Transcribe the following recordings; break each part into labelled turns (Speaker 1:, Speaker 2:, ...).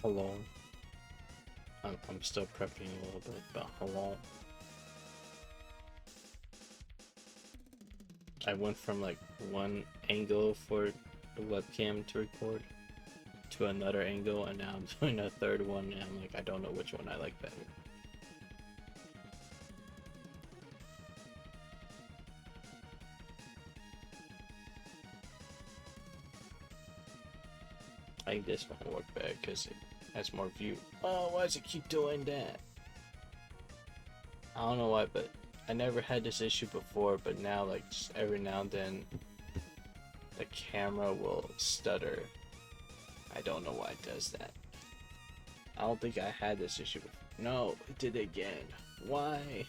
Speaker 1: Hello. I'm still prepping a little bit, but hello. I went from like one angle for the webcam to record to another angle, and now I'm doing a third one, and I'm like, I don't know which one I like better. I think this one will work better because it has more view. Oh, why does it keep doing that? I don't know why, but I never had this issue before, but now like just every now and then the camera will stutter. I don't know why it does that. I don't think I had this issue before. No, it did it again. Why?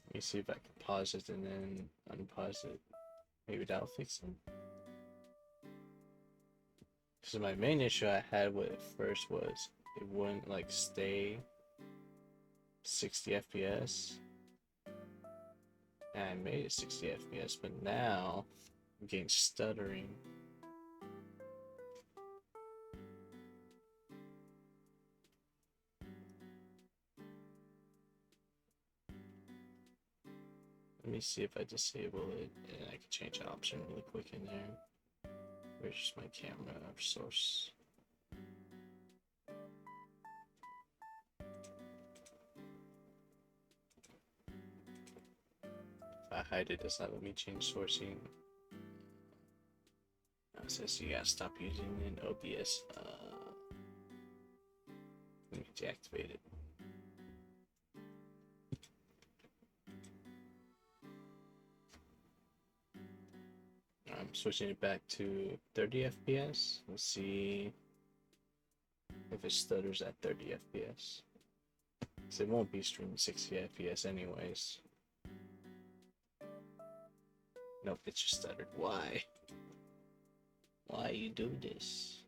Speaker 1: Let me see if I can pause it and then unpause it. Maybe that'll fix it. Because my main issue I had with it first was it wouldn't like stay 60 FPS. And I made it 60 FPS, but now I'm getting stuttering. Let me see if I disable it and I can change the option really quick in there. Where's my camera source? If I hide it, does not let me change sourcing. Now it says you gotta stop using an OBS. Let me deactivate it. I'm switching it back to 30 FPS. Let's see if it stutters at 30 FPS. Because it won't be streaming 60 FPS anyways. Nope, it just stuttered. Why? Why you do this?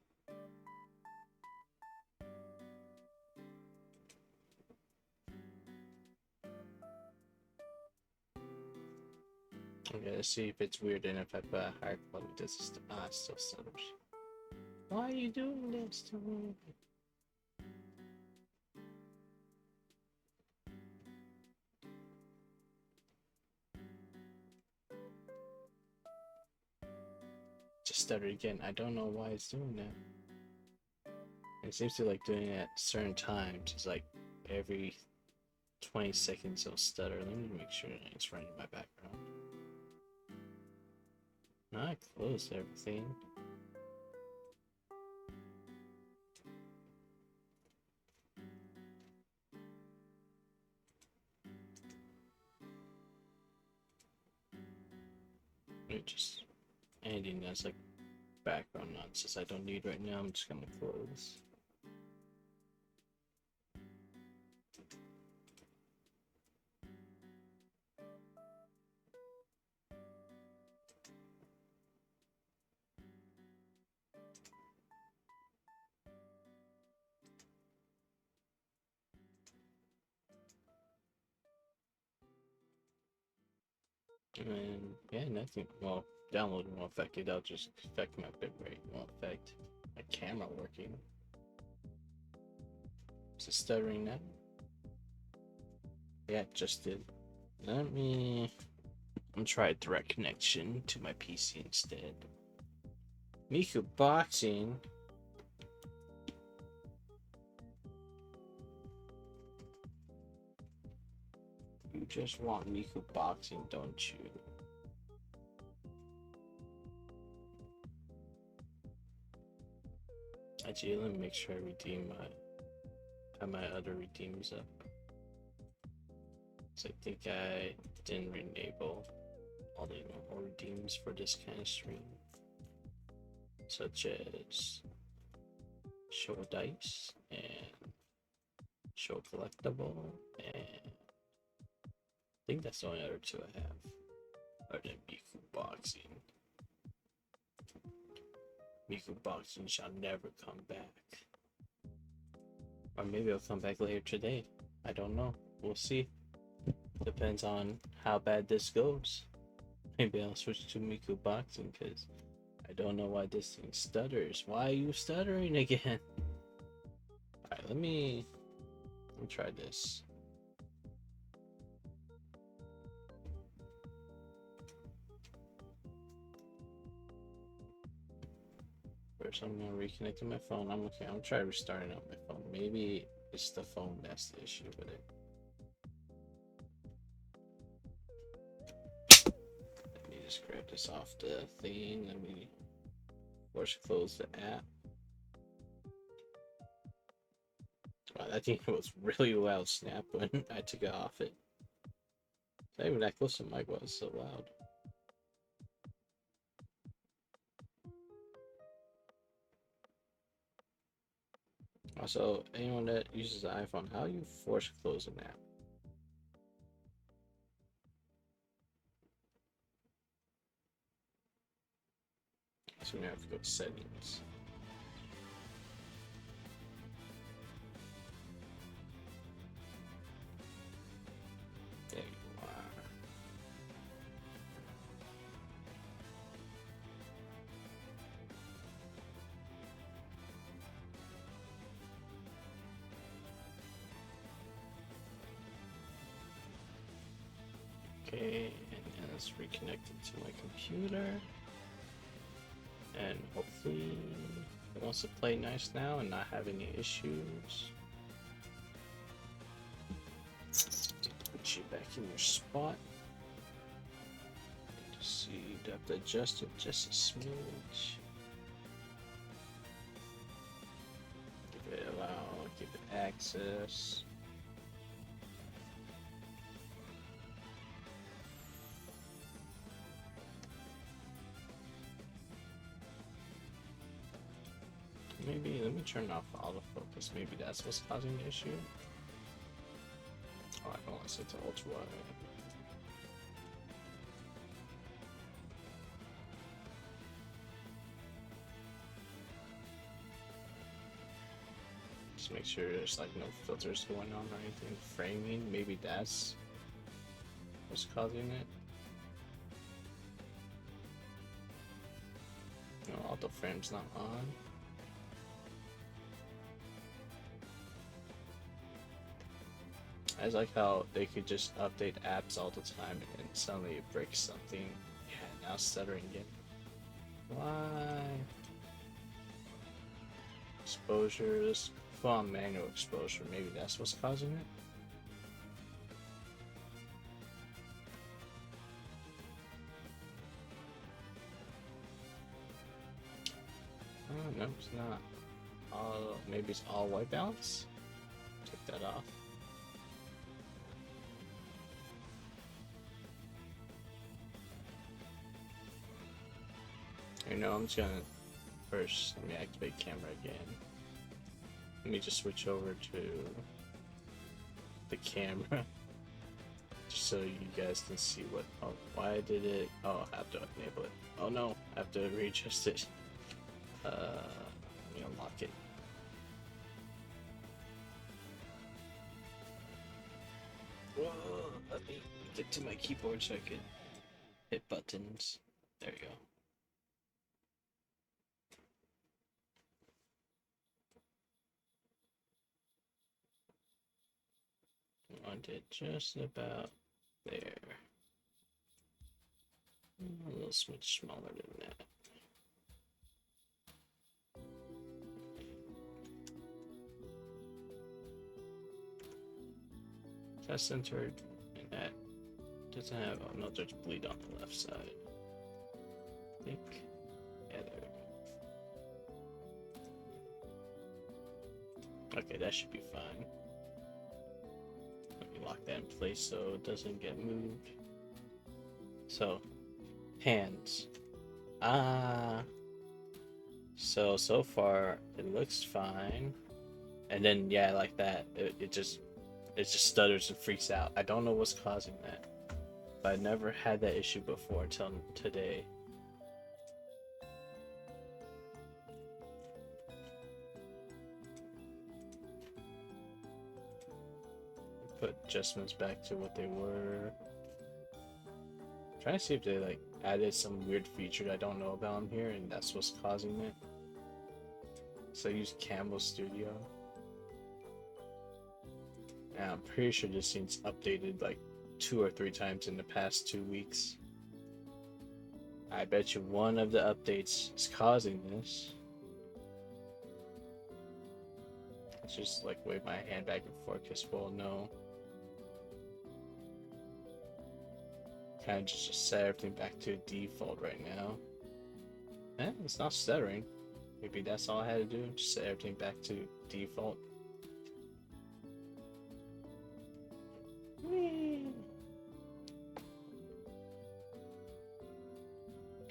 Speaker 1: Okay, let's see if it's weird and if I put a higher quality, does it still stutters. Why are you doing this to me? Just stuttered again. I don't know why it's doing that. It seems to like doing it at certain times. It's like every 20 seconds it'll stutter. Let me make sure it's running in my background. Now I closed everything. It just anything that's like background nonsense I don't need right now, I'm just gonna close. And yeah, nothing. Well, downloading won't affect it. That'll just affect my bitrate. Won't affect my camera working. Is it stuttering now? Yeah, it just did. Let me. I'm try direct connection to my PC instead. Miku boxing. You just want Miku boxing, don't you? Actually, let me make sure I redeem have my other redeems up. So I think I didn't enable all the normal redeems for this kind of stream, such as show a dice and show a collectible, and I think that's the only other two I have. Other than Miku boxing. Miku boxing shall never come back. Or maybe I'll come back later today. I don't know. We'll see. Depends on how bad this goes. Maybe I'll switch to Miku Boxing because I don't know why this thing stutters. Why are you stuttering again? Alright, let me try this. First, I'm gonna reconnect my phone. I'm okay. I'm trying restarting up my phone. Maybe it's the phone that's the issue with it. Let me just grab this off the thing. Let me force close the app. Wow, that thing was really loud snap when I took it off it. Not even that close to the mic, was so loud. Also, anyone that uses the iPhone, how do you force close an app? So we have to go to settings. There you are. Okay, and let's reconnect it to my computer. And hopefully it wants to play nice now and not have any issues. Put you back in your spot. Just see, you have to adjust it just a smidge. Give it allow, give it access. Maybe let me turn off autofocus. Maybe that's what's causing the issue. Oh, I don't want to set to ultra wide. Just make sure there's like no filters going on or anything. Framing, maybe that's what's causing it. No, auto frame's not on. I like how they could just update apps all the time and then suddenly it breaks something. Yeah, now stuttering again. Why? Exposures. Put on manual exposure. Maybe that's what's causing it. Oh, no, it's not. Maybe it's all white balance? Take that off. You know, I'm just gonna first let me activate camera again. Let me just switch over to the camera just so you guys can see what. Oh, why did it? Oh, I have to enable it. Oh no, I have to readjust it. Let me unlock it. Whoa, let me get to my keyboard so I can hit buttons. There you go. Want it just about there. A little smidge smaller than that. That's centered, and that doesn't have. Oh no, there's bleed on the left side. Think together. Okay, that should be fine. Let me lock that in place so it doesn't get moved. So, hands. So far it looks fine. And then yeah, like that, it just stutters and freaks out. I don't know what's causing that, but I never had that issue before until today. adjustments back to what they were. Trying to see if they like added some weird feature I don't know about in here, and that's what's causing it. So I use Campbell Studio. And I'm pretty sure this thing's updated like 2 or 3 times in the past 2 weeks. I bet you one of the updates is causing this. Let's just like wave my hand back and forth because we'll know. Kind of just set everything back to default right now. It's not stuttering. Maybe that's all I had to do, just set everything back to default.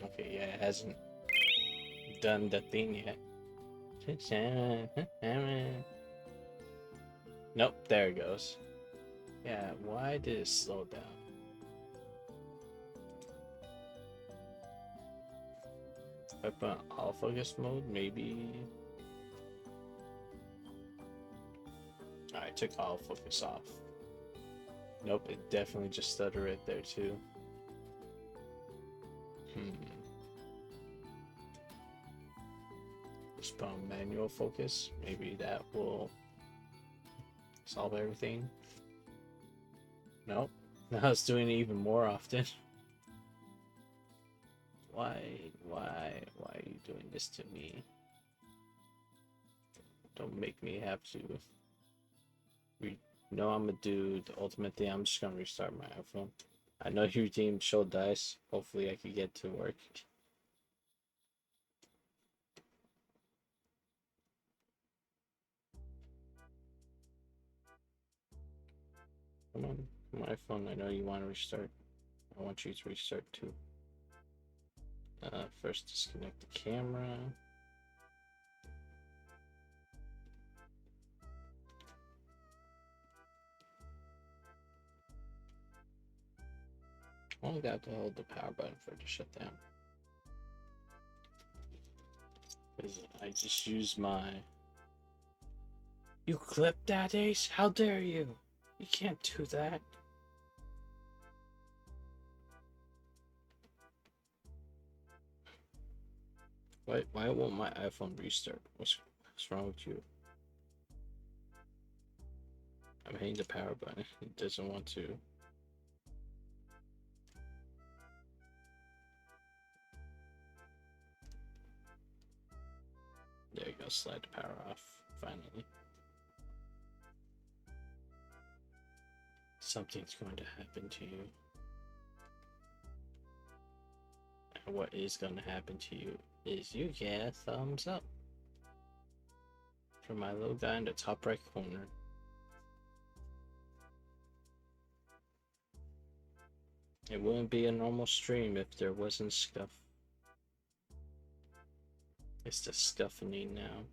Speaker 1: Okay, yeah, it hasn't done the thing yet. Nope, there it goes. Yeah, why did it slow down? If I put on autofocus mode, maybe. I took autofocus off. Nope, it definitely just stuttered right there too. Just put on manual focus. Maybe that will solve everything. Nope. Now it's doing it even more often. Why are you doing this to me? Don't make me have to. No, I'm gonna do the ultimate thing. I'm just gonna restart my iPhone. I know you team show dice. Hopefully I can get to work. Come on, my phone. I know you want to restart. I want you to restart too. First disconnect the camera. Only got to hold the power button for it to shut down. Because I just used my... You clipped that, Ace? How dare you? You can't do that. Why won't my iPhone restart? What's wrong with you? I'm hitting the power button. It doesn't want to. There you go, slide the power off, finally. Something's going to happen to you. And what is going to happen to you is you get a thumbs up from my little guy in the top right corner. It wouldn't be a normal stream if there wasn't scuff. It's the scuffing now.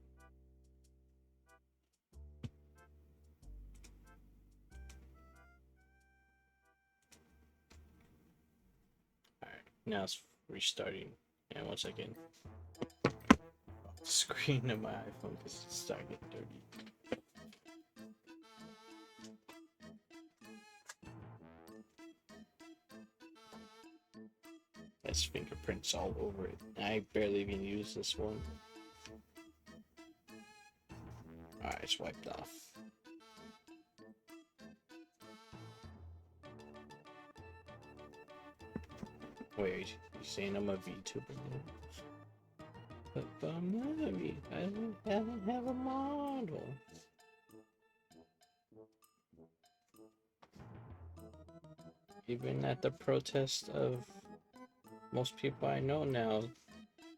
Speaker 1: Alright, now it's restarting. And once again, off the screen of my iPhone because it's starting to get dirty. Has fingerprints all over it. I barely even use this one. Alright, it's wiped off. Wait, you saying I'm a VTuber now? But I'm not a V. I don't have a model. Even at the protest of most people I know now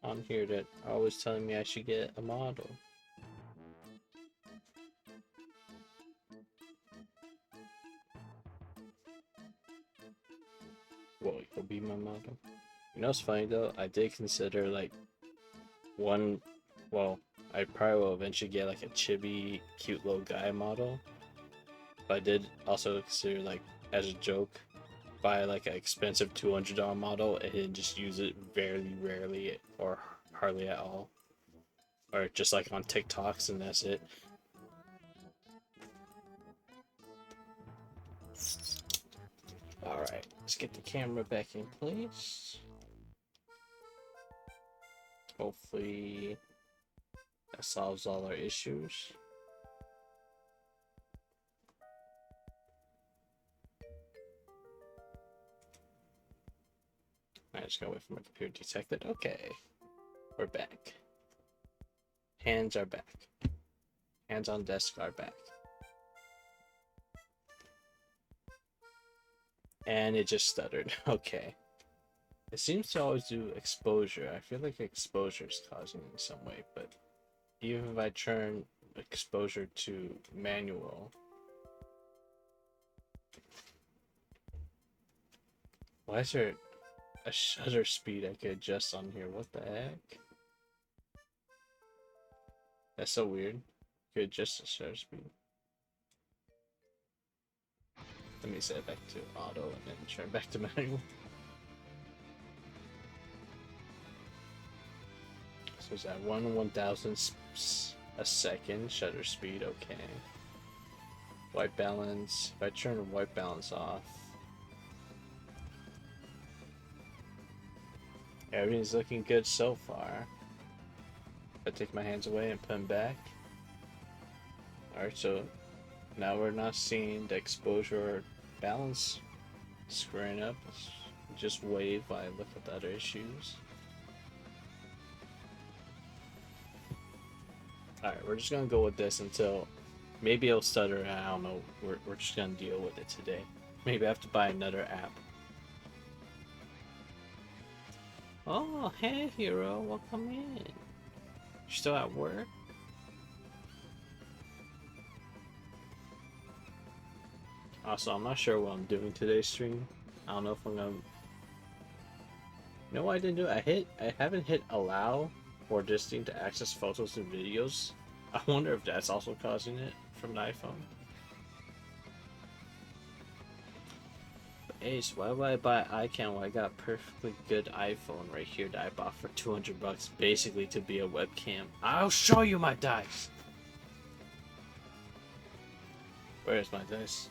Speaker 1: on here that are always telling me I should get a model. Well, you'll be my model. You know what's funny though? I did consider like one, well, I probably will eventually get like a chibi, cute little guy model. But I did also consider like, as a joke, buy like an expensive $200 model and then just use it very rarely or hardly at all. Or just like on TikToks and that's it. Alright, let's get the camera back in place. Hopefully that solves all our issues. I just gotta wait for my computer to detect it. Okay, we're back. Hands are back. Hands on desk are back. And it just stuttered. Okay. It seems to always do exposure. I feel like exposure is causing it in some way, but even if I turn exposure to manual. Why is there a shutter speed I could adjust on here? What the heck? That's so weird. You could adjust the shutter speed. Let me set it back to auto and then turn back to manual. So is that 1/1000th a second shutter speed? Okay. White balance. If I turn the white balance off, everything's looking good so far. If I take my hands away and put them back. Alright, so now we're not seeing the exposure balance screwing up. Let's just wave while I look at the other issues. Alright, we're just gonna go with this until maybe it'll stutter. I don't know. We're just gonna deal with it today. Maybe I have to buy another app. Oh, hey hero, welcome in. You're still at work? Also, I'm not sure what I'm doing today's stream. I don't know if I'm gonna. You know what I didn't do? I haven't hit allow or this thing to access photos and videos. I wonder if that's also causing it from the iPhone. But hey, so why would I buy iCam when I got a perfectly good iPhone right here that I bought for $200 basically to be a webcam? I'll show you my dice! Where's my dice?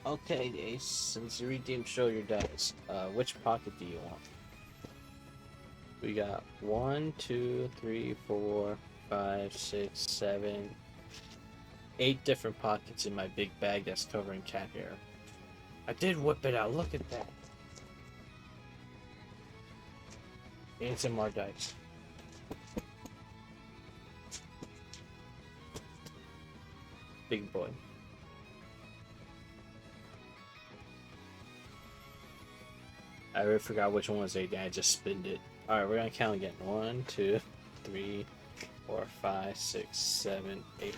Speaker 1: Okay, Ace, since you redeemed show your dice, which pocket do you want? We got 1, 2, 3, 4, 5, 6, 7, 8 different pockets in my big bag that's covering cat hair. I did whip it out, look at that. And some more dice. Big boy. I already forgot which one was 8, and I just spinned it. Alright, we're gonna count again. 1, 2, 3, 4, 5, 6, 7, 8.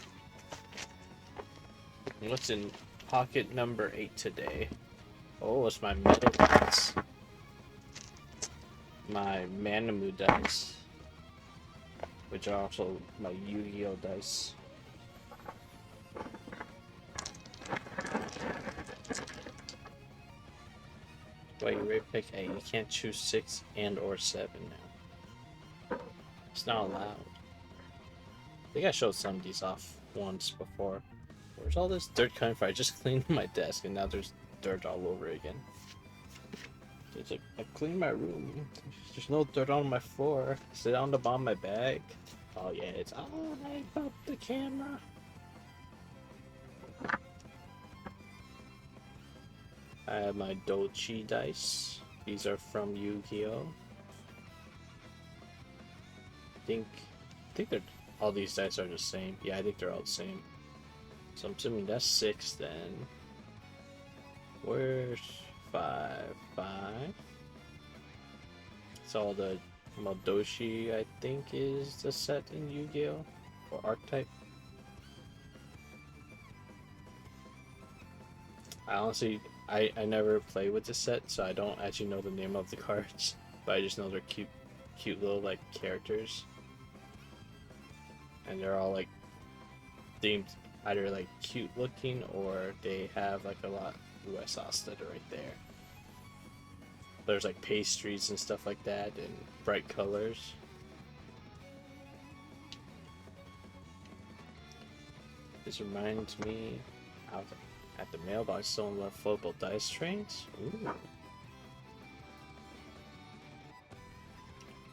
Speaker 1: What's in pocket number 8 today? Oh, it's my metal dice. My Manamu dice. Which are also my Yu-Gi-Oh dice. Wait, you ready to pick 8? You can't choose 6 and or 7 now. It's not allowed. I think I showed some of these off once before. Where's all this dirt coming from? I just cleaned my desk and now there's dirt all over it again. It's like, I cleaned my room. There's no dirt on my floor. Sit on the bottom of my bag. Oh yeah, it's all about the camera. I have my Dolce dice. These are from Yu-Gi-Oh! I think they're all these dice are the same. Yeah, I think they're all the same. So I'm assuming that's 6 then. Where's 5? 5. So the Madoshi, I think, is the set in Yu-Gi-Oh! Or archetype. I honestly, I never play with the set, so I don't actually know the name of the cards, but I just know they're cute little like characters, and they're all like themed either like cute looking or they have like a lot. Ooh, I saw a stutter right there. There's like pastries and stuff like that, and bright colors. This reminds me how at the mailbox someone left floatable dice trays. Ooh.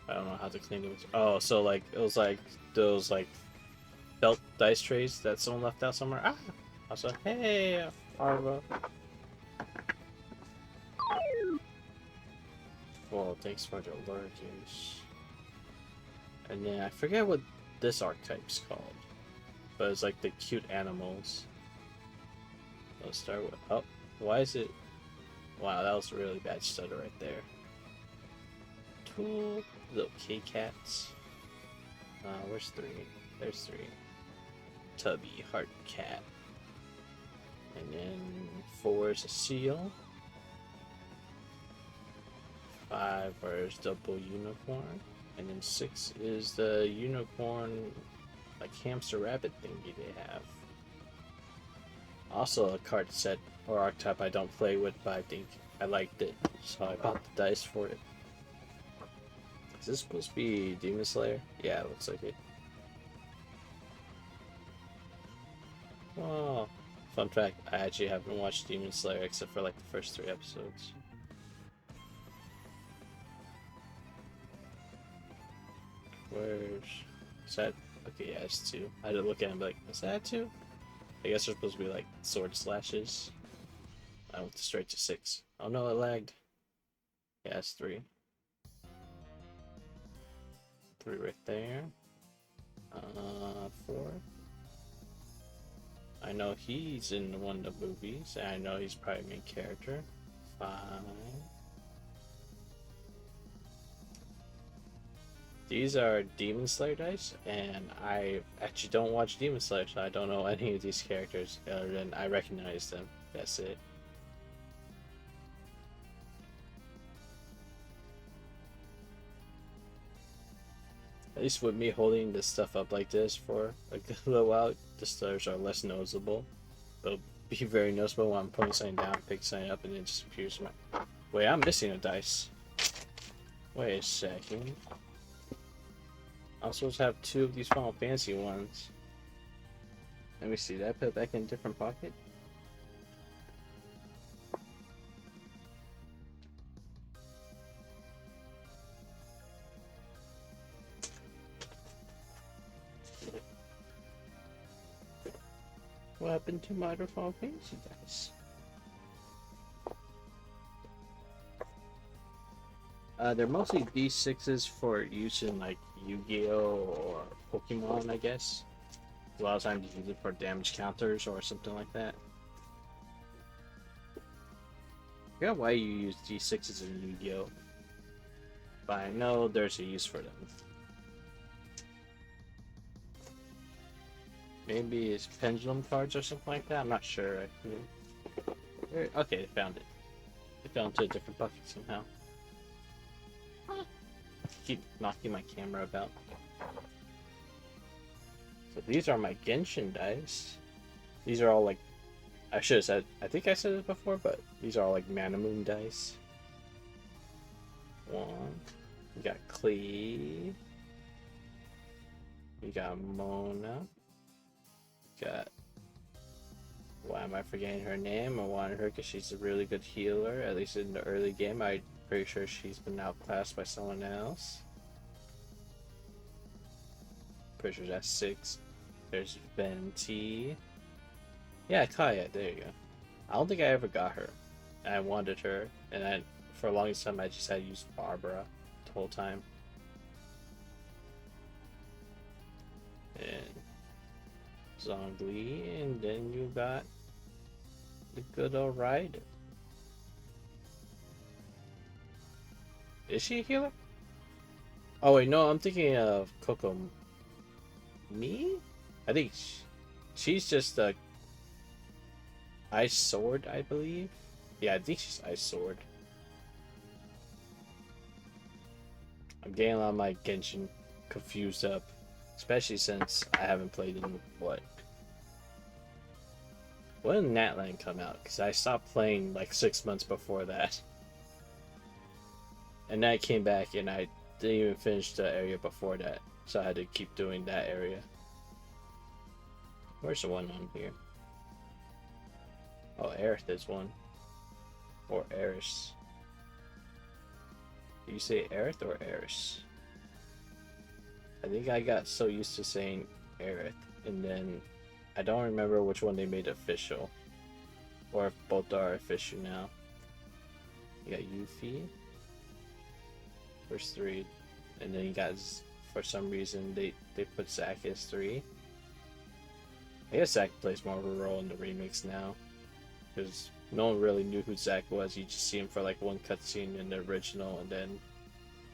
Speaker 1: I don't know how to clean it. Oh, so like it was like those like belt dice trays that someone left out somewhere. Ah! I was like, hey, Arva. Well, thanks for the lurkers. And then I forget what this archetype's called, but it's like the cute animals. Let's start with. Oh, why is it? Wow, that was a really bad stutter right there. Two little K-cats. Where's three? There's three. Tubby, heart cat. And then 4 is a seal. 5 is double unicorn. And then 6 is the unicorn, like hamster rabbit thingy they have. Also a card set or archetype I don't play with, but I think I liked it, so I bought the dice for it. Is this supposed to be Demon Slayer? Yeah, it looks like it. Oh, fun fact, I actually haven't watched Demon Slayer except for like the first 3 episodes. Where's... Is that... Okay, yeah, it's 2. I had to look at him like, is that 2? I guess they're supposed to be like sword slashes. I went straight to 6. Oh no, it lagged. Yeah, it's 3. 3 right there. 4. I know he's in one of the movies, and I know he's probably main character. 5. These are Demon Slayer dice, and I actually don't watch Demon Slayer, so I don't know any of these characters other than I recognize them. That's it. At least with me holding this stuff up like this for like a little while, the stars are less noticeable. They'll be very noticeable when I'm putting something down, pick something up, and it just appears. Wait, I'm missing a dice. Wait a second. I'm supposed to have 2 of these Final Fantasy ones. Let me see, did I put it back in a different pocket? What happened to my other Final Fantasy dice? They're mostly D6s for use in like Yu-Gi-Oh! Or Pokemon, I guess. A lot of times you use it for damage counters or something like that. I forgot why you use D6s in Yu-Gi-Oh! But I know there's a use for them. Maybe it's pendulum cards or something like that. I'm not sure. Okay, they found it. It fell into a different bucket somehow. Keep knocking my camera about. So these are my Genshin dice. These are all like, I should have said, I think I said it before, but these are all like Mana Moon dice. 1. We got Cleve. We got Mona. Got, why am I forgetting her name? I wanted her because she's a really good healer, at least in the early game. I'm pretty sure she's been outclassed by someone else. Pretty sure that's 6. There's Venti. Yeah, Kaya, there you go. I don't think I ever got her. And I wanted her, and for a long time I just had to use Barbara the whole time. And Zhongli, and then you got the good old Rider. Is she a healer? Oh wait, no, I'm thinking of Coco. Me? I think she's just a Ice Sword, I believe. Yeah, I think she's Ice Sword. I'm getting a lot of my Genshin confused up. Especially since I haven't played in what? When did Natlan come out? Because I stopped playing like 6 months before that. And then I came back and I didn't even finish the area before that. So I had to keep doing that area. Where's the one on here? Oh, Aerith is one. Or Eris. Do you say Aerith or Eris? I think I got so used to saying Aerith, and then I don't remember which one they made official. Or if both are official now. You got Yuffie. First three. And then you got, for some reason, they put Zack as 3. I guess Zack plays more of a role in the remakes now. Because no one really knew who Zack was. You just see him for like one cutscene in the original, and then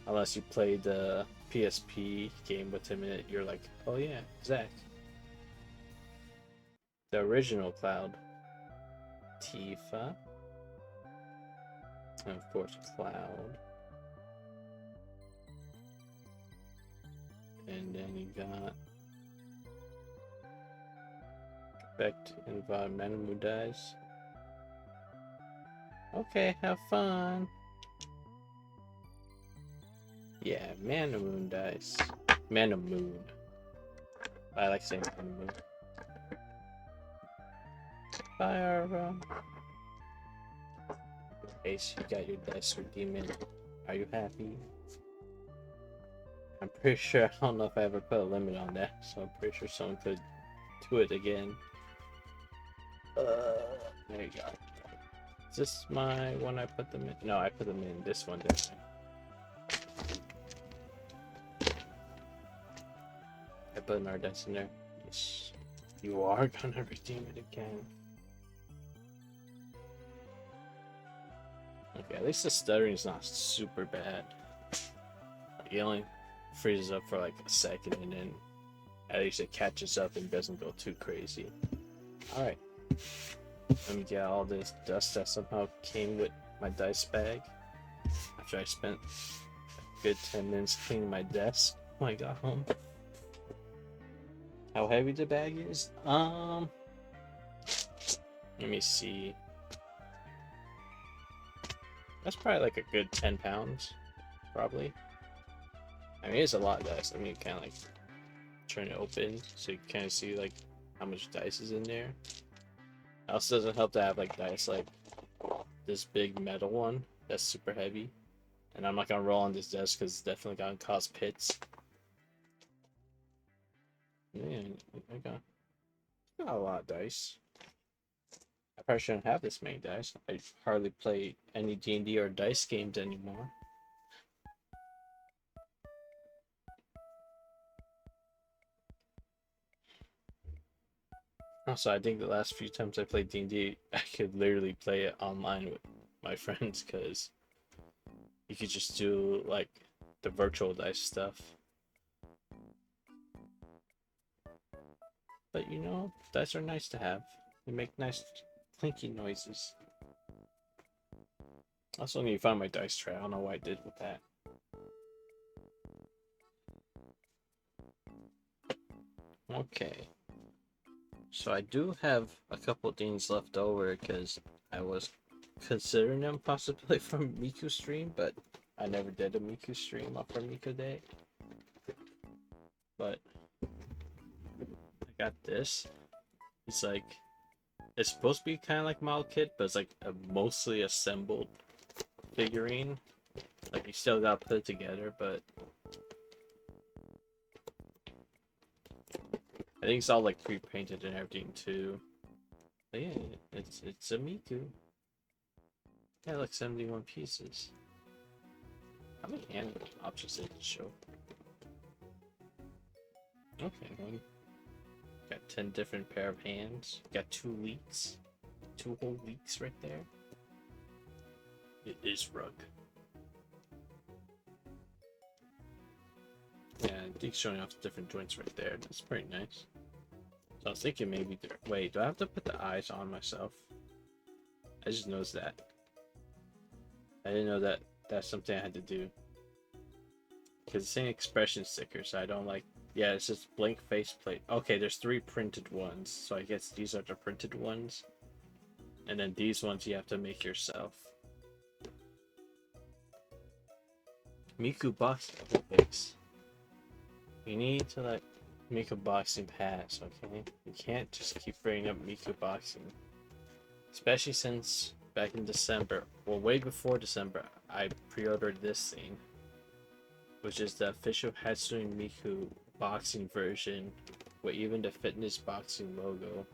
Speaker 1: unless you played the PSP game with him in it, you're like, oh yeah, Zack. The original Cloud. Tifa. And of course, Cloud. And then you got Effect Environmental dies. Okay, have fun. Yeah, Man of Moon dies. Man of Moon. I like saying Man of Moon. Bye, Arva. Ace, you got your dice redeeming. Are you happy? I'm pretty sure, I don't know if I ever put a limit on that, so I'm pretty sure someone could do it again. There you go. Is this my one I put them in? No, I put them in this one, didn't I put another dice in there. Yes. You are gonna redeem it again. Okay, at least the stuttering is not super bad. Like, it only freezes up for like a second, and then at least it catches up and doesn't go too crazy. Alright. Let me get all this dust that somehow came with my dice bag. After I spent a good 10 minutes cleaning my desk when I got home. How heavy the bag is? Let me see. That's probably like a good 10 pounds. Probably. I mean, it's a lot of dice. I mean, you kind of like turn it open so you kind of see like how much dice is in there. It also doesn't help to have like dice like this big metal one that's super heavy. And I'm not gonna roll on this desk because it's definitely gonna cause pits. Man, I got a lot of dice. I probably shouldn't have this many dice. I hardly play any D&D or dice games anymore. Also, I think the last few times I played D&D, I could literally play it online with my friends because you could just do like the virtual dice stuff. But you know, dice are nice to have. They make nice clinky noises. Also need to find my dice tray. I don't know what I did with that. Okay. So I do have a couple things left over because I was considering them possibly from Miku stream, but I never did a Miku stream up for Miku Day. But I got this. It's like, it's supposed to be kind of like Model Kit, but it's like a mostly assembled figurine. Like, you still gotta put it together, but I think it's all like pre-painted and everything too. But yeah, it's a Miku. Yeah, like 71 pieces. How many hand objects did it show? Okay, well, got 10 different pair of hands. Got 2 leeks. 2 whole leeks right there. It is rug. Yeah, I think showing off the different joints right there. That's pretty nice. So I was thinking maybe wait, do I have to put the eyes on myself? I just noticed that. I didn't know that that's something I had to do. Because it's saying expression sticker, so I don't like. Yeah, it's just blank faceplate. Okay, there's 3 printed ones, so I guess these are the printed ones. And then these ones you have to make yourself. Miku box face. You need to like. Miku Boxing Pass, okay? You can't just keep bringing up Miku Boxing. Especially since back in December, well, way before December, I pre-ordered this thing, which is the official Hatsune Miku boxing version, with even the fitness boxing logo,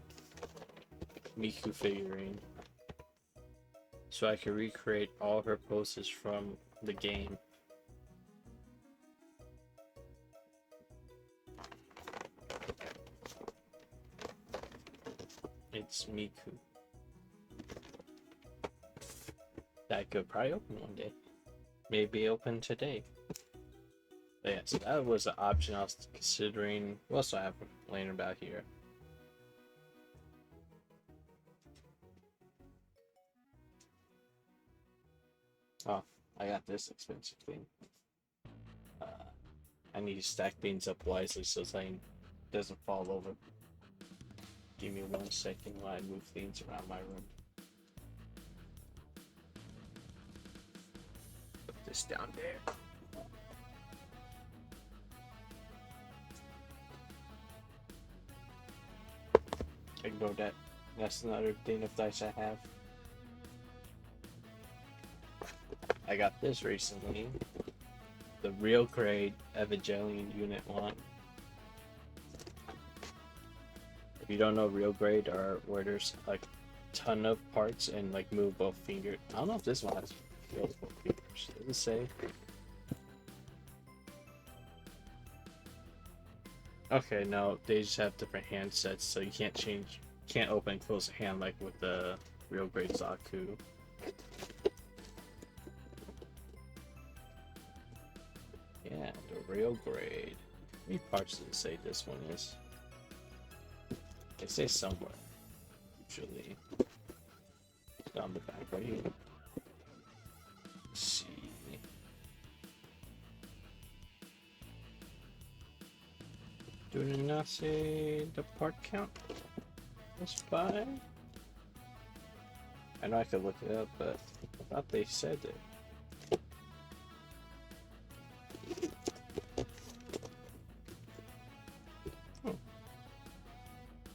Speaker 1: Miku figurine, so I can recreate all her poses from the game. It's Miku. That could probably open one day. Maybe open today. But yeah, so that was an option I was considering. What else do I have laying about here? Oh, I got this expensive thing. I need to stack things up wisely so something doesn't fall over. Give me 1 second while I move things around my room. Put this down there. Ignore that. That's another thing of dice I have. I got this recently. The real grade Evangelion Unit 1. If you don't know, real grade are where there's like a ton of parts and like movable fingers. I don't know if this one has movable fingers. Does it say? Okay, no, they just have different hand sets, so you can't open and close a hand like with the real grade Zaku. Yeah, the real grade. How many parts does it say this one is? They say somewhere. Usually. Down the back right here. Let's see. Do it not say the part count? That's 5? I know I could look it up, but I thought they said it.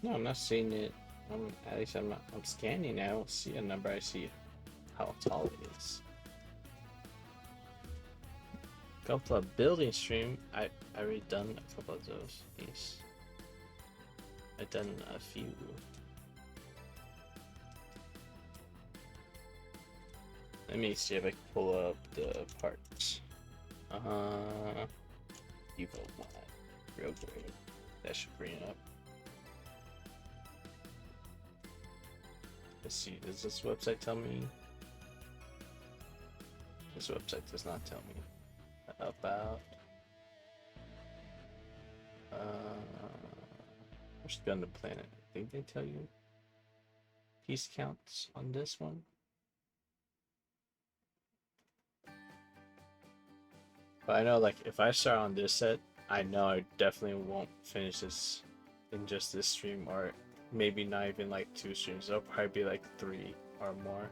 Speaker 1: No, I'm not seeing it. At least I'm scanning. I don't see a number. I see how tall it is. Couple of building stream. I already done a couple of those. Yes. I've done a few. Let me see if I can pull up the parts. Evo mod. Real grade. That should bring it up. Let's see, does this website tell me? This website does not tell me about where's the Gundam Planet? I think they tell you piece counts on this one. But I know, like, if I start on this set, I know I definitely won't finish this in just this stream, or maybe not even like 2 streams. It'll probably be like 3 or more.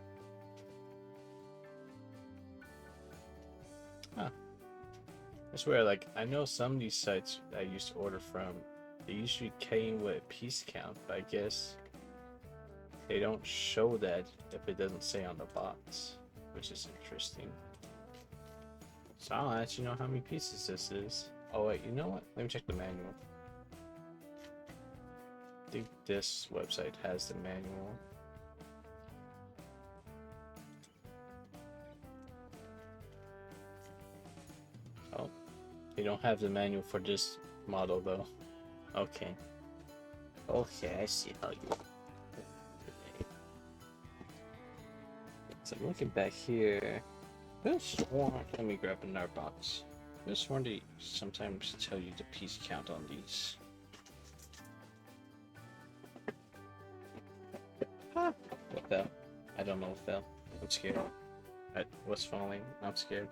Speaker 1: Huh. I swear, like, I know some of these sites that I used to order from, they usually came with piece count, but I guess they don't show that if it doesn't say on the box, which is interesting. So I'll actually know how many pieces this is. Oh wait, you know what? Let me check the manual. I think this website has the manual. Oh, they don't have the manual for this model though. Okay. Okay, I see how you. So I'm looking back here. I sworn. Let me grab another box. I sworn they sometimes tell you the piece count on these. What fell? I don't know what fell. I'm scared. What's falling? I'm scared.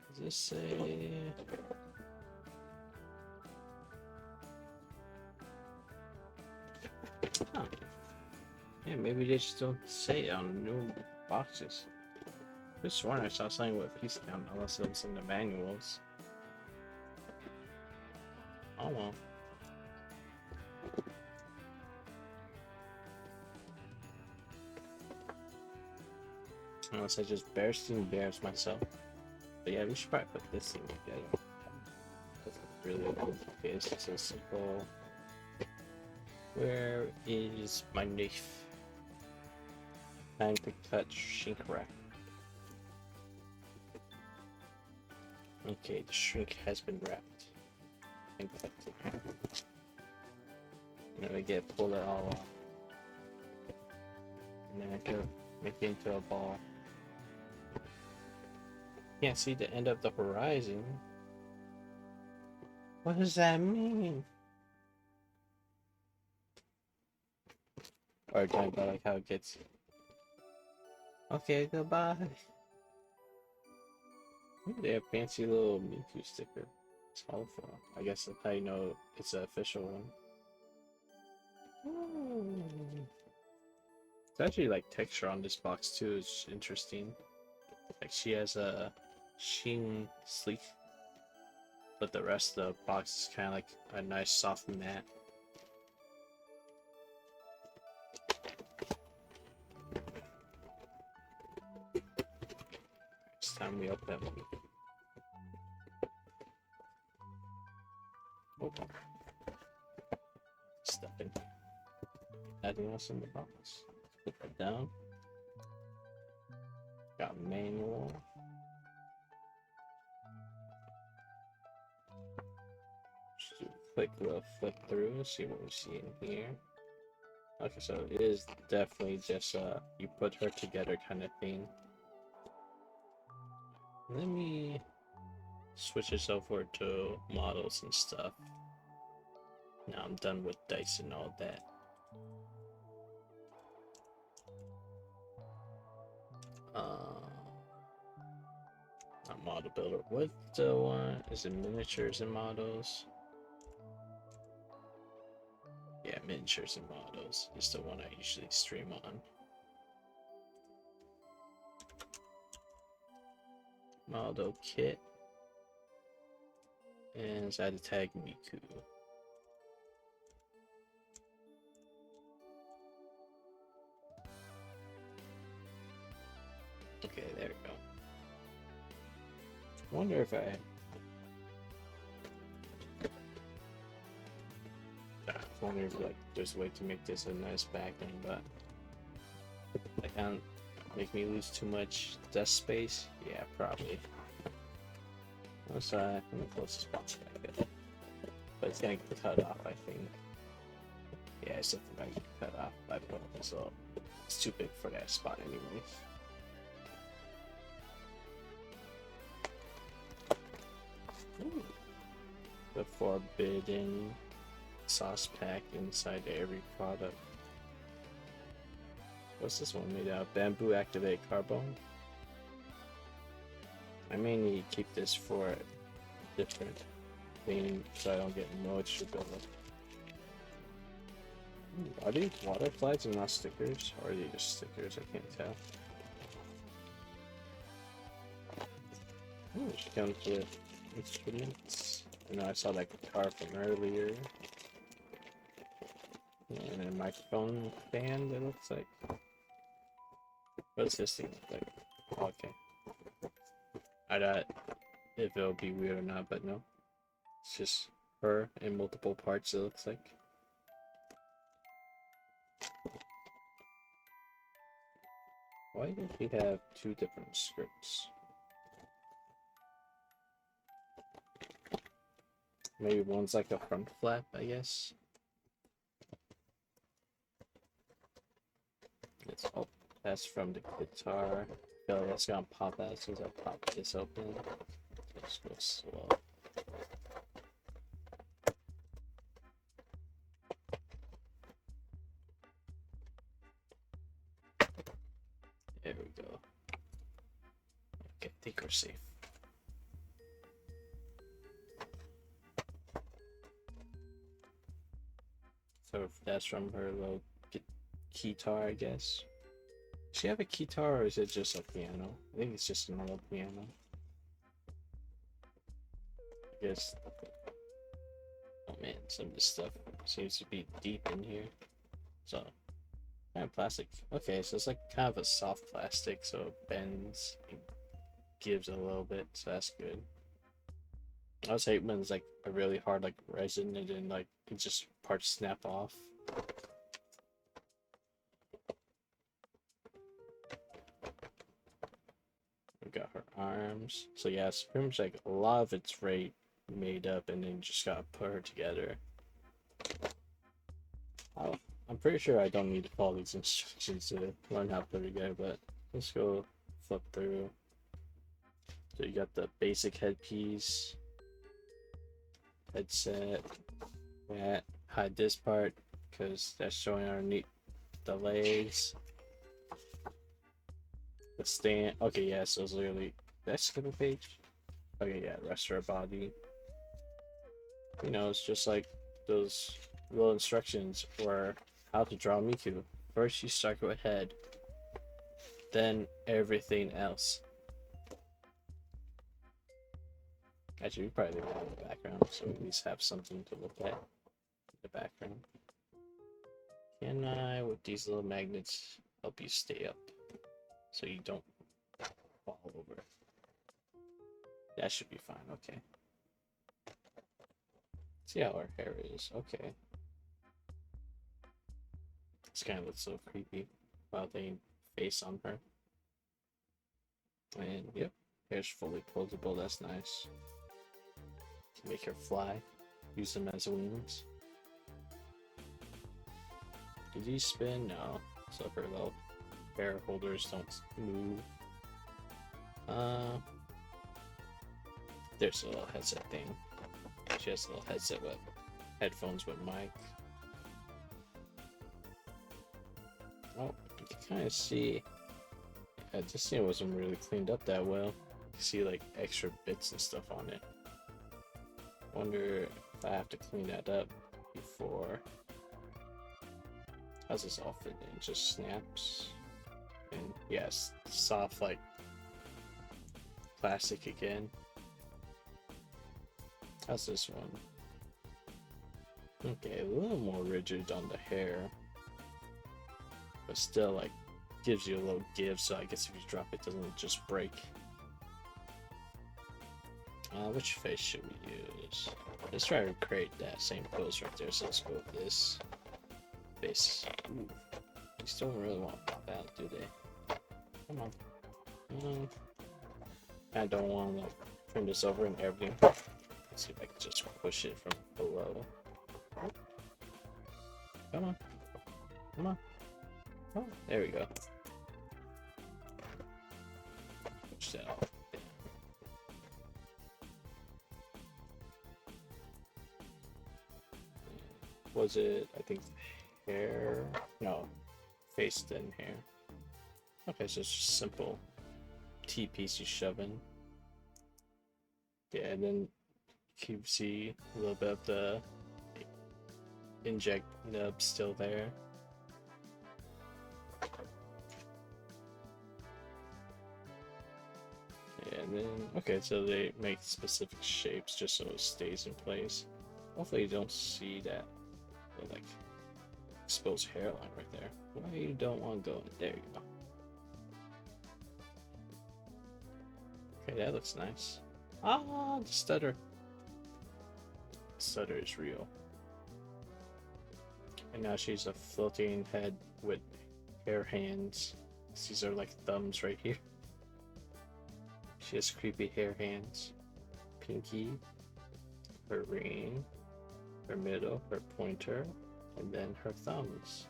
Speaker 1: Does this say? Huh. Yeah, maybe they just don't say it on new boxes. I sworn I saw something with piece count, unless it was in the manuals. Oh well. Unless I just embarrass myself. But yeah, we should probably put this thing together. That's really good. Okay, it's just so simple. Where is my knife? Time to cut shrink wrap. Okay, the shrink has been wrapped and cut. And then we pull it all off. And then I can make it into a ball. Can't see the end of the horizon. What does that mean? Or talking about like how it gets. Okay, goodbye. Ooh, they have fancy little Miku sticker. It's colorful. I guess that's how you know it's an official one. Ooh. It's actually like texture on this box too. It's interesting. Like she has a sheen sleek, but the rest of the box is kind of like a nice soft matte. It's time we open that one. Open. Stuff in. Nothing else in the box. Put that down. Got manual. Just do a quick little flip through, see what we see in here. Okay, so it is definitely just you put her together kind of thing. Let me switch this over to models and stuff. Now I'm done with dice and all that. Not model builder. What the one? Is it miniatures and models? Yeah, miniatures and models is the one I usually stream on. Model kit. And inside the tag Miku. Okay, there we go. I wonder if I wonder if like there's a way to make this a nice background, but I can't make me lose too much desk space. Yeah, probably. Let me close this box back up. But it's gonna get cut off, I think. Yeah, it's definitely gonna get cut off by putting this up. It's too big for that spot anyway. Ooh. The forbidden sauce pack inside every product. What's this one made out of? Bamboo activated carbon. I may need to keep this for a different thing so I don't get moisture buildup. Are these water flags and not stickers? Or are they just stickers? I can't tell. Ooh, she comes with instruments. I know I saw that guitar from earlier. And a microphone band, it looks like. What does this thing look like? Oh, okay. I doubt if it'll be weird or not, but no. It's just her in multiple parts, it looks like. Why did he have two different scripts? Maybe one's like a front flap, I guess. It's oh, that's from the guitar. I feel like that's gonna pop out as soon as I pop this open. Just go slow. There we go. Okay, I think we're safe. So that's from her little guitar, I guess. Does she have a guitar or is it just a piano? I think it's just a normal piano. I guess. Oh, Man, some of this stuff seems to be deep in here. So, kind of plastic. Okay, so it's like kind of a soft plastic, so it bends and gives a little bit, so that's good. I always hate when it's like a really hard like resin and then like it just parts snap off. We got her arms. So yeah, it's pretty much like a lot of it's right made up and then just gotta put her together. I'm pretty sure I don't need to follow these instructions to learn how to put it together, but let's go flip through. So you got the basic headpiece, headset, yeah, hide this part because that's showing underneath the legs. The stand, okay, yeah, so it's literally, did I skip a page? Okay, yeah, rest of her body. You know, it's just like those little instructions for how to draw Miku. First you start with head, then everything else. Actually, we probably leave that in the background so we at least have something to look at in the background. Can I, with these little magnets, help you stay up so you don't fall over? That should be fine, okay. See how her hair is, okay. This kind of looks so creepy while they face on her. And yep, hair's fully closable, that's nice. Make her fly, use them as wings. Do these spin? No. So her little hair holders don't move. There's a little headset thing. She has a little headset with headphones with mic. Oh, you can kind of see. Yeah, this thing wasn't really cleaned up that well. You see like extra bits and stuff on it. Wonder if I have to clean that up before. How's this all fit in? Just snaps. And yes, soft like plastic again. How's this one? Okay, a little more rigid on the hair. But still like gives you a little give, so I guess if you drop it, doesn't just break. Which face should we use? Let's try to create that same pose right there, so let's go with this face. Ooh. These don't really want to pop out, do they? Come on. I don't want to turn this over and everything. Let's see if I can just push it from below. Come on. Come on. Oh, there we go. Push that off. Was it, I think, hair? No, face then hair. Okay, so it's just simple T-piece you shove in. Yeah, and then you can see a little bit of the inject nub still there. And then, okay, so they make specific shapes just so it stays in place. Hopefully you don't see that like exposed hairline right there. Why you don't want to go in? There you go. Okay, that looks nice. Ah, the stutter. The stutter is real. And now she's a floating head with hair hands. These are like thumbs right here. She has creepy hair hands. Pinky, her ring, her middle, her pointer, and then her thumbs.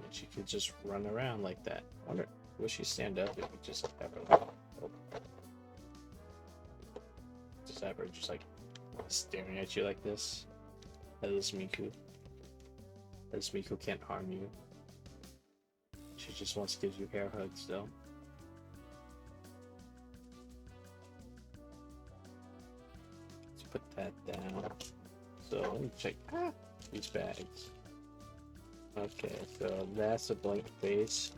Speaker 1: And she could just run around like that. I wonder, will she stand up if we just have her like, oh. Just have her just like staring at you like this? Headless Miku. Headless Miku can't harm you. She just wants to give you hair hugs though. Let's put that down. So let me check these bags. Okay, so that's a blank face.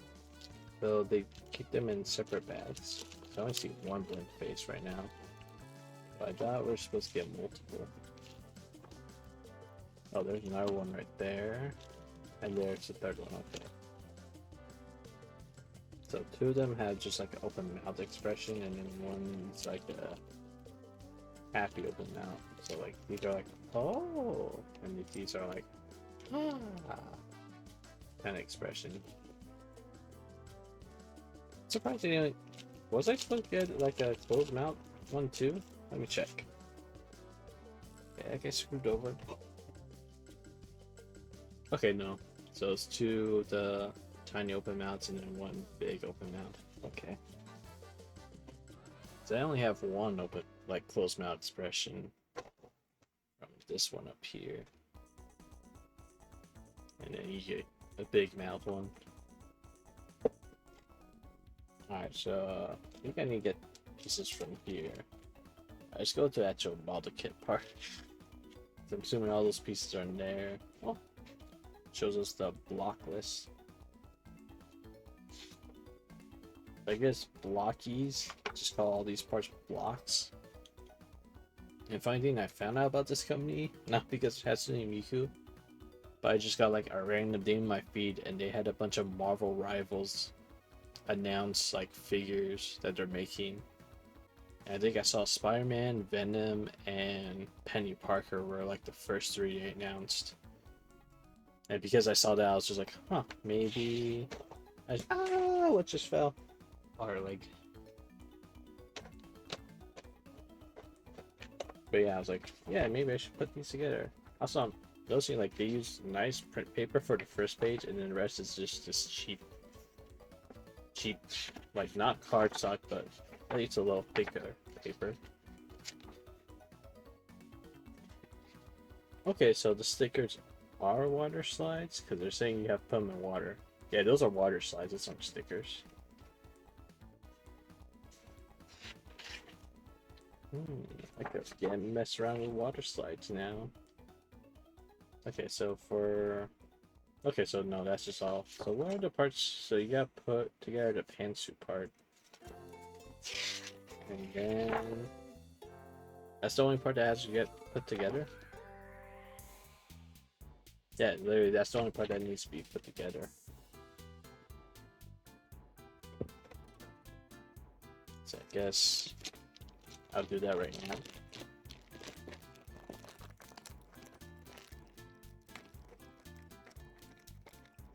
Speaker 1: So they keep them in separate bags. So I only see one blank face right now. I thought we are supposed to get multiple. Oh, there's another one right there. And there's the third one, okay. So two of them have just like an open mouth expression, and then one's like a happy open mouth. So like these are like, oh, and these are like, ah, kind of expression. Surprisingly, was I supposed to get like a closed mouth one too? Let me check. Yeah, I get screwed over. Okay, no. So it's two of the tiny open mouths and then one big open mouth. Okay. So I only have one open, like closed mouth expression from this one up here. And then you get a big mouth one. Alright, so I think I need to get pieces from here. Let's go to the actual model kit part. So I'm assuming all those pieces are in there. Oh, shows us the block list. I guess blockies, just call all these parts blocks. And funny thing, I found out about this company, not because of Hatsune Miku, but I just got like a random name in my feed and they had a bunch of Marvel Rivals announce like figures that they're making. And I think I saw Spider-Man, Venom, and Penny Parker were like the first three they announced. And because I saw that, I was just like, huh, maybe what just fell? Water leg. But yeah, I was like, yeah, maybe I should put these together. Also, I'm noticing like they use nice print paper for the first page, and then the rest is just this cheap, like not cardstock, but at least a little thicker paper. Okay, so the stickers are water slides because they're saying you have to put them in water. Yeah, those are water slides. It's not stickers. I could get mess around with water slides now. Okay, so okay, so no, that's just all. So what are the parts? So you gotta put together the pantsuit part, and then that's the only part that has to get put together. Yeah, literally, that's the only part that needs to be put together. So I guess I'll do that right now.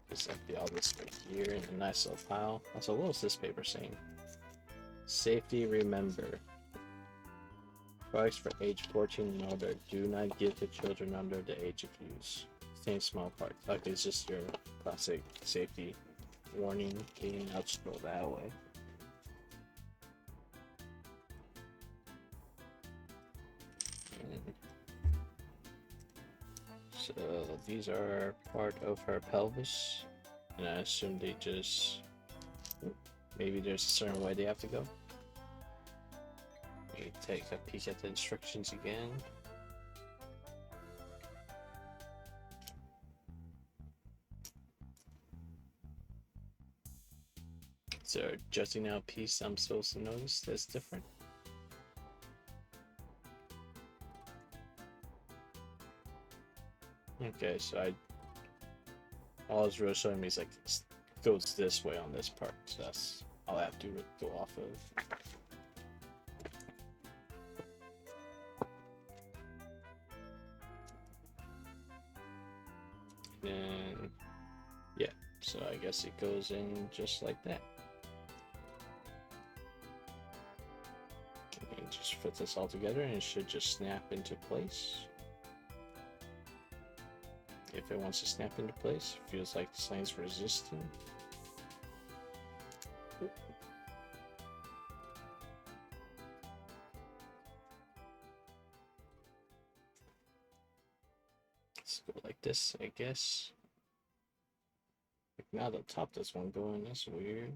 Speaker 1: Just empty all this right here in a nice little pile. Also, what was this paper saying? Safety, remember. Products for age 14 and older. Do not give to children under the age of use. Same small part. Like it's just your classic safety warning being outscroll that way. So these are part of her pelvis, and I assume they just maybe there's a certain way they have to go. Let me take a peek at the instructions again. So adjusting out piece I'm supposed to notice that's different. Okay, so all it's really showing me is like it goes this way on this part, so that's all I have to go off of. And yeah, so I guess it goes in just like that. And just put this all together and it should just snap into place. If it wants to snap into place, it feels like the slime's resistant. Let's go like this, I guess. Like now the top does one going, that's weird.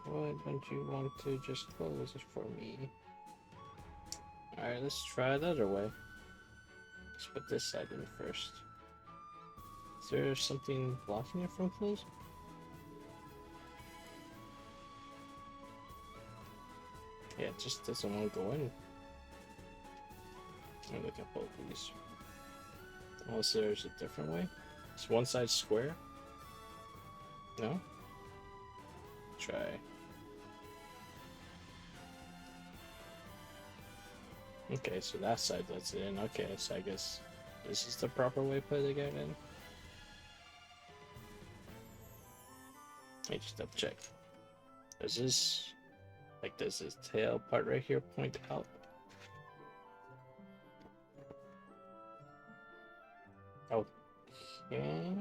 Speaker 1: Why don't you want to just close it for me? Alright, let's try the other way. Let's put this side in first. Is there something blocking it from closing? Yeah, it just doesn't want to go in. Let me look at both of these. Unless there's a different way. Is one side square? No? Try. Okay, so that side lets it in. Okay, so I guess this is the proper way to put it in. Let me just double check. Does this, like, does this tail part right here point out? Okay.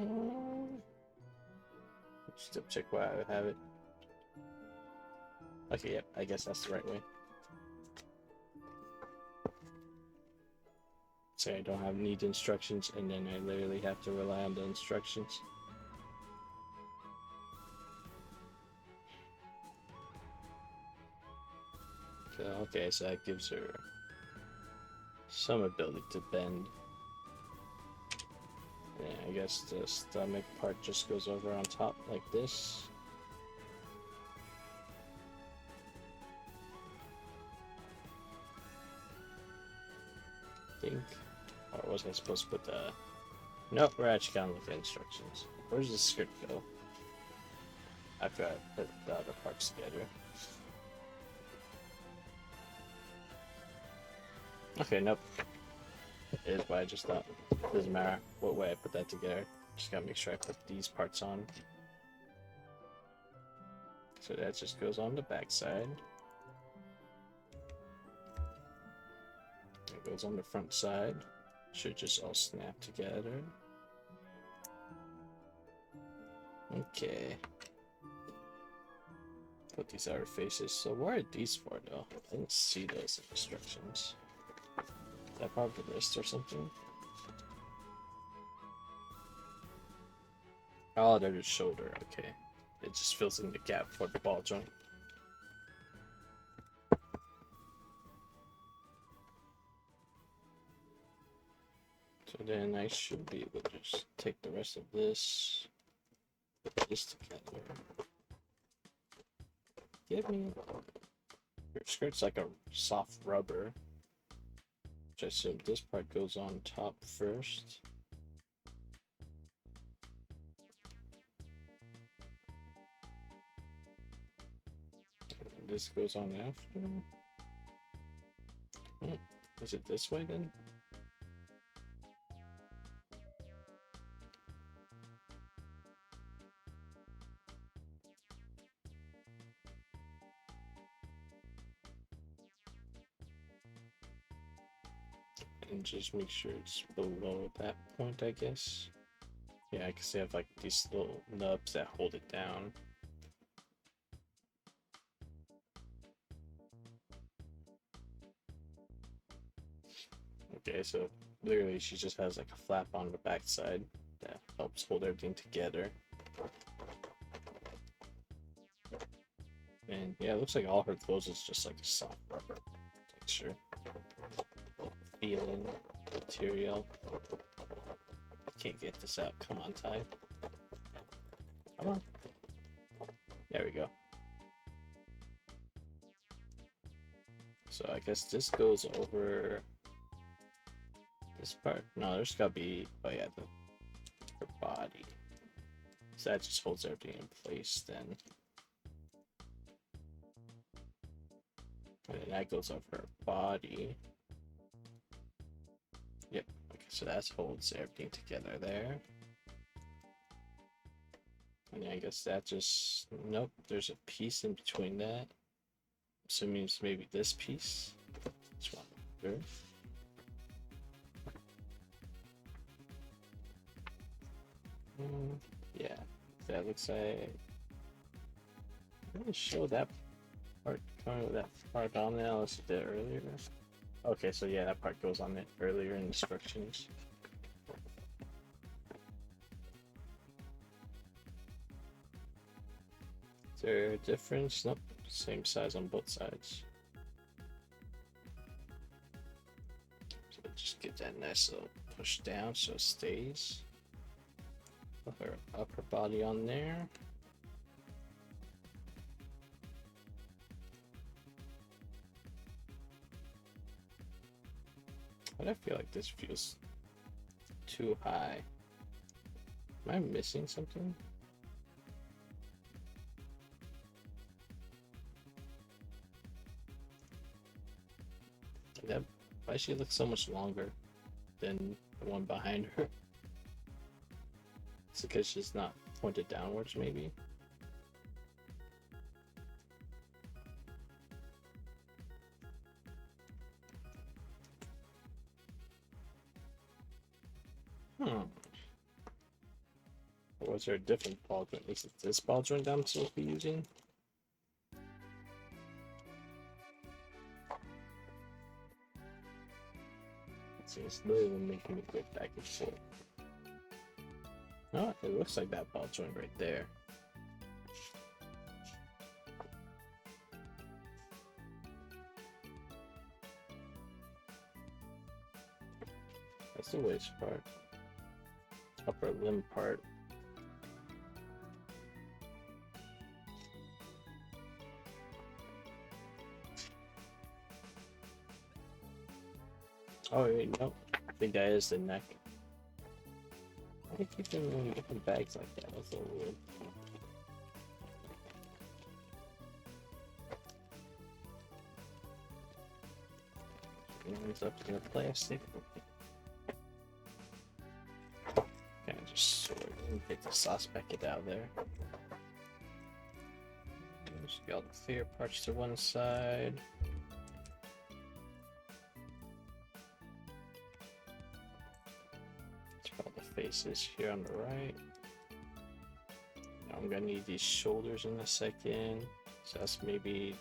Speaker 1: Just double check why I have it. Okay, yep, I guess that's the right way. Say I don't have need instructions, and then I literally have to rely on the instructions. So, okay, so that gives her some ability to bend. Yeah, I guess the stomach part just goes over on top like this. I think. Or was I supposed to put the... Nope, we're actually gonna look at instructions. Where's the skirt go? I forgot to put the other parts together. Okay, nope. It is what I just thought. Doesn't matter what way I put that together. Just gotta make sure I put these parts on. So that just goes on the back side. It goes on the front side. Should just all snap together. Okay. Put these outer faces. So what are these for though? I didn't see those instructions. Is that part of the wrist or something? Oh, they're the shoulder. Okay. It just fills in the gap for the ball joint. So then I should be able to just take the rest of this, put this together. Give me... Your skirt's like a soft rubber. Which I assume this part goes on top first. And this goes on after. Is it this way then? And just make sure it's below that point, I guess. Yeah, because they have like these little nubs that hold it down. Okay, so literally she just has like a flap on the back side that helps hold everything together. And yeah, it looks like all her clothes is just like a soft rubber texture. Feeling material. I can't get this out. Come on, Ty. Come on. There we go. So I guess this goes over this part. No, there's gotta be, oh yeah, her body. So that just holds everything in place then. And then that goes over her body. Yep, okay, so that holds everything together there. And I guess that just, nope, there's a piece in between that. Assuming it's maybe this piece. This one here. Yeah, that looks like. I didn't show that part coming with that part on there unless it did earlier. Okay, so yeah, that part goes on it earlier in instructions. Is there a difference? Nope, same size on both sides. So just get that nice little push down so it stays. Put her upper body on there. But I feel like this feels too high. Am I missing something? That, why she looks so much longer than the one behind her? It's because she's not pointed downwards, maybe? Or was there a different ball joint? Is it this ball joint I'm supposed to be using? See, it's literally making me go back and forth. Oh, it looks like that ball joint right there. That's the waist part. Upper limb part. Oh, wait, no. I think that is the neck. Why do you keep them in different bags like that? That's so weird. It's up to the plastic. Kind of just sort and get the sauce packet out of there. Just get all the clear parts to one side. Faces here on the right. Now I'm gonna need these shoulders in a second. So that's maybe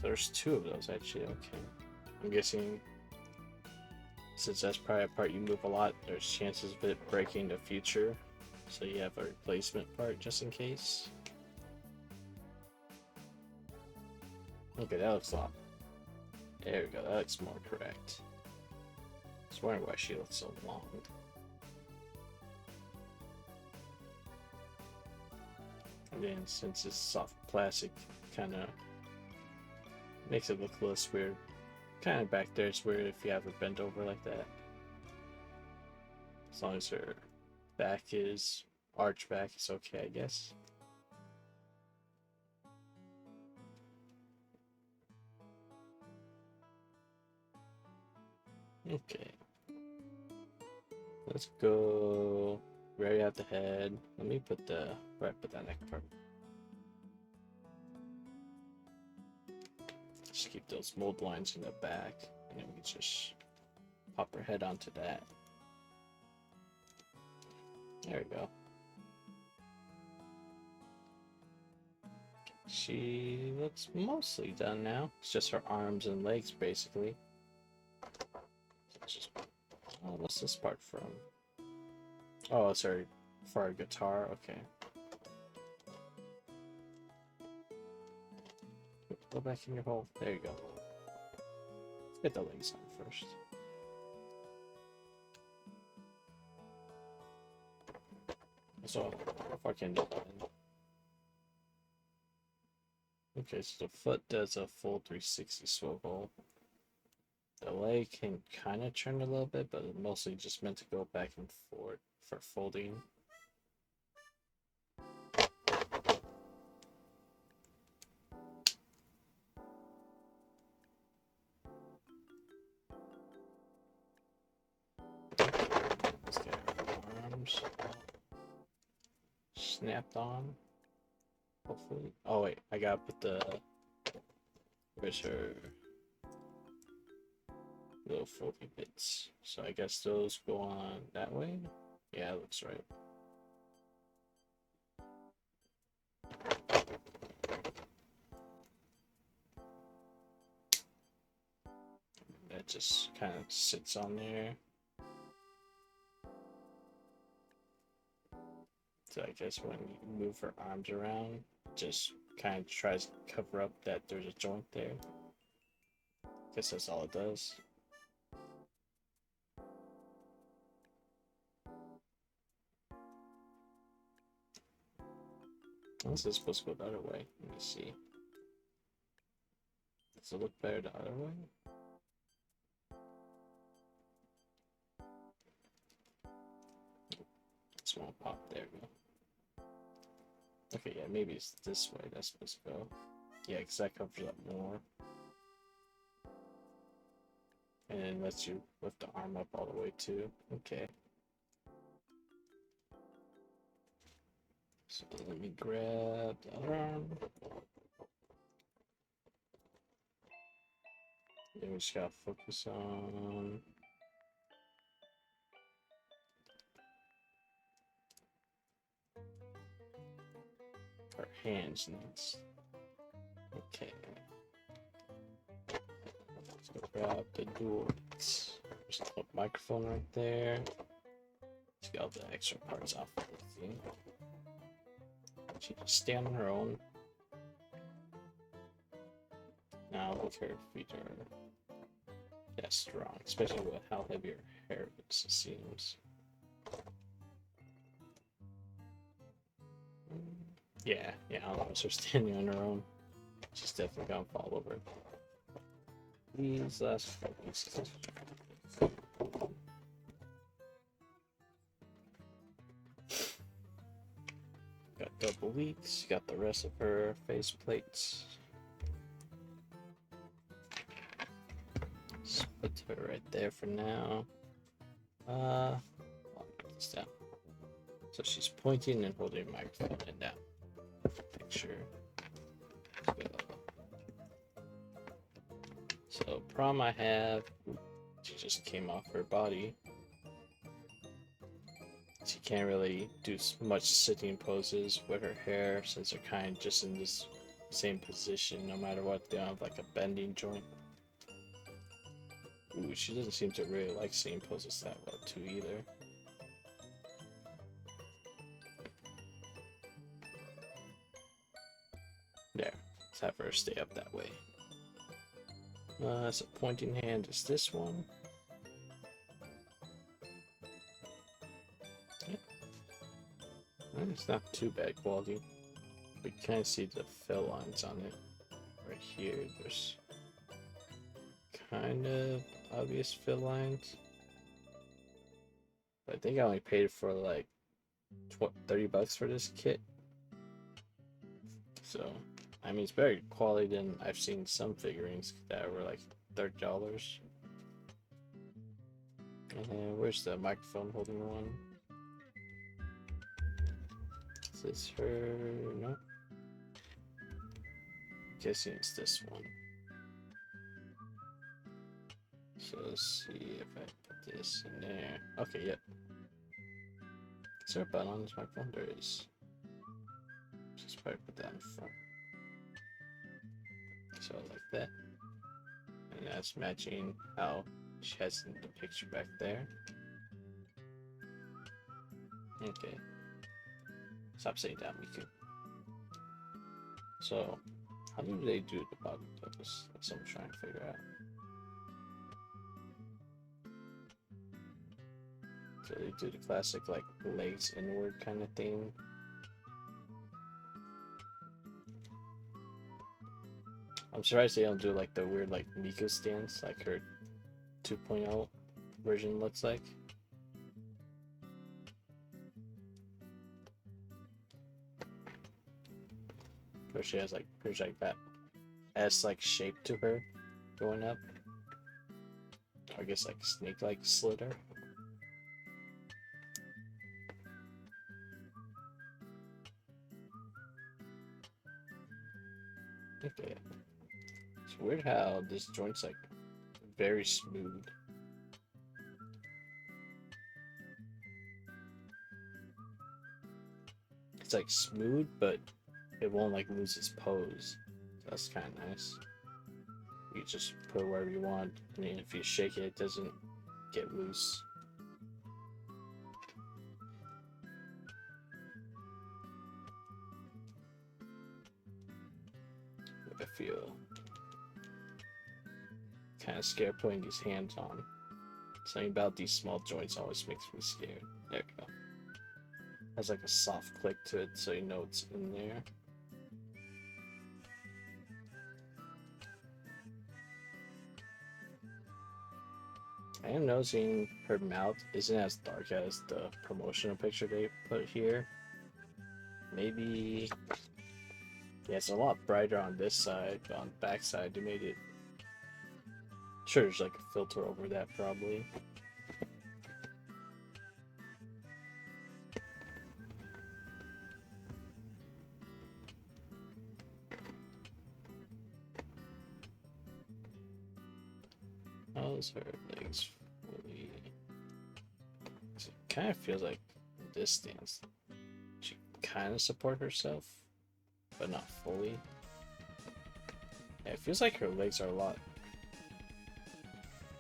Speaker 1: there's two of those actually. Okay, I'm guessing since that's probably a part you move a lot, there's chances of it breaking in the future. So you have a replacement part just in case. Okay, that looks a lot. There we go. That looks more correct. I was wondering why she looks so long. And then since it's soft plastic, kind of makes it look less weird. Kind of back there, it's weird if you have her bent over like that. As long as her back is arch back, it's okay, I guess. Okay. Let's go. We already have the head. Let me put the put that neck part. Just keep those mold lines in the back, and then we just pop her head onto that. There we go. She looks mostly done now. It's just her arms and legs, basically. So just, oh, what's this part from? Oh, sorry, for our guitar. Okay. Go back in your hole. There you go. Let's get the legs on first. So, fucking. Okay, so the foot does a full 360 swivel. The leg can kind of turn a little bit, but it's mostly just meant to go back and forth for folding. Let's get her arms snapped on. Hopefully. Oh wait, I gotta put the. Where's her little foldy bits? So I guess those go on that way. Yeah, that looks right. That just kind of sits on there. So I guess when you move her arms around, just kind of tries to cover up that there's a joint there. Guess that's all it does. This is supposed to go the other way. Let me see. Does it look better the other way? Oh, there we go. Okay, yeah, maybe it's this way that's supposed to go. Yeah, because that covers up more. And then lets you lift the arm up all the way too. Okay. So let me grab the other arm. Then we just gotta focus on our hands next. Okay. Let's go grab the dual. Just a microphone right there. Let's get all the extra parts off of the thing. She can stand on her own. Now look, her feet are strong, especially with how heavy her hair is, it seems. Yeah, I don't know, so standing on her own. She's definitely gonna fall over. These last 4 pieces. Got double weeks, got the rest of her face plates. Just put her right there for now. I'll put this down. So she's pointing and holding a microphone and down. Picture. So prom I have, she just came off her body. She can't really do much sitting poses with her hair since they're kind of just in this same position no matter what. They don't have like a bending joint. Ooh, she doesn't seem to really like sitting poses that well too either. There, let's have her stay up that way. So pointing hand is this one. It's not too bad quality. We can see the fill lines on it. Right here, there's kind of obvious fill lines. But I think I only paid for like $30 for this kit. So, I mean, it's better quality than I've seen some figurines that were like $30. And where's the microphone holding one? Is this her? No. Guessing it's this one. So let's see if I put this in there. Okay, yep. Is there a button on this microphone? There is. Just probably put that in front. So like that. And that's matching how she has in the picture back there. Okay. Stop saying that, Miku. So, how do they do the body pose? That's what I'm trying to figure out. So they do the classic like legs inward kind of thing. I'm surprised they don't do like the weird like Miku stance like her 2.0 version looks like. Where she has like there's like that S like shape to her going up. Or I guess like snake like slitter. Okay. It's weird how this joint's like very smooth. It's like smooth, but it won't like lose its pose. So that's kind of nice. You just put it wherever you want. I mean, if you shake it, it doesn't get loose. I feel kind of scared putting these hands on. Something about these small joints always makes me scared. There we go. Has like a soft click to it, so you know it's in there. I am noticing her mouth isn't as dark as the promotional picture they put here. Maybe, yeah, it's a lot brighter on this side, but on the back side they made it. Sure, there's like a filter over that probably. How's her legs fully? It kind of feels like this stance. She kind of support herself, but not fully. Yeah, it feels like her legs are a lot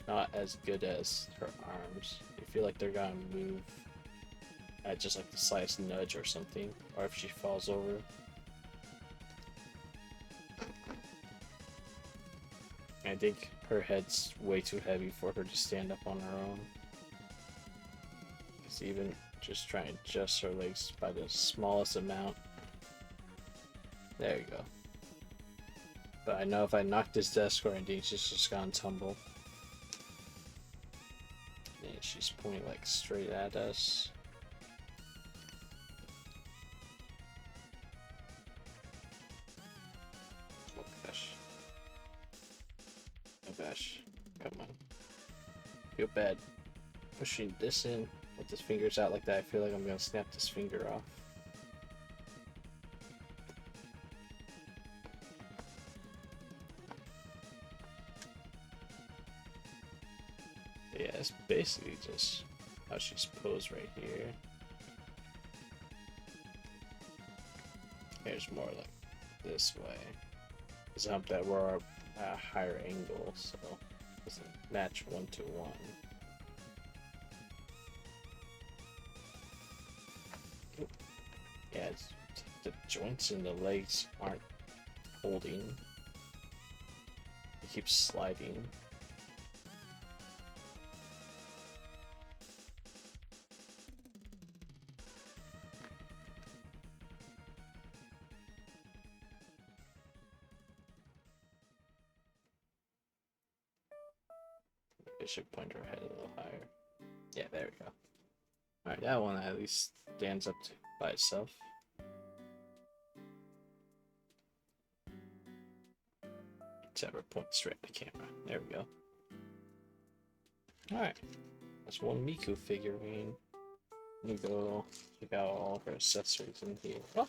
Speaker 1: not as good as her arms. I feel like they're gonna move at just like the slightest nudge or something, or if she falls over. I think her head's way too heavy for her to stand up on her own. Because even just trying to adjust her legs by the smallest amount. There you go. But I know if I knock this desk or anything, she's just gonna tumble. And she's pointing like straight at us. Oh gosh. Oh gosh. Come on. Feel bad. Pushing this in with his fingers out like that, I feel like I'm gonna snap this finger off. Yeah, it's basically just how she's posed right here. Here's more like this way. It's up that we're at a higher angle, so it doesn't match 1-to-1. Yeah, the joints in the legs aren't holding. It keeps sliding. It should point her head a little higher. Yeah, there we go. Alright, that one at least stands up by itself. Except for point straight at the camera. There we go. Alright. That's one Miku figurine. Let me go check out all of her accessories in here. Oh.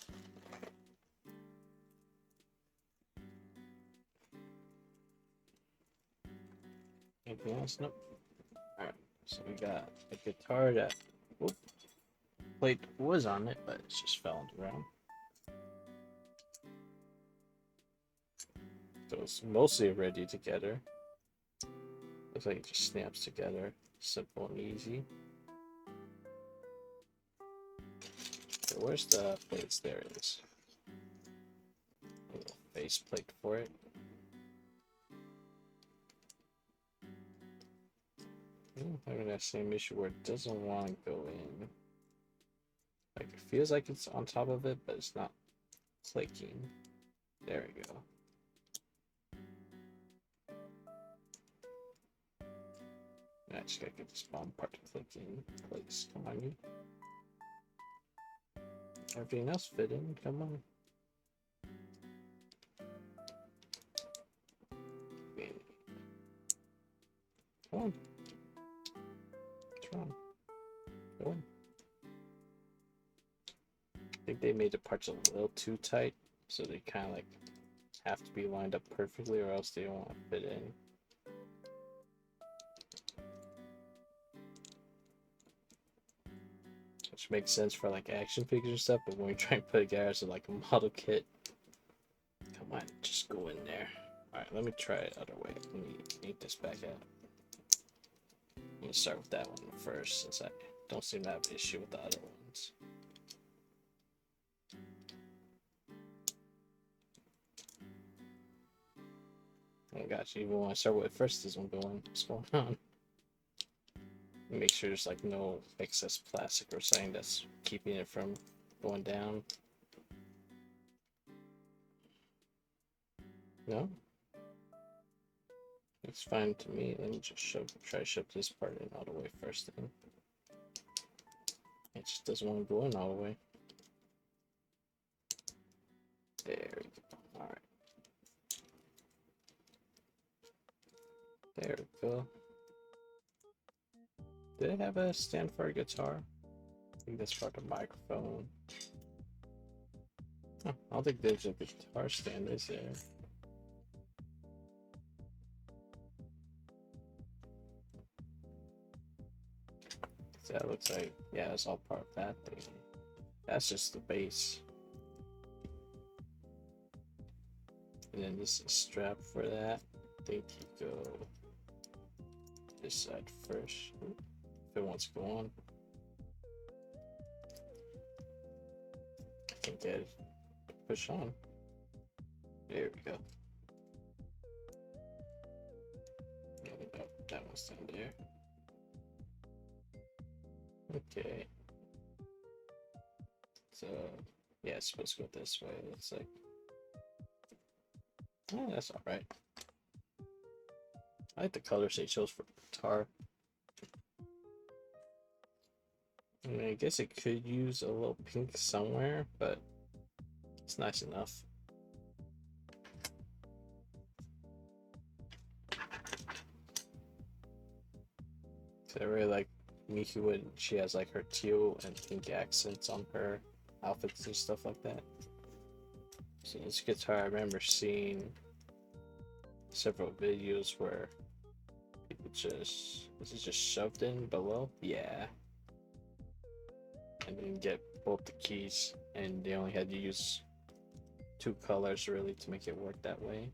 Speaker 1: Anything else? Nope. Alright, so we got a guitar that plate was on it, but it's just fell on the ground. So it's mostly ready together. Looks like it just snaps together. Simple and easy. So where's the plates? There it is. A little face plate for it. Having that same issue where it doesn't want to go in. Like it feels like it's on top of it, but it's not clicking. There we go. I just gotta get this bottom part to click in place. Come on, you. Everything else fit in. Come on. Come on. What's wrong? Go in. I think they made the parts a little too tight, so they kind of like have to be lined up perfectly, or else they won't fit in. Which makes sense for like action figures and stuff, but when we try and put it together as like a model kit, come on, just go in there. Alright, let me try it other way. Let me ink this back out. I'm gonna start with that one first, since I don't seem to have an issue with the other ones. Oh gosh, even when I start with it first, this one going, what's going on? Make sure there's like no excess plastic or something that's keeping it from going down. No? Looks fine to me. Let me just try to shove this part in all the way first then. It just doesn't want to go in all the way. There we go. Alright. There we go. Did it have a stand for a guitar? I think that's for the microphone. Huh, I don't think there's a guitar stand, is there? So that looks like, yeah, it's all part of that thing. That's just the base. And then this is a strap for that. I think you go this side first. If it wants to go on. I think that push on. There we go. Oh, that one's down there. Okay. So yeah, it's supposed to go this way, it looks like. Oh, that's alright. I like the colors they chose for guitar. I mean, I guess it could use a little pink somewhere, but it's nice enough. So I really like Miku when she has like her teal and pink accents on her outfits and stuff like that. So this guitar, I remember seeing several videos where people is it just shoved in below? Yeah. And then get both the keys, and they only had to use 2 colors really to make it work that way.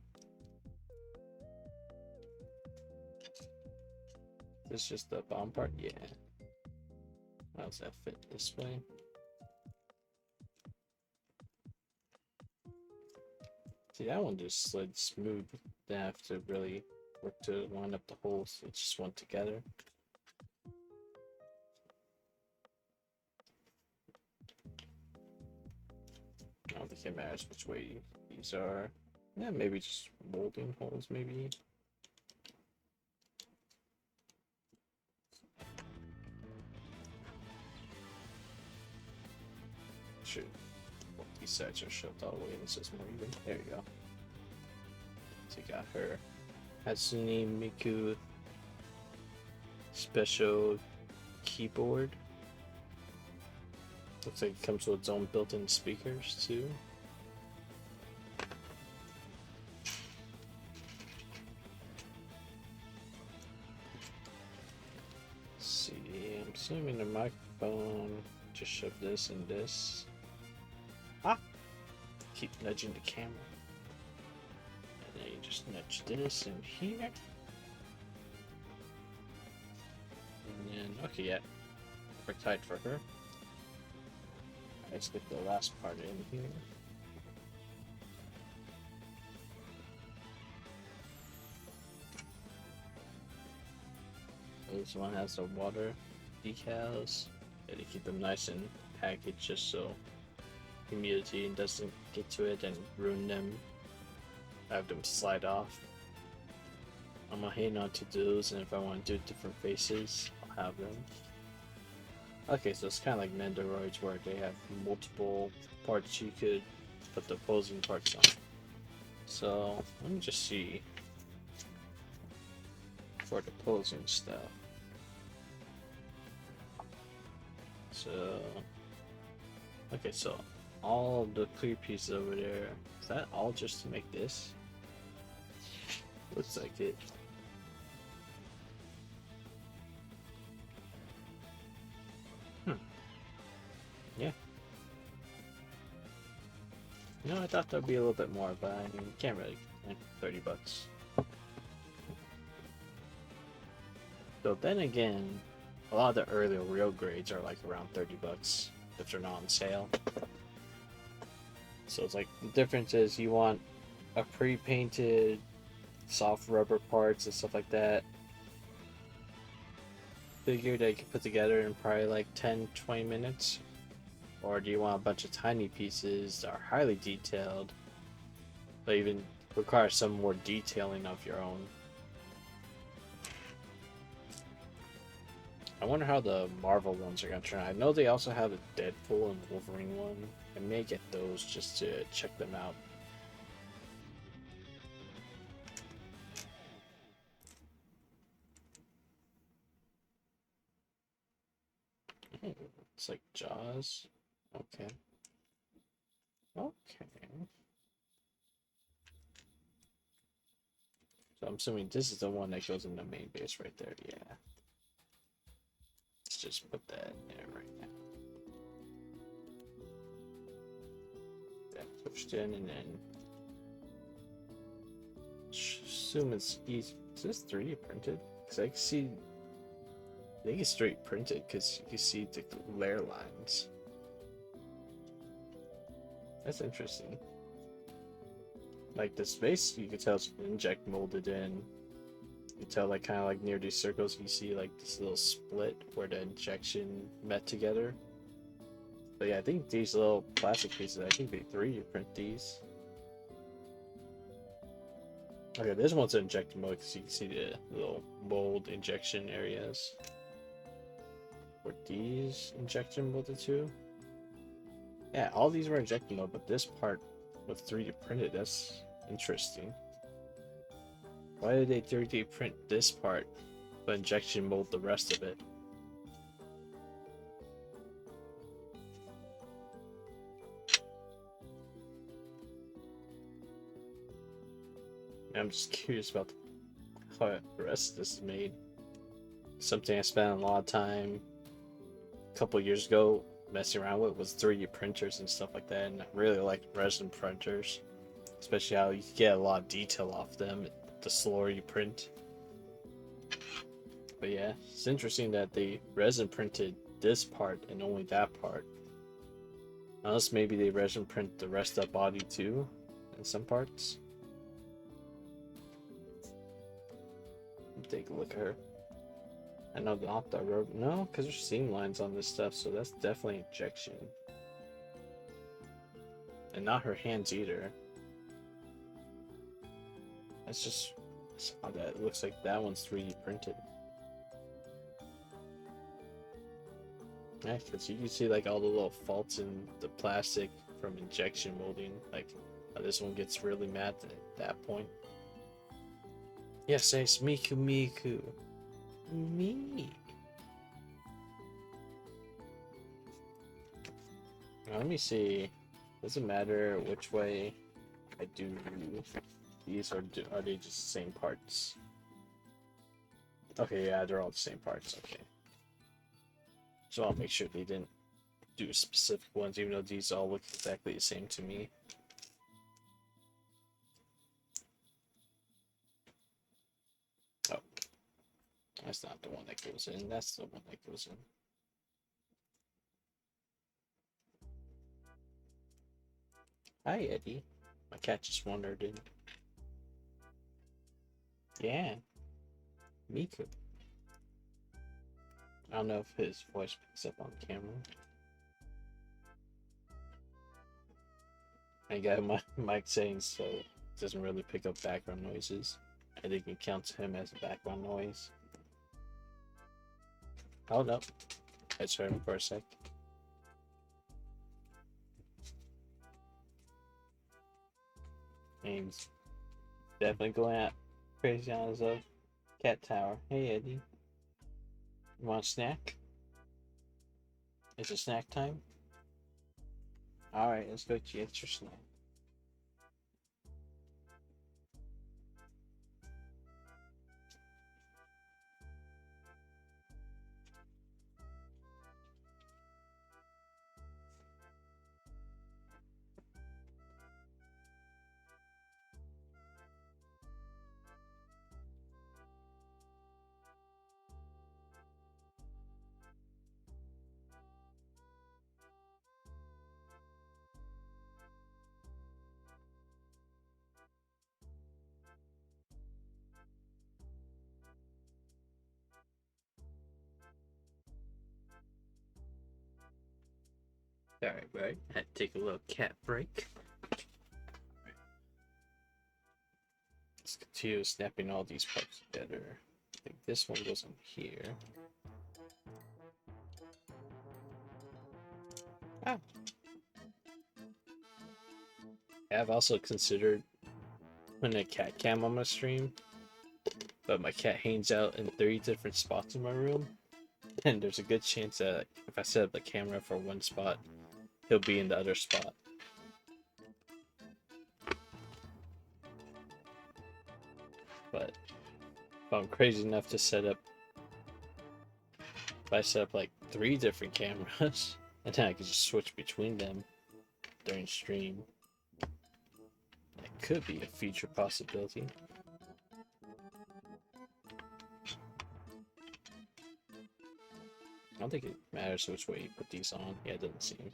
Speaker 1: This is just the bottom part? Yeah. How does that fit this way? See, that one just slid smooth. Didn't have to really work to line up the holes. It just went together. I don't think it matters which way these are. Yeah, maybe just molding holes, maybe. Shoot. Well, these sides are shoved all the way, and this is more even. There you go. So you got her Hatsune Miku special keyboard. Looks like it comes with its own built-in speakers too. Let's see, I'm assuming the microphone. Just shove this and this. Ah! Keep nudging the camera. And then you just nudge this in here. And then, okay, yeah. We're tight for her. Let's get the last part in here. This one has the water decals. Yeah, to keep them nice and packaged just so humidity doesn't get to it and ruin them. Have them slide off. I'm gonna hang on to those, and if I want to do different faces, I'll have them. Okay, so it's kind of like Nendoroids where they have multiple parts you could put the opposing parts on. So let me just see for the opposing stuff. So okay, so all the clear pieces over there, is that all just to make this? Looks like it. Yeah. No, I thought there'd be a little bit more, but I mean, you can't really. $30. So then again, a lot of the earlier real grades are like around $30 if they're not on sale. So it's like the difference is you want a pre-painted soft rubber parts and stuff like that. Figure that you can put together in probably like 10-20 minutes. Or do you want a bunch of tiny pieces that are highly detailed, but even require some more detailing of your own? I wonder how the Marvel ones are gonna turn out. I know they also have a Deadpool and Wolverine one. I may get those just to check them out. It's like Jaws. Okay. Okay. So I'm assuming this is the one that goes in the main base right there. Yeah. Let's just put that in there right now. That pushed in and then assume it's easy. Is this 3D printed? Because I can see, I think it's straight printed because you can see the layer lines. That's interesting. Like the space, you can tell it's inject molded in. You can tell like kind of like near these circles, you see like this little split where the injection met together. But yeah, I think these little plastic pieces, I think they 3D print these. Okay, this one's injected mode because you can see the little mold injection areas. Were these injection molded too? Yeah, all these were injection mode, but this part was 3D printed. That's interesting. Why did they 3D print this part, but injection mold the rest of it? I'm just curious about how the rest of this is made. Something I spent a lot of time a couple years ago messing around with was 3D printers and stuff like that, and I really like resin printers, especially how you can get a lot of detail off them the slower you print. But yeah, it's interesting that they resin printed this part and only that part. Unless maybe they resin print the rest of the body too, in some parts. Take a look at her. I know not the road. No, because there's seam lines on this stuff, so that's definitely injection. And not her hands either. That's just how that looks like that one's 3D printed. Yeah, because you can see like all the little faults in the plastic from injection molding. Like how this one gets really matte at that point. Yes, it's Miku Miku. Me. Now, let me see. Doesn't matter which way I do these, or are they just the same parts? Okay, yeah, they're all the same parts. Okay. So I'll make sure they didn't do specific ones, even though these all look exactly the same to me. Oh. That's not the one that goes in. That's the one that goes in. Hi, Eddie. My cat just wandered in. Yeah. Miku. I don't know if his voice picks up on camera. I got my mic settings so it doesn't really pick up background noises. I think it counts him as a background noise. Oh no. I just heard him for a sec. He's definitely going out crazy on his cat tower. Hey Eddie. You want a snack? It's a snack time? Alright, let's go get your snack. Alright, right. Had to take a little cat break. Let's continue snapping all these parts together. I think this one goes in here. Ah. I've also considered putting a cat cam on my stream, but my cat hangs out in 3 different spots in my room, and there's a good chance that if I set up the camera for one spot, he'll be in the other spot. But if I'm crazy enough to set up, if I set up like 3 different cameras, and then I could just switch between them during stream, that could be a future possibility. I don't think it matters which way you put these on. Yeah, it doesn't seem.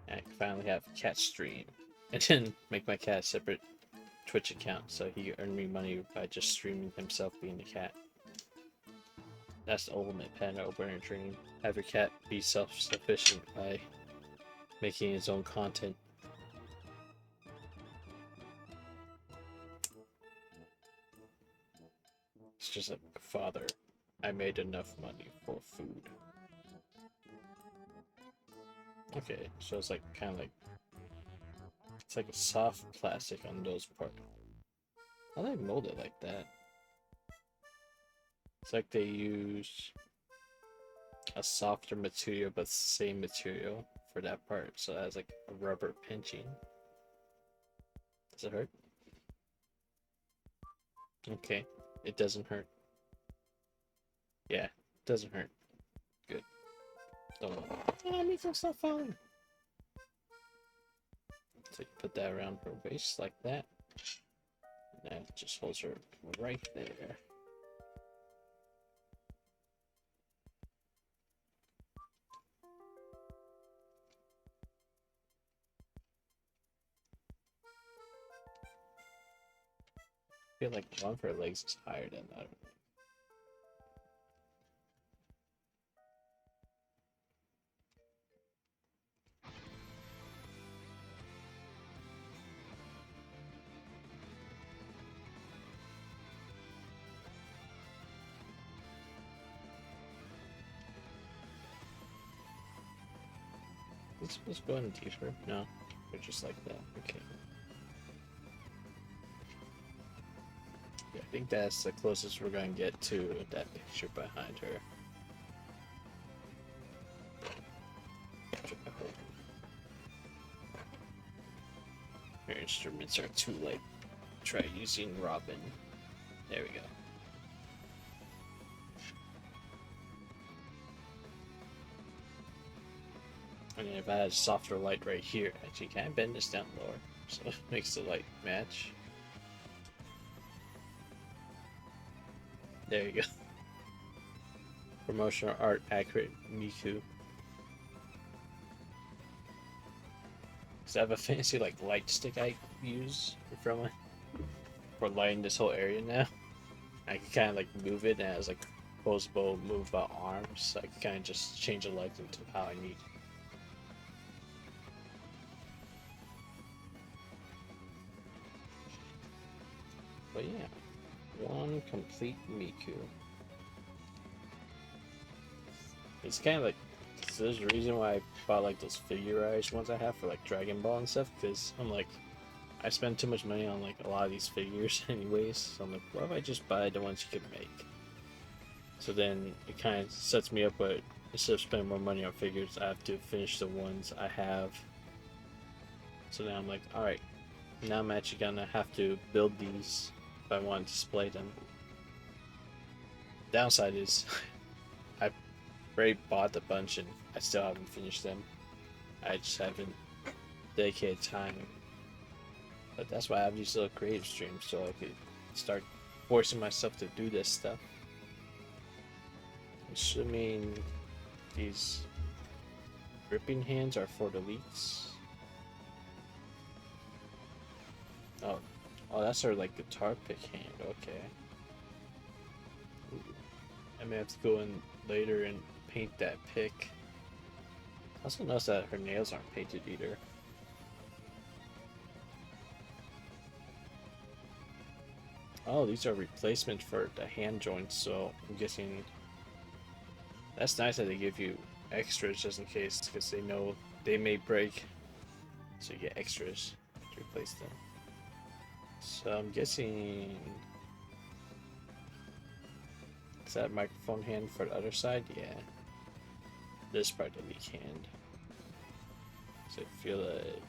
Speaker 1: I can finally have a cat stream. And then make my cat a separate Twitch account so he can earn me money by just streaming himself being the cat. That's the ultimate pet opener dream. Have your cat be self-sufficient by making his own content. It's just like, father, I made enough money for food. Okay, so it's like kind of like, it's like a soft plastic on those parts. How do they mold it like that? It's like they use a softer material but same material for that part, so it has like a rubber pinching. Does it hurt? Okay, it doesn't hurt. Yeah, it doesn't hurt. Good. Don't worry. Oh, Miko, stop falling. So you put that around her waist like that. And that just holds her right there. I feel like one of her legs is higher than the other. Let's go in deeper. No, they're just like that. Okay. Yeah, I think that's the closest we're going to get to that picture behind her. Her instruments are too light. Try using Robin. There we go. And if I had a softer light right here, actually, can I bend this down lower so it makes the light match? There you go. Promotional art accurate Miku. Cause I have a fancy like light stick I use for lighting this whole area now. I can kind of like move it and it has like posable move arms, so I can kind of just change the light into how I need. But yeah, one complete Miku. It's kind of like, so there's a reason why I bought like those figurized ones I have for like Dragon Ball and stuff, because I'm like, I spend too much money on like a lot of these figures anyways, so I'm like, what if I just buy the ones you can make? So then it kind of sets me up, but instead of spending more money on figures, I have to finish the ones I have. So now I'm like, alright, now I'm actually gonna have to build these if I want to display them. Downside is, I already bought a bunch and I still haven't finished them. I just haven't dedicated time. But that's why I have these little creative streams, so I could start forcing myself to do this stuff. Assuming these gripping hands are for the leaks. Oh, that's her like guitar pick hand. Okay. Ooh. I may have to go in later and paint that pick. I also noticed that her nails aren't painted either. Oh, these are replacements for the hand joints, so I'm guessing that's nice that they give you extras just in case, because they know they may break, so you get extras to replace them. So I'm guessing, is that microphone hand for the other side? Yeah. This part the weak hand. So I feel like,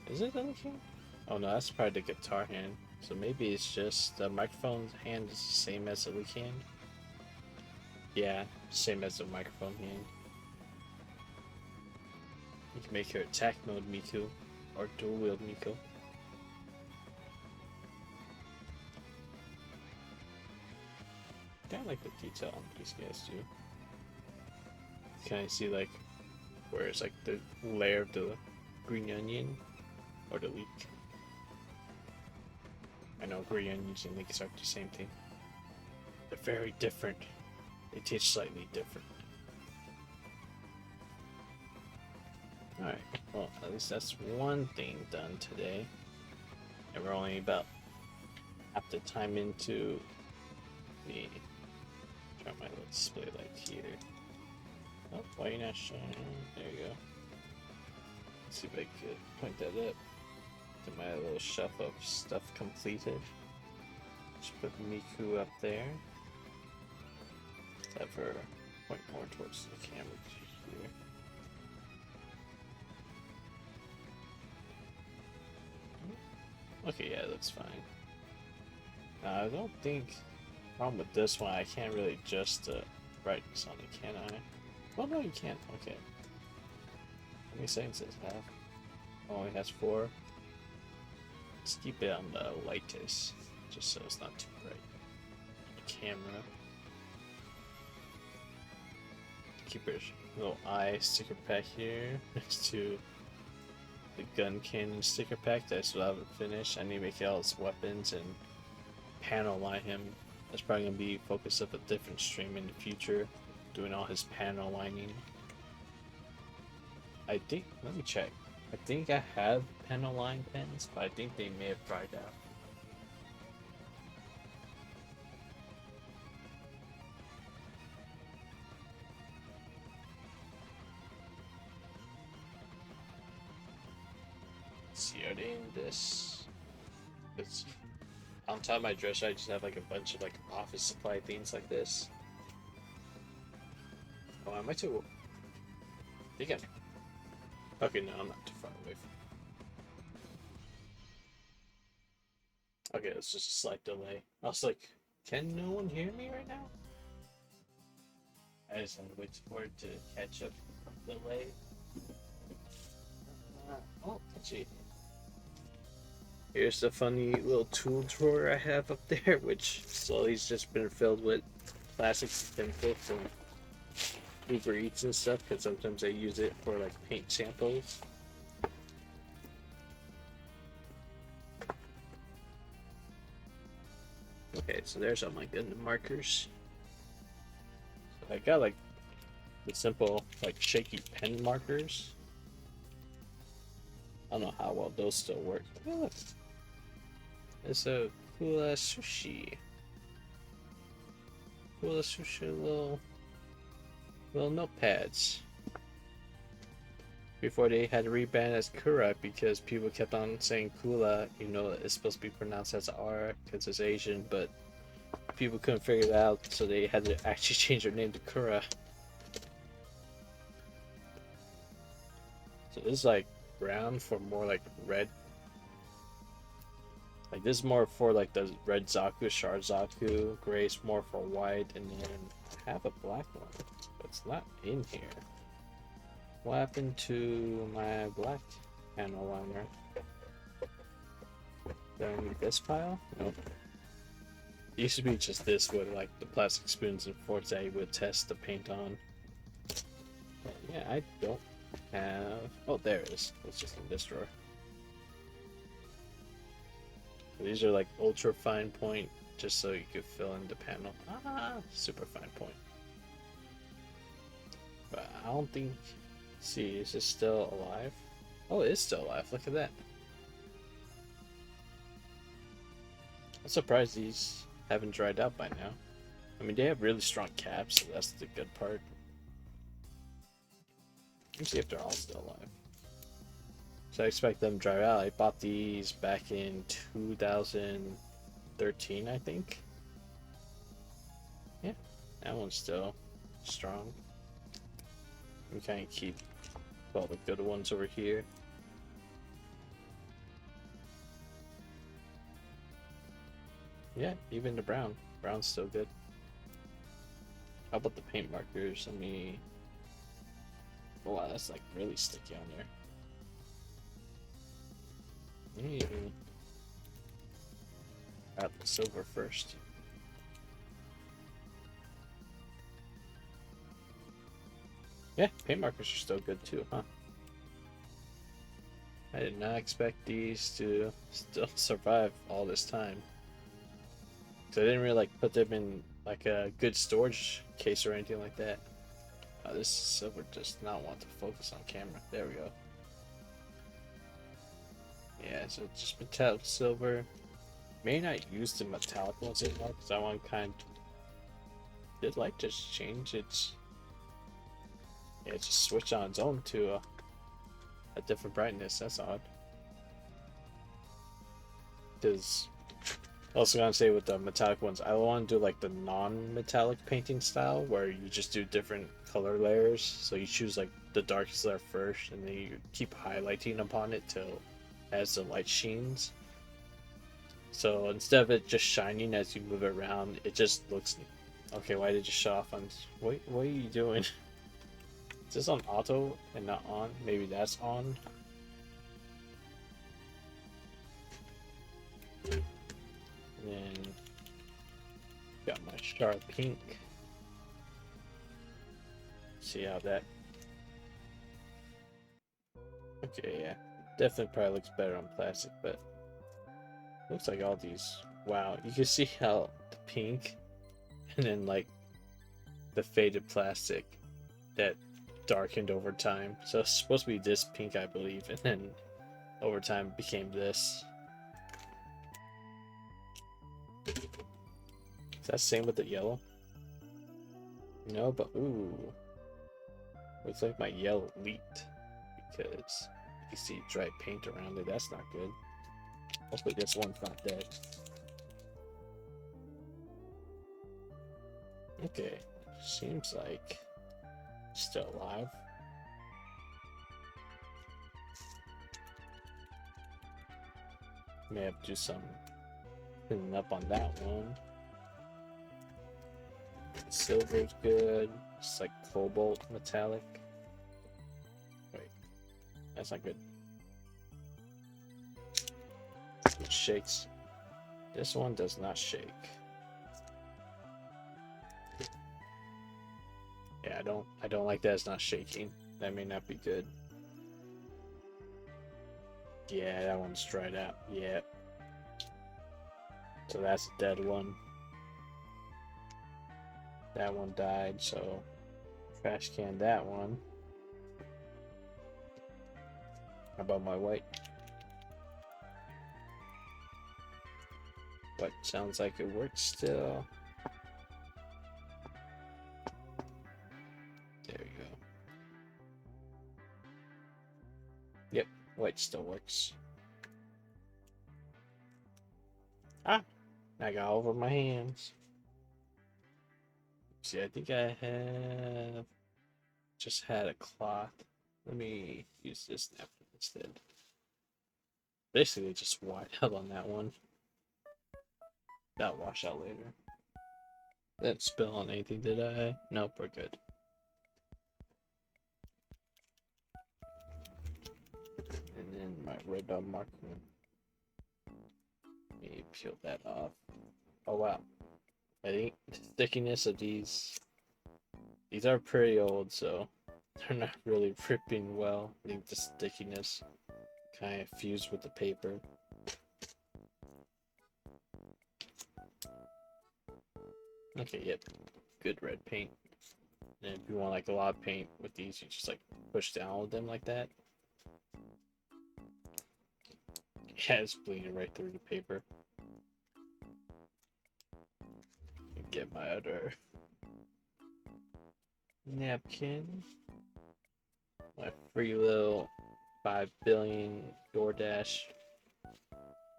Speaker 1: is it the weak hand? Oh no, that's probably the guitar hand. So maybe it's just the microphone hand is the same as the weak hand. Yeah, same as the microphone hand. You can make her attack mode Miku or dual wield Miku. Kinda like the detail on these guys too. Can I see like where it's like the layer of the green onion or the leek? I know green onions and leeks are the same thing. They're very different. They taste slightly different. Alright, well, at least that's one thing done today. And we're only about half the time into the. Try my little display light here. Oh, why are you not showing? There you go. Let's see if I could point that up to my little shelf of stuff completed. Just put Miku up there. Let's have her point more towards the camera here. Okay, yeah, it looks fine. I don't think. Problem with this one, I can't really adjust the brightness on it, can I? Well, no, you can't. Okay. How many settings does it have? Oh, it has 4. Let's keep it on the lightest, just so it's not too bright. The camera. Keep her little eye sticker pack here next to the gun cannon sticker pack that I still haven't finished. I need to make all his weapons and panel line him. That's probably going to be focus of a different stream in the future, doing all his panel lining. I think, let me check. I think I have panel line pens, but I think they may have dried out. Let's see, are they in this? It's on top of my dresser. I just have like a bunch of like office supply things like this. Oh, am I too? You can. Okay, no, I'm not too far away from. Okay, it's just a slight delay. I was like, can no one hear me right now? I just had to wait for it to catch up delay. Oh, gee. Here's the funny little tool drawer I have up there, which slowly's just been filled with plastics and templates and Uber Eats and stuff, because sometimes I use it for like paint samples. Okay, so there's all my gun markers. So I got like the simple like shaky pen markers. I don't know how well those still work. Oh, look. It's a Kula Sushi. Kula Sushi little notepads. Before they had to rebrand as Kura because people kept on saying Kula, you know, it's supposed to be pronounced as R because it's Asian, but people couldn't figure it out, so they had to actually change their name to Kura. So this is like brown for more like red. Like this is more for like the red Zaku, Shard Zaku. Gray is more for white, and then I have a black one, but it's not in here. What happened to my black panel liner? Do I need this pile? Nope. It used to be just this with like the plastic spoons and forks that you would test the paint on. But yeah, I don't have. Oh, there it is. It's just in this drawer. These are like ultra fine point, just so you could fill in the panel. Ah, super fine point. But I don't think. See, is this still alive? Oh, it is still alive. Look at that. I'm surprised these haven't dried out by now. I mean, they have really strong caps, so that's the good part. Let's see if they're all still alive. So I expect them to dry out. I bought these back in 2013, I think. Yeah, that one's still strong. We kind of keep all the good ones over here. Yeah, even the brown. Brown's still good. How about the paint markers? Let me... Oh, wow, that's like really sticky on there. Maybe. Add the silver first. Yeah, paint markers are still good too, huh? I did not expect these to still survive all this time. So I didn't really like put them in like a good storage case or anything like that. Oh, this silver does not want to focus on camera. There we go. Yeah, so just metallic silver. May not use the metallic ones anymore because I want kind of... Did light just change its... Yeah, it just switched on its own to a different brightness. That's odd. Because I was gonna say with the metallic ones, I want to do like the non-metallic painting style where you just do different color layers. So you choose like the darkest layer first, and then you keep highlighting upon it till as the light sheens. So instead of it just shining as you move it around, it just looks... Okay, why did you shut off on... Wait, what are you doing? Is this on auto and not on? Maybe that's on? And then got my sharp pink. See how that... Okay, yeah. Definitely probably looks better on plastic, but... Looks like all these... Wow, you can see how the pink and then like the faded plastic that darkened over time. So it's supposed to be this pink, I believe, and then over time it became this. Is that same with the yellow? No, but ooh. Looks like my yellow leaked because you see dry paint around it. That's not good. Hopefully this one's not dead. Okay, seems like still alive. May have to do some cleaning up on that one. Silver's good. It's like cobalt metallic. Wait, that's not good. It shakes. This one does not shake. Yeah, I don't like that it's not shaking. That may not be good. Yeah, that one's dried out. Yeah. So that's a dead one. That one died, so trash can that one. How about my white? But sounds like it works still. There we go. Yep, white still works. Ah, I got over my hands. See, I think I have just had a cloth. Let me use this napkin instead. Basically, just white out on that one. That'll wash out later. Didn't spill on anything, did I? Nope, we're good. And then my red dot marker. Let me peel that off. Oh wow. I think the stickiness of these are pretty old, so they're not really ripping well. I think the stickiness kind of fused with the paper. Okay, yep. Good red paint. And if you want like a lot of paint with these, you just like push down with them like that. Yeah, it's bleeding right through the paper. get my other napkin. My free little 5 billion DoorDash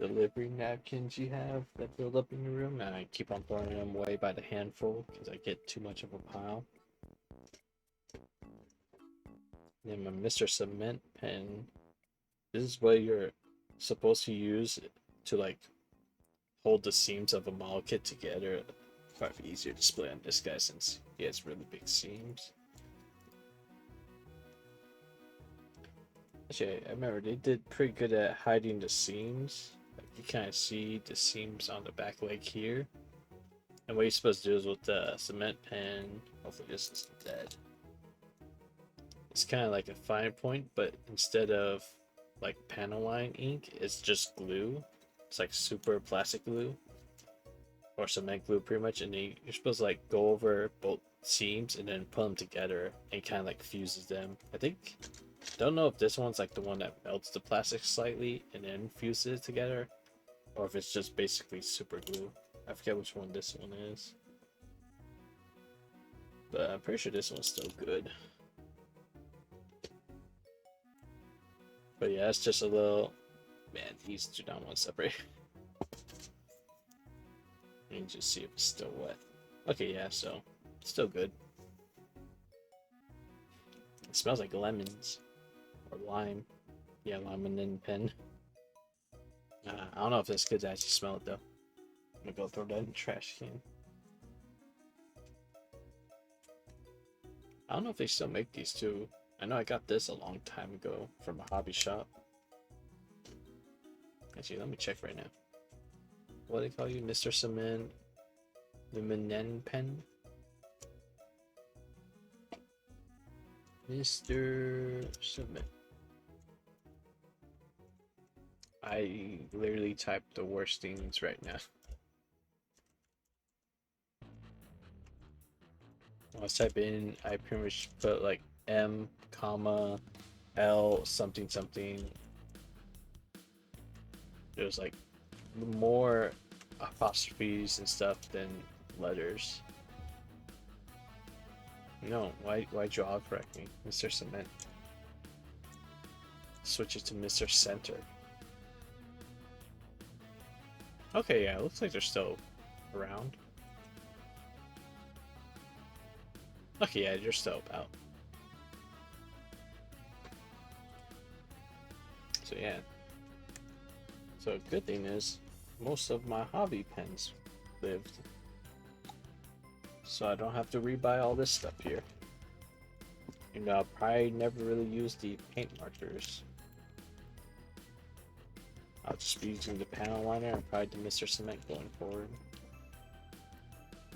Speaker 1: delivery napkins you have that build up in your room, and I keep on throwing them away by the handful because I get too much of a pile. And then my Mr. Cement pen. This is what you're supposed to use to like hold the seams of a model kit together. Probably easier to display on this guy since he has really big seams. Actually, I remember they did pretty good at hiding the seams. Like you kind of see the seams on the back leg here. And what you're supposed to do is with the cement pen, hopefully this isn't dead. It's kind of like a fine point, but instead of like panel line ink, it's just glue. It's like super plastic glue or cement glue pretty much, and you're supposed to like go over both seams and then put them together and kind of like fuses them. I think, don't know if this one's like the one that melts the plastic slightly and then fuses it together, or if it's just basically super glue. I forget which one this one is, but I'm pretty sure this one's still good. But yeah, it's just a little, man, these do not want to separate. You can just see if it's still wet. Okay, yeah, so it's still good. It smells like lemons or lime. Yeah, lemon and pen. I don't know if this could actually smell it though. I'm gonna go throw that in the trash can. I don't know if they still make these too. I know I got this a long time ago from a hobby shop. Actually, let me check right now. What do they call you? Mr. Cement? The Menen pen? Mr. Cement. I literally typed the worst things right now. When I was typing, I pretty much put like M, comma, L, something, something. There's like more apostrophes and stuff than letters. No, why'd you autocorrect me, Mr. Cement? Switch it to Mr. Center. Okay, yeah, it looks like they're still around. Okay, yeah, you're still about. So yeah. So good thing is, most of my hobby pens lived. So I don't have to rebuy all this stuff here. You know, I'll probably never really use the paint markers. I'll just be using the panel liner and probably the Mr. Cement going forward.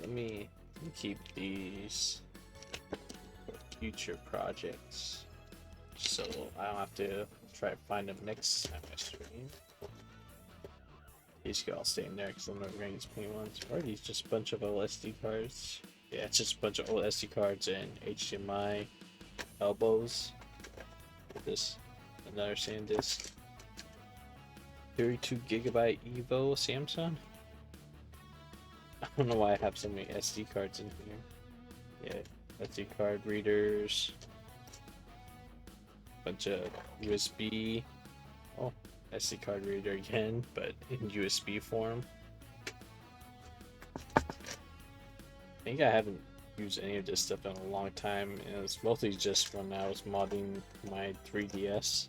Speaker 1: Let me keep these for future projects, so I don't have to try to find them next time I stream. These can all stay in there because I'm not going to use paint ones. Or are these just a bunch of old SD cards? Yeah, it's just a bunch of old SD cards and HDMI elbows. This another SanDisk. 32 gigabyte Evo Samsung. I don't know why I have so many SD cards in here. Yeah, SD card readers. Bunch of USB. Oh, SD card reader again, but in USB form. I think I haven't used any of this stuff in a long time, and it's mostly just when I was modding my 3DS.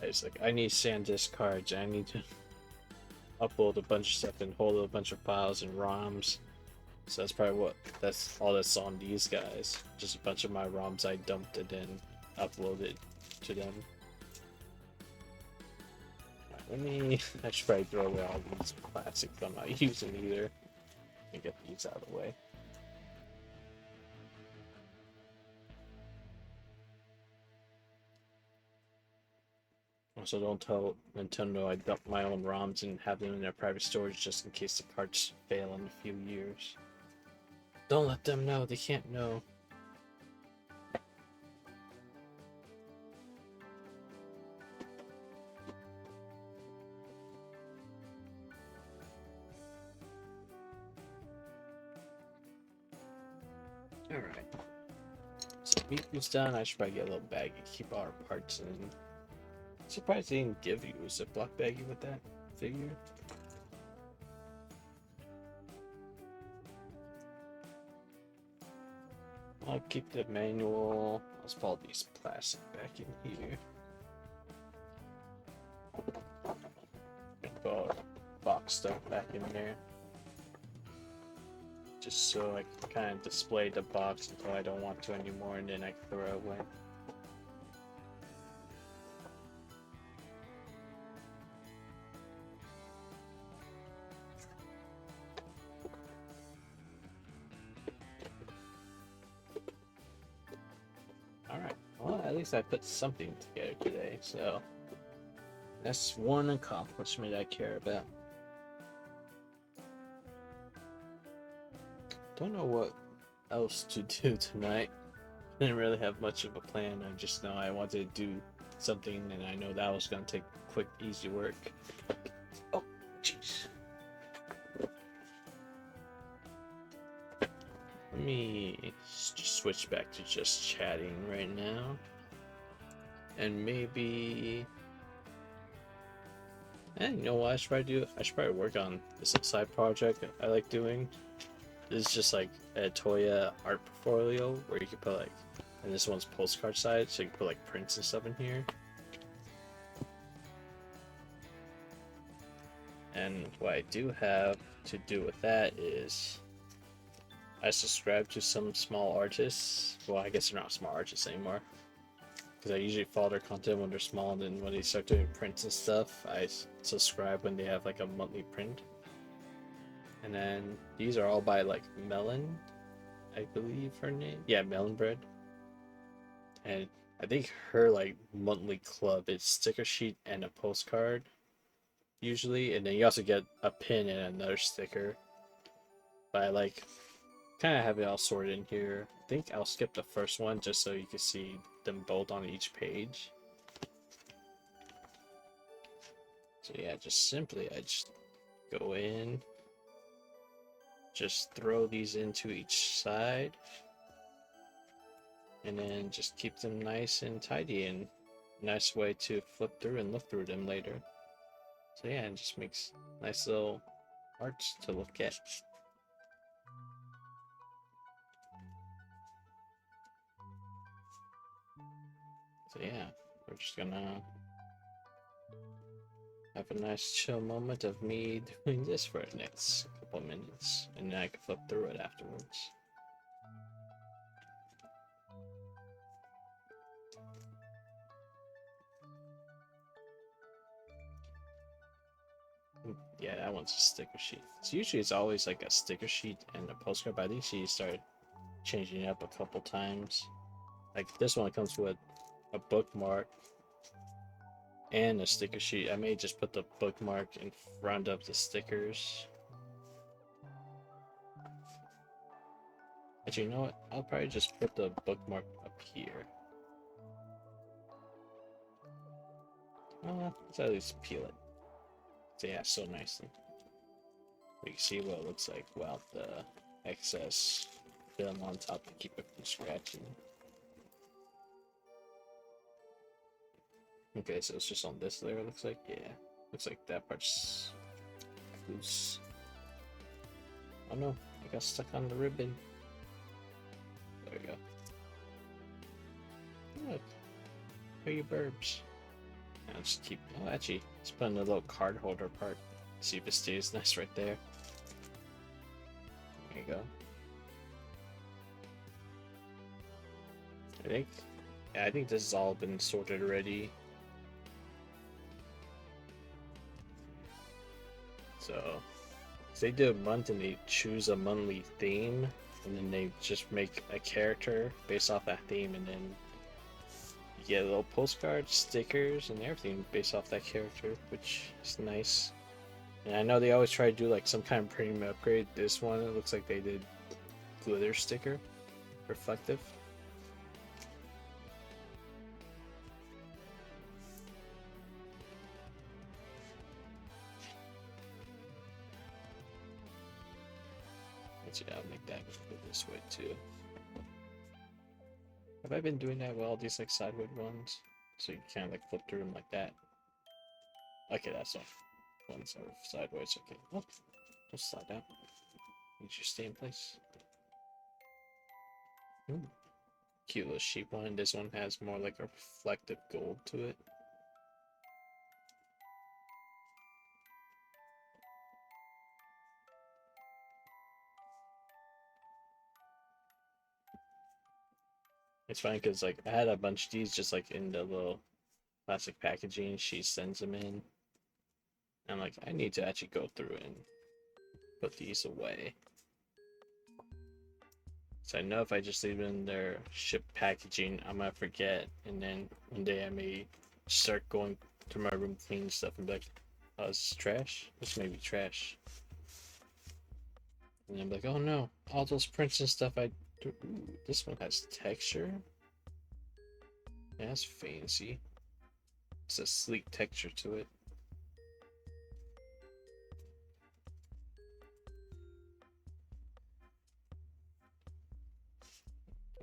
Speaker 1: It's like, I need SanDisk cards, I need to upload a bunch of stuff and hold a bunch of files and ROMs. So that's probably that's all that's on these guys. Just a bunch of my ROMs I dumped and then uploaded to them. I should probably throw away all these plastics I'm not using either. And get these out of the way. Also, don't tell Nintendo I dumped my own ROMs and have them in their private storage just in case the cards fail in a few years. Don't let them know, they can't know. Alright. So Miku's done. I should probably get a little baggie, keep all our parts in. Surprised they didn't give you a Ziploc baggie with that figure. I'll keep the manual. Let's put all these plastic back in here. And put box stuff back in there. Just so I can kind of display the box until I don't want to anymore, and then I can throw it away. Alright, well, at least I put something together today, so that's one accomplishment I care about. Don't know what else to do tonight. Didn't really have much of a plan. I just know I wanted to do something, and I know that was gonna take quick, easy work. Oh, jeez. Let me just switch back to just chatting right now, and maybe. You know what I should probably do? I should probably work on this side project I like doing. This is just like a Toya art portfolio where you can put like, and this one's postcard side, so you can put like prints and stuff in here. And what I do have to do with that is I subscribe to some small artists. Well, I guess they're not small artists anymore, because I usually follow their content when they're small, and then when they start doing prints and stuff, I subscribe when they have like a monthly print. And then these are all by like Melon, I believe her name. Yeah, Melon Bread. And I think her like monthly club is sticker sheet and a postcard usually, and then you also get a pin and another sticker. But I like kind of have it all sorted in here. I think I'll skip the first one just so you can see them both on each page. So yeah, just simply I just go in, just throw these into each side, and then just keep them nice and tidy, and nice way to flip through and look through them later. So yeah, it just makes nice little arts to look at. So yeah, we're just gonna have a nice chill moment of me doing this for the next couple minutes, and then I can flip through it afterwards. Yeah, that one's a sticker sheet. So usually it's always like a sticker sheet and a postcard, but I think she started changing it up a couple times. Like this one comes with a bookmark and a sticker sheet. I may just put the bookmark in front of the stickers. Actually, you know what? I'll probably just put the bookmark up here. Let's at least peel it. So yeah, so nicely. You can see what it looks like without the excess film on top to keep it from scratching. Okay, so it's just on this layer, it looks like. Yeah, looks like that part's loose. Oh no, I got stuck on the ribbon. There we go. Look, here are your burbs. I'll just keep. Oh, actually, let's put in a little card holder part. See if it stays nice right there. There you go. I think this has all been sorted already. So they do a month and they choose a monthly theme, and then they just make a character based off that theme, and then you get little postcards, stickers, and everything based off that character, which is nice. And I know they always try to do like some kind of premium upgrade. This one, it looks like they did glitter sticker, reflective. Actually, I'll make that go this way too. I been doing that with all these like sideways ones? So you kind of like flip through them like that. Okay, that's all. Ones are sideways. Okay. Oh, don't slide down. You just stay in place. Ooh. Cute little sheep one. This one has more like a reflective gold to it. It's funny because like I had a bunch of these just like in the little plastic packaging. She sends them in. I'm like, I need to actually go through and put these away. So I know if I just leave it in their ship packaging, I'm gonna forget, and then one day I may start going through my room cleaning stuff and be like, oh, this is trash? This may be trash. And I'm like, oh no, all those prints and stuff I do. Ooh, this one has texture. Yeah, that's fancy. It's a sleek texture to it.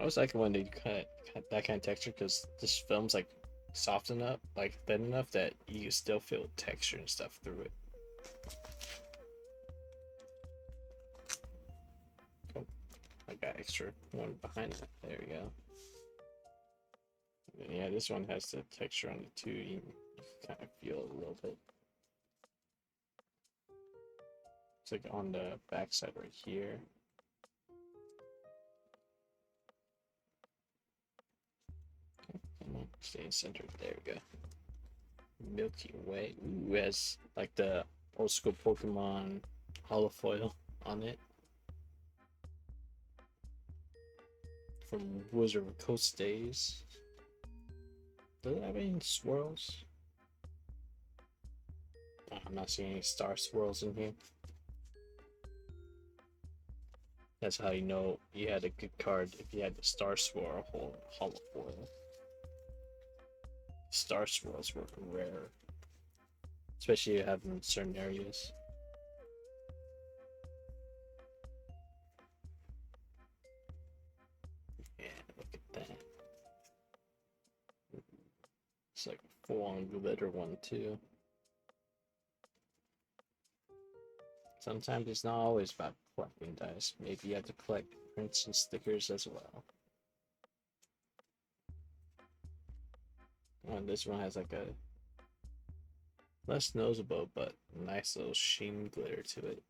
Speaker 1: I was like when they cut that kind of texture because this film's like soft enough, like thin enough that you can still feel texture and stuff through it. Oh, I got extra one behind that. There we go. And yeah, this one has the texture on it too. You can kind of feel it a little bit. It's like on the back side right here. Come on, stay centered. There we go. Milky Way. Ooh, it has like the old school Pokemon holofoil on it. From Wizard of Coast days. Does it have any swirls? Oh, I'm not seeing any star swirls in here. That's how you know you had a good card if you had the star swirl holofoil. Star swirls were rare, especially if you have them in certain areas. Yeah, look at that. It's like a full-on glitter one too. Sometimes it's not always about collecting dice. Maybe you have to collect prints and stickers as well. And this one has like a less noticeable but nice little sheen glitter to it.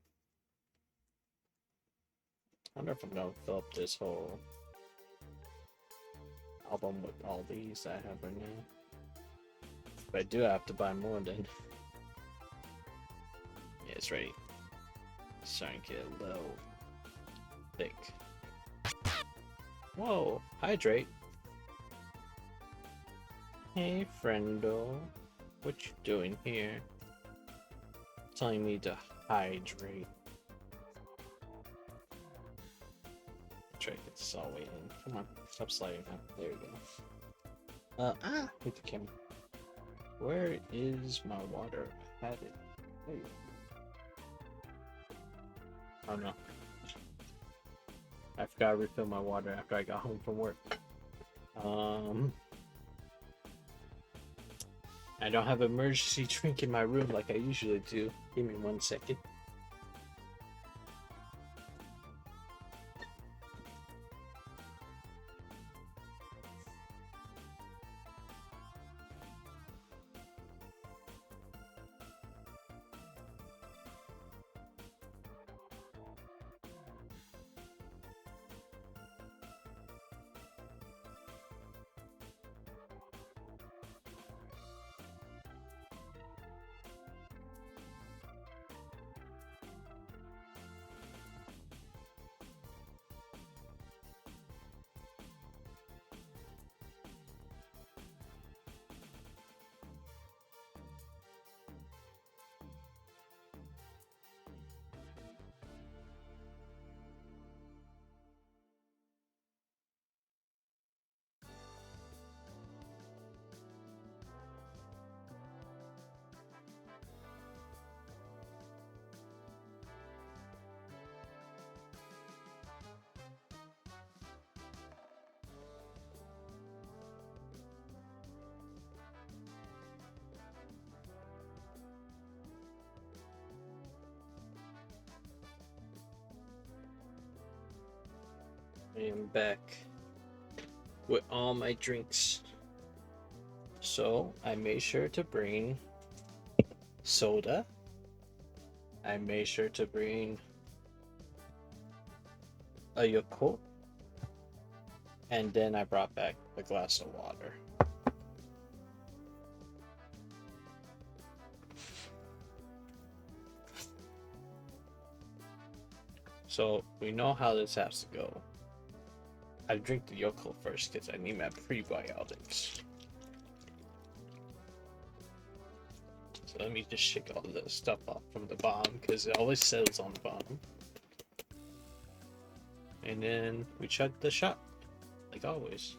Speaker 1: I wonder if I'm gonna fill up this whole album with all these I have right now. But I do have to buy more then. Yeah, it's ready. Starting to get a little thick. Whoa, hydrate. Hey, friendo. What you doing here? Telling me to hydrate. Try to get this all the way in. Come on, stop sliding now. There we go. Hit the camera. Where is my water? I had it. There you go. Oh no. I forgot to refill my water after I got home from work. I don't have an emergency drink in my room like I usually do. Give me 1 second. I am back with all my drinks. So I made sure to bring soda. I made sure to bring a Yakult. And then I brought back a glass of water. So we know how this has to go. I drink the Yakult first because I need my prebiotics. So let me just shake all the stuff off from the bottom because it always settles on the bottom. And then we chug the shot, like always.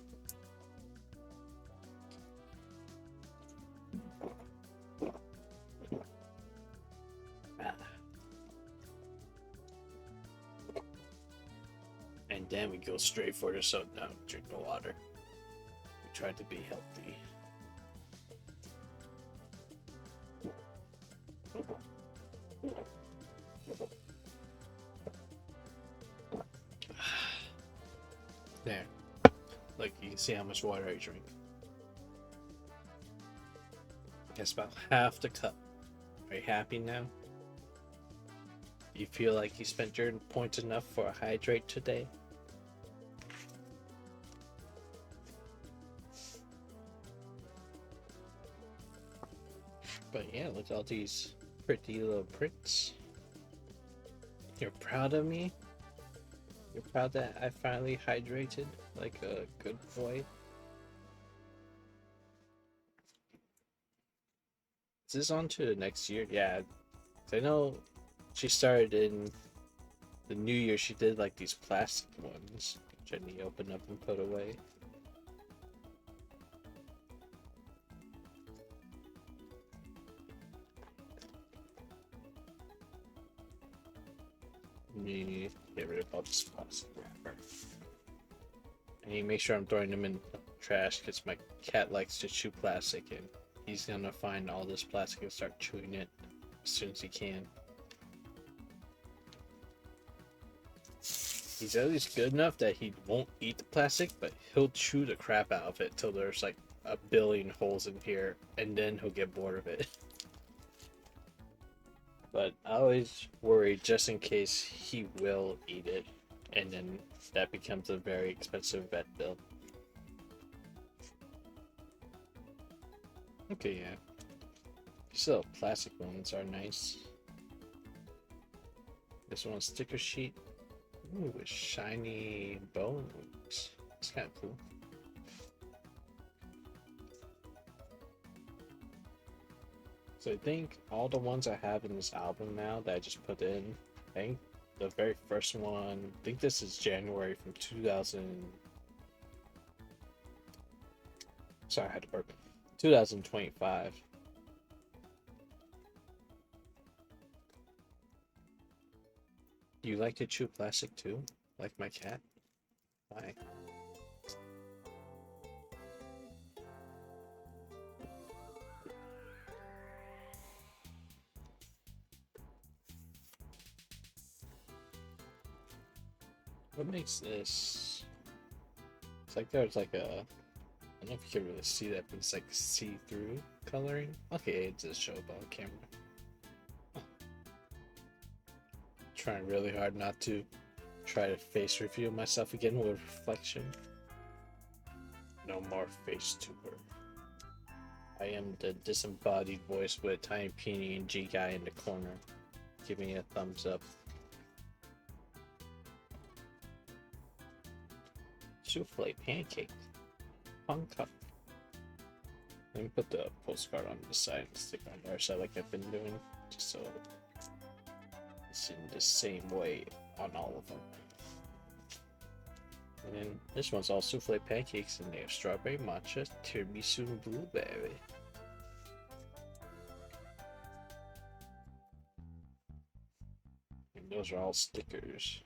Speaker 1: And then we go straight for the soda. Now drink the water. We try to be healthy. There. Look, you can see how much water I drink. That's about half the cup. Are you happy now? You feel like you spent your points enough for a hydrate today? But yeah, look at all these pretty little prints. You're proud of me? You're proud that I finally hydrated like a good boy? Is this on to the next year? Yeah. I know she started in the new year, she did like these plastic ones, which I need to open up and put away. Need to get rid of all this plastic wrapper. I need to make sure I'm throwing them in the trash because my cat likes to chew plastic and he's gonna find all this plastic and start chewing it as soon as he can. He's at least good enough that he won't eat the plastic, but he'll chew the crap out of it till there's like a billion holes in here, and then he'll get bored of it. But I always worry just in case he will eat it, and then that becomes a very expensive vet bill. Okay, yeah. These little plastic ones are nice. This one's sticker sheet. Ooh, with shiny bones. It's kind of cool. So I think all the ones I have in this album now that I just put in, I think the very first one, I think this is January from 2000. Sorry, I had to burp it. 2025. Do you like to chew plastic too? Like my cat? Why? What makes this? It's like there's like a, I don't know if you can really see that, but it's like see-through coloring. Okay, it's a show on camera. Huh. Trying really hard not to try to face reveal myself again with reflection. No more face tuber. I am the disembodied voice with Tiny Peony and G Guy in the corner, giving me a thumbs up. Souffle pancake. Fun cup. Let me put the postcard on the side and stick on there, so like I've been doing, just so it's in the same way on all of them. And then this one's all souffle pancakes, and they have strawberry matcha, tiramisu, and blueberry. And those are all stickers.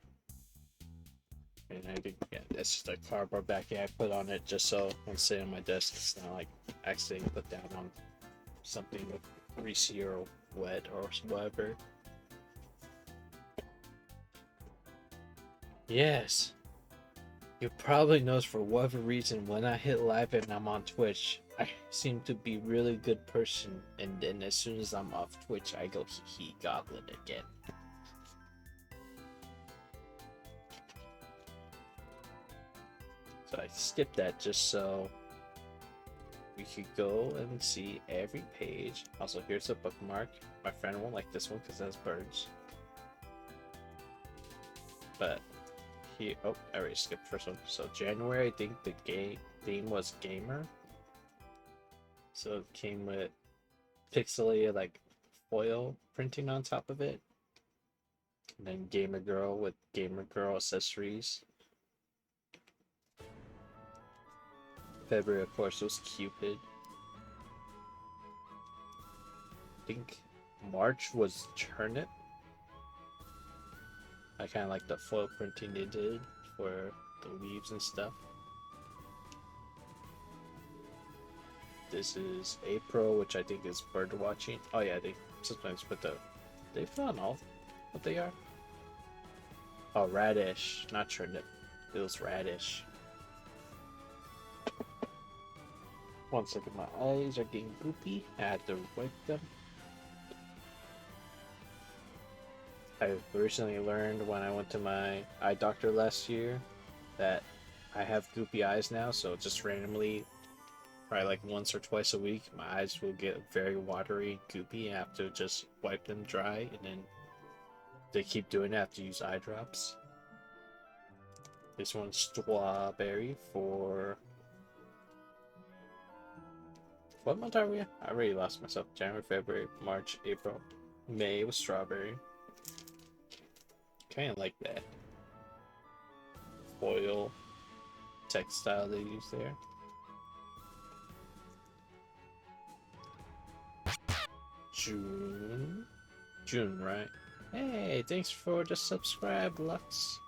Speaker 1: And I think, yeah, that's just a cardboard backing I put on it just so when sitting on my desk, it's not like accidentally put down on something with greasy or wet or whatever. Yes. You probably notice for whatever reason when I hit live and I'm on Twitch, I seem to be really good person, and then as soon as I'm off Twitch, I go hee goblin again. So I skipped that just so we could go and see every page. Also, here's a bookmark. My friend won't like this one because it has birds. But he, oh, I already skipped the first one. So January, I think the game theme was gamer. So it came with pixelated like foil printing on top of it. And then gamer girl with gamer girl accessories. February, of course, was Cupid. I think March was Turnip. I kind of like the foil printing they did for the leaves and stuff. This is April, which I think is bird watching. Oh yeah, they sometimes put the... They found all what they are. Oh, radish, not turnip. It was radish. One second, my eyes are getting goopy. I had to wipe them. I recently learned when I went to my eye doctor last year that I have goopy eyes now, so just randomly, probably like once or twice a week, my eyes will get very watery, goopy. I have to just wipe them dry, and then they keep doing it. I have to use eye drops. This one's strawberry for... What month are we in? I already lost myself. January, February, March, April. May was strawberry. Kind of like that foil textile they use there. June, right? Hey, thanks for the subscribe, Lux.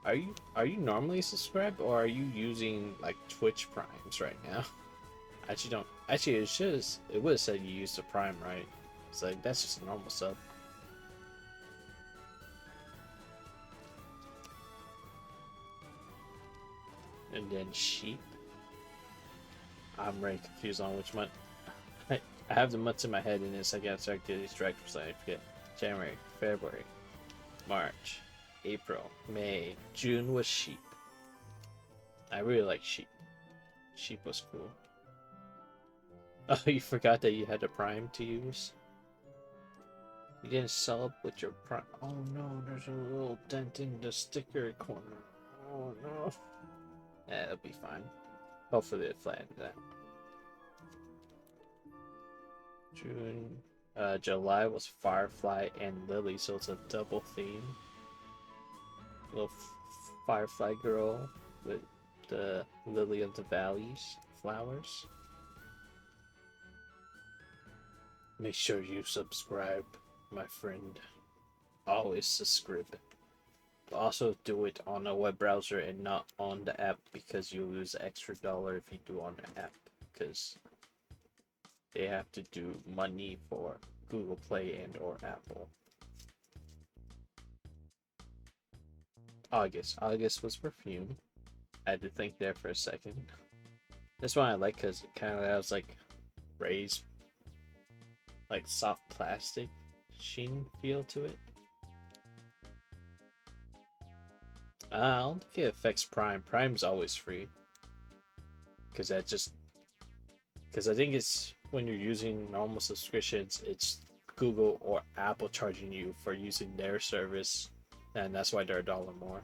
Speaker 1: Are you normally subscribed, or are you using like Twitch Primes right now? Actually, don't. Actually, it would have said you used a Prime, right? It's like that's just a normal sub. And then sheep. I'm very confused on which month. I have the months in my head, and it's like I gotta start getting distracted, so I forget. January, February, March, April, May, June was sheep. I really like sheep. Sheep was cool. Oh, you forgot that you had a Prime to use? You didn't sub with your Prime. Oh no, there's a little dent in the sticker corner. Oh no. Yeah, it'll be fine. Hopefully it flattens out. June, July was Firefly and Lily, so it's a double theme. Little Firefly girl with the Lily of the Valleys flowers. Make sure you subscribe, my friend. Always subscribe. Also do it on a web browser and not on the app, because you lose extra $1 if you do on the app, because they have to do money for Google Play and or Apple. August was perfume. I had to think there for a second. This one I like because it kind of has like raised, like soft plastic sheen feel to it. I don't think it affects Prime. Prime's always free. Because I think it's when you're using normal subscriptions, it's Google or Apple charging you for using their service, and that's why they're $1 more.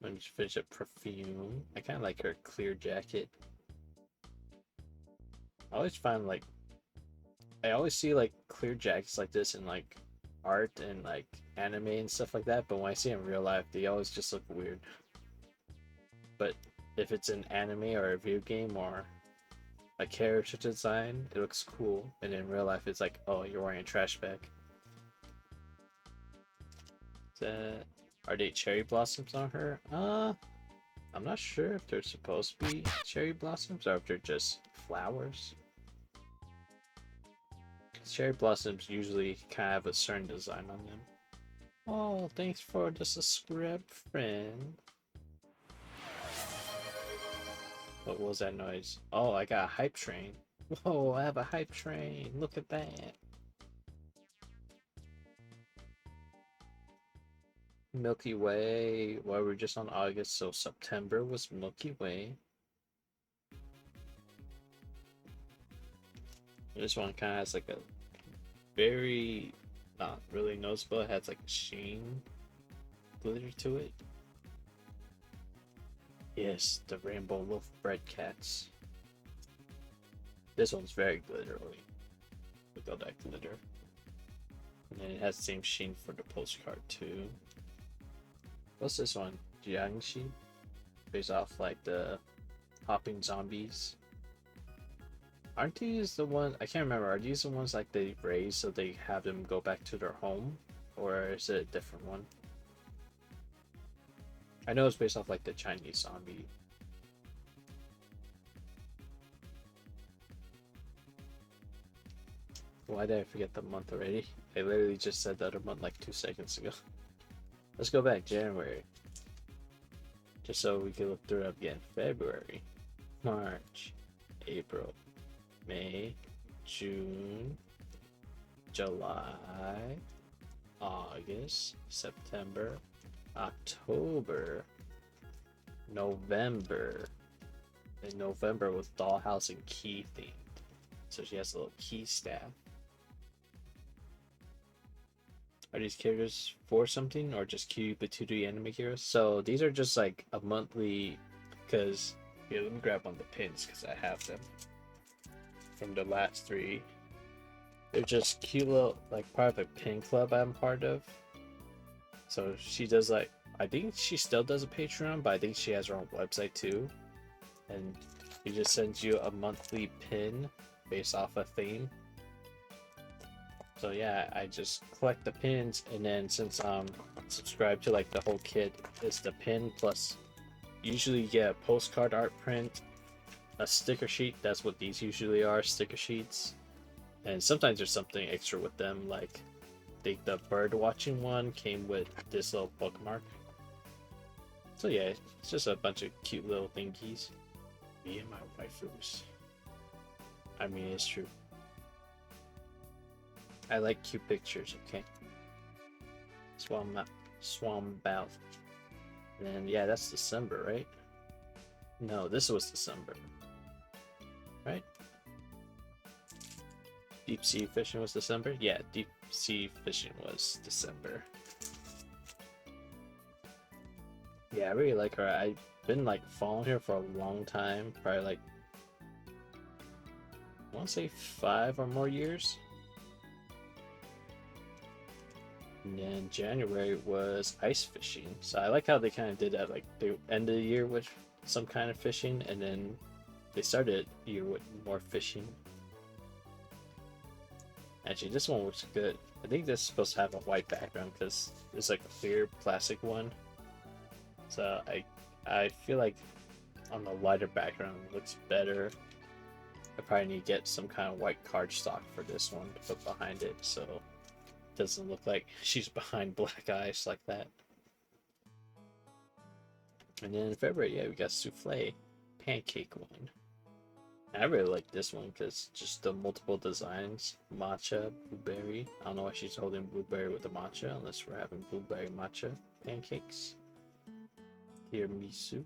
Speaker 1: Let me just finish up perfume. I kind of like her clear jacket. I always find like I always see like clear jackets like this in like art and like anime and stuff like that, but when I see them in real life, they always just look weird. But if it's an anime or a video game or a character design, it looks cool, and in real life it's like, oh, you're wearing a trash bag. Are they cherry blossoms on her? I'm not sure if they're supposed to be cherry blossoms or if they're just flowers. Cherry blossoms usually kind of have a certain design on them. Oh, thanks for the subscribe, friend. What was that noise? Oh, I got a hype train. Whoa, I have a hype train. Look at that. Milky Way. Well, we're just on August, so September was Milky Way. This one kind of has like a very, not really noticeable. It has like a sheen glitter to it. Yes, the rainbow loaf bread cats. This one's very glittery. Look at that glitter. And then it has the same sheen for the postcard too. What's this one? Jiangxi? Based off like the hopping zombies. Aren't these the ones? I can't remember. Are these the ones like they raise so they have them go back to their home? Or is it a different one? I know it's based off like the Chinese zombie. Why did I forget the month already? I literally just said the other month like 2 seconds ago. Let's go back January. Just so we can look through it up again. February, March, April, May, June, July, August, September, October, November. And November was Dollhouse and Key themed. So she has a little key staff. Are these characters for something or just cute but 2D anime heroes? So these are just like a monthly, because here, let me grab one of the pins because I have them from the last 3. They're just cute little, like part of a pin club I'm part of. So she does like, I think she still does a Patreon, but I think she has her own website too. And he just sends you a monthly pin based off a theme. So yeah, I just collect the pins, and then since I'm subscribed to like the whole kit, it's the pin plus usually you get a postcard art print, a sticker sheet. That's what these usually are, sticker sheets. And sometimes there's something extra with them, like the bird watching one came with this little bookmark. So yeah, it's just a bunch of cute little thingies. Me and my waifus. I mean, it's true. I like cute pictures, okay? Swambout. And then, yeah, that's December, right? No, this was December. Right? Deep sea fishing was December? Yeah, deep sea fishing was December. Yeah, I really like her. I've been like following her for a long time. Probably like, I want to say 5 or more years. And then January was ice fishing. So I like how they kind of did that, like the end of the year with some kind of fishing, and then they started the year with more fishing. Actually, this one looks good. I think this is supposed to have a white background because it's like a clear plastic one. So I feel like on the lighter background it looks better. I probably need to get some kind of white cardstock for this one to put behind it, so doesn't look like she's behind black eyes like that. And then in February, yeah, we got souffle, pancake one. I really like this one because just the multiple designs, matcha, blueberry. I don't know why she's holding blueberry with the matcha unless we're having blueberry matcha pancakes. Tiramisu,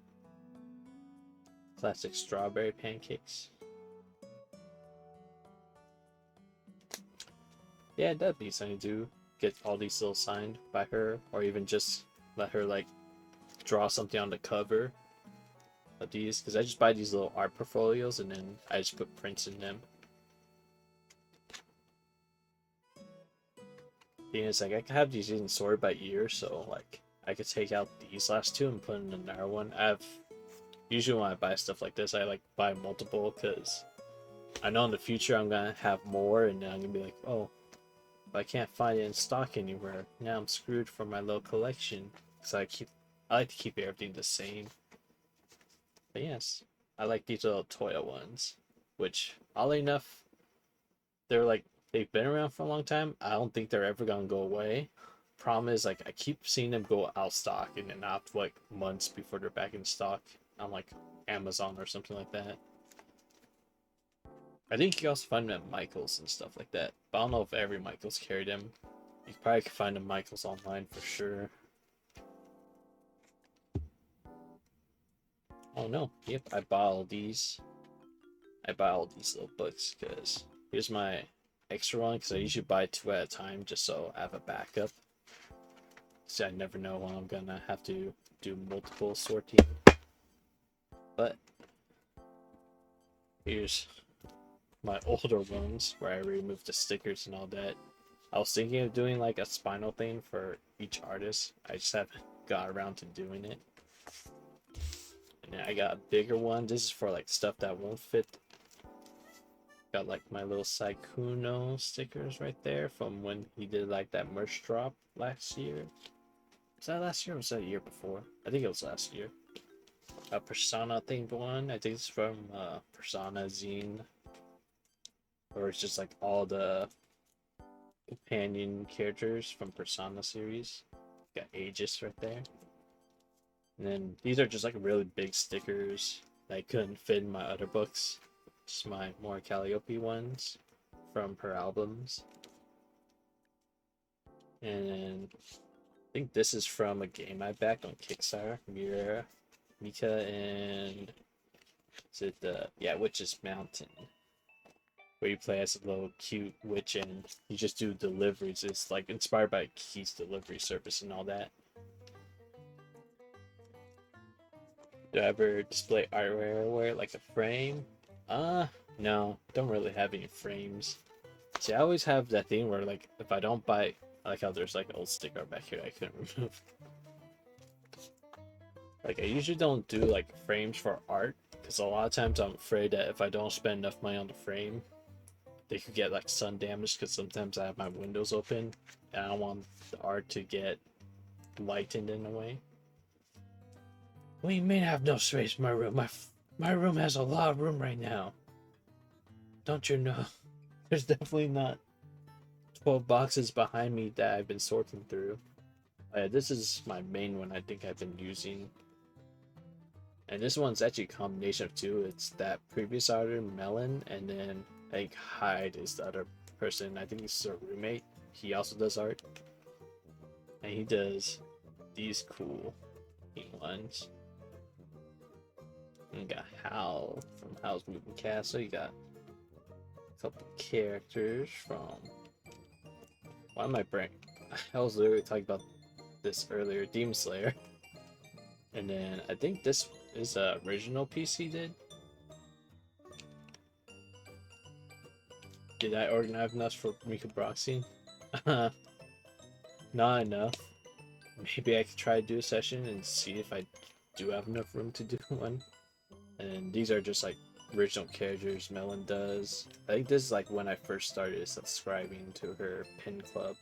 Speaker 1: classic strawberry pancakes. Yeah, that'd be something to do. Get all these little signed by her, or even just let her like draw something on the cover of these. Because I just buy these little art portfolios and then I just put prints in them. The thing is, like, I could have these even sorted by year, so like I could take out these last 2 and put in another one. Usually when I buy stuff like this, I like buy multiple because I know in the future I'm gonna have more, and then I'm gonna be like, oh, I can't find it in stock anywhere. Now I'm screwed for my little collection. So I like to keep everything the same. But yes, I like these little Toya ones, which oddly enough, they they've been around for a long time. I don't think they're ever gonna go away. Problem is, like, I keep seeing them go out stock and then out like months before they're back in stock on like Amazon or something like that. I think you can also find them at Michael's and stuff like that. But I don't know if every Michael's carried them. You probably can find them Michael's online for sure. Oh no, yep, I buy all these. I buy all these little books because here's my extra one because I usually buy 2 at a time just so I have a backup. See, I never know when I'm gonna have to do multiple sorting. But here's my older ones where I removed the stickers and all that. I was thinking of doing like a spinal thing for each artist. I just haven't got around to doing it. And then I got a bigger one. This is for like stuff that won't fit. Got like my little Saikuno stickers right there from when he did like that merch drop last year. Was that last year or was that the year before? I think it was last year. A Persona themed one. I think it's from Persona Zine. Or it's just like all the companion characters from Persona series. Got Aegis right there. And then these are just like really big stickers that I couldn't fit in my other books. Just my more Calliope ones from her albums. And I think this is from a game I backed on Kickstarter. Mika and is it the Witch's Mountain, where you play as a little cute witch and you just do deliveries. It's like inspired by Key's delivery service and all that. Do I ever display artware like a frame? No, don't really have any frames. See, I always have that thing where like if I don't buy, I like how there's like an old sticker back here I couldn't remove. Like I usually don't do like frames for art because a lot of times I'm afraid that if I don't spend enough money on the frame, they could get like sun damage because sometimes I have my windows open and I don't want the art to get lightened in a way. We may have no space in my room. My room has a lot of room right now. Don't you know? There's definitely not 12 boxes behind me that I've been sorting through. This is my main one I think I've been using. And this one's actually a combination of two. It's that previous artist, Melon, and then I think Hyde is the other person. I think he's a roommate. He also does art. And he does these cool ones. And you got Hal from Hal's Moving Castle. You got a couple characters from... Why am I brain? I was literally talking about this earlier. Demon Slayer. And then I think this is the original piece he did. Did I organize enough for Miku Blokees? Not enough. Maybe I could try to do a session and see if I do have enough room to do one. And these are just like original characters Melon does. I think this is like when I first started subscribing to her pin club.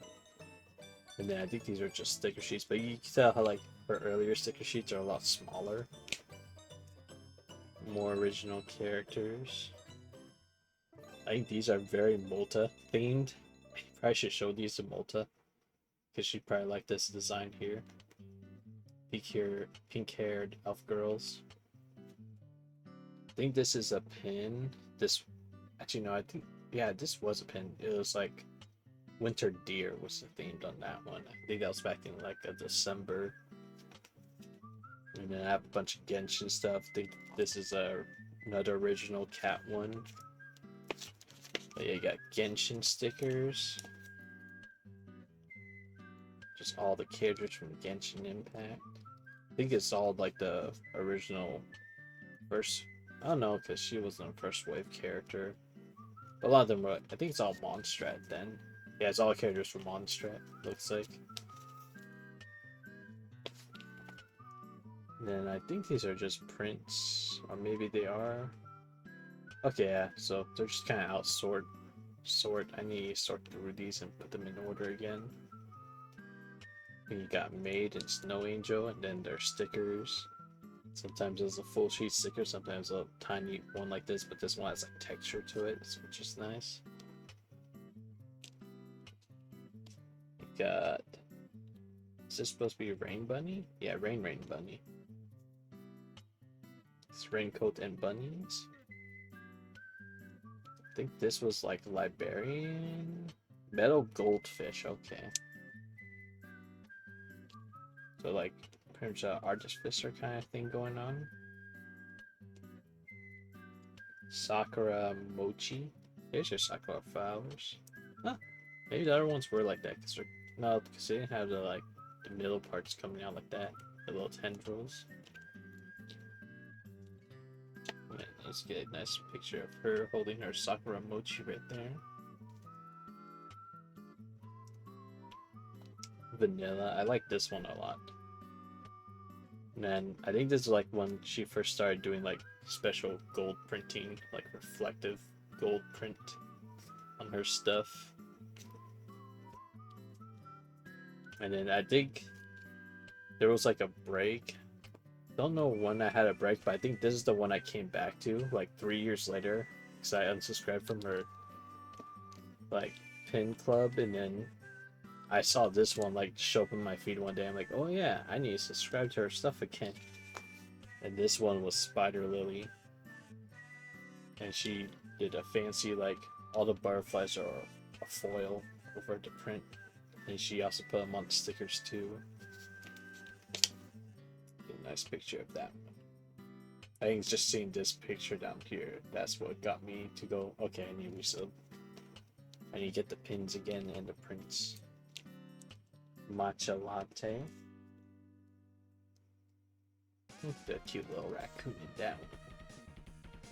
Speaker 1: And then I think these are just sticker sheets, but you can tell how like her earlier sticker sheets are a lot smaller. More original characters. I think these are very Malta themed. I probably should show these to Malta, because she'd probably like this design here. Pink-haired elf girls. I think this is a pin. This, actually no, I think, yeah, this was a pin. It was like Winter Deer was the theme on that one. I think that was back in like a December. And then I have a bunch of Genshin stuff. I think this is another original cat one. But yeah, you got Genshin stickers. Just all the characters from Genshin Impact. I think it's all like the original first. I don't know, because she wasn't a first wave character. But a lot of them were, I think it's all Mondstadt then. Yeah, it's all characters from Mondstadt, looks like. And then I think these are just prints, or maybe they are. Okay, yeah, so they're just kind of out sort. I need to sort through these and put them in order again. And you got Maid and Snow Angel, and then their stickers. Sometimes there's a full sheet sticker, sometimes a tiny one like this, but this one has like texture to it, which is nice. got. Is this supposed to be Rain Bunny? Yeah, Rain Bunny. It's Raincoat and Bunnies. I think this was like Librarian. Metal Goldfish, okay. So like pretty much artificer kind of thing going on. Sakura Mochi. Here's your Sakura flowers. Huh. Maybe the other ones were like that because no, because they didn't have the like the middle parts coming out like that. The little tendrils. Wait, let's get a nice picture of her holding her Sakura Mochi right there. Vanilla. I like this one a lot. Man, I think this is like when she first started doing like special gold printing, like reflective gold print on her stuff. And then I think there was like a break. Don't know when I had a break, but I think this is the one I came back to like 3 years later because I unsubscribed from her like pin club, and then I saw this one like show up in my feed one day. I'm like, oh yeah, I need to subscribe to her stuff again. And this one was Spider Lily, and she did a fancy like all the butterflies are a foil over the print, and she also put them on stickers too. A nice picture of that one. I think it's just seeing this picture down here. That's what got me to go, okay, I need to resub. I need to get the pins again and the prints. Matcha latte. The cute little raccoon in that one.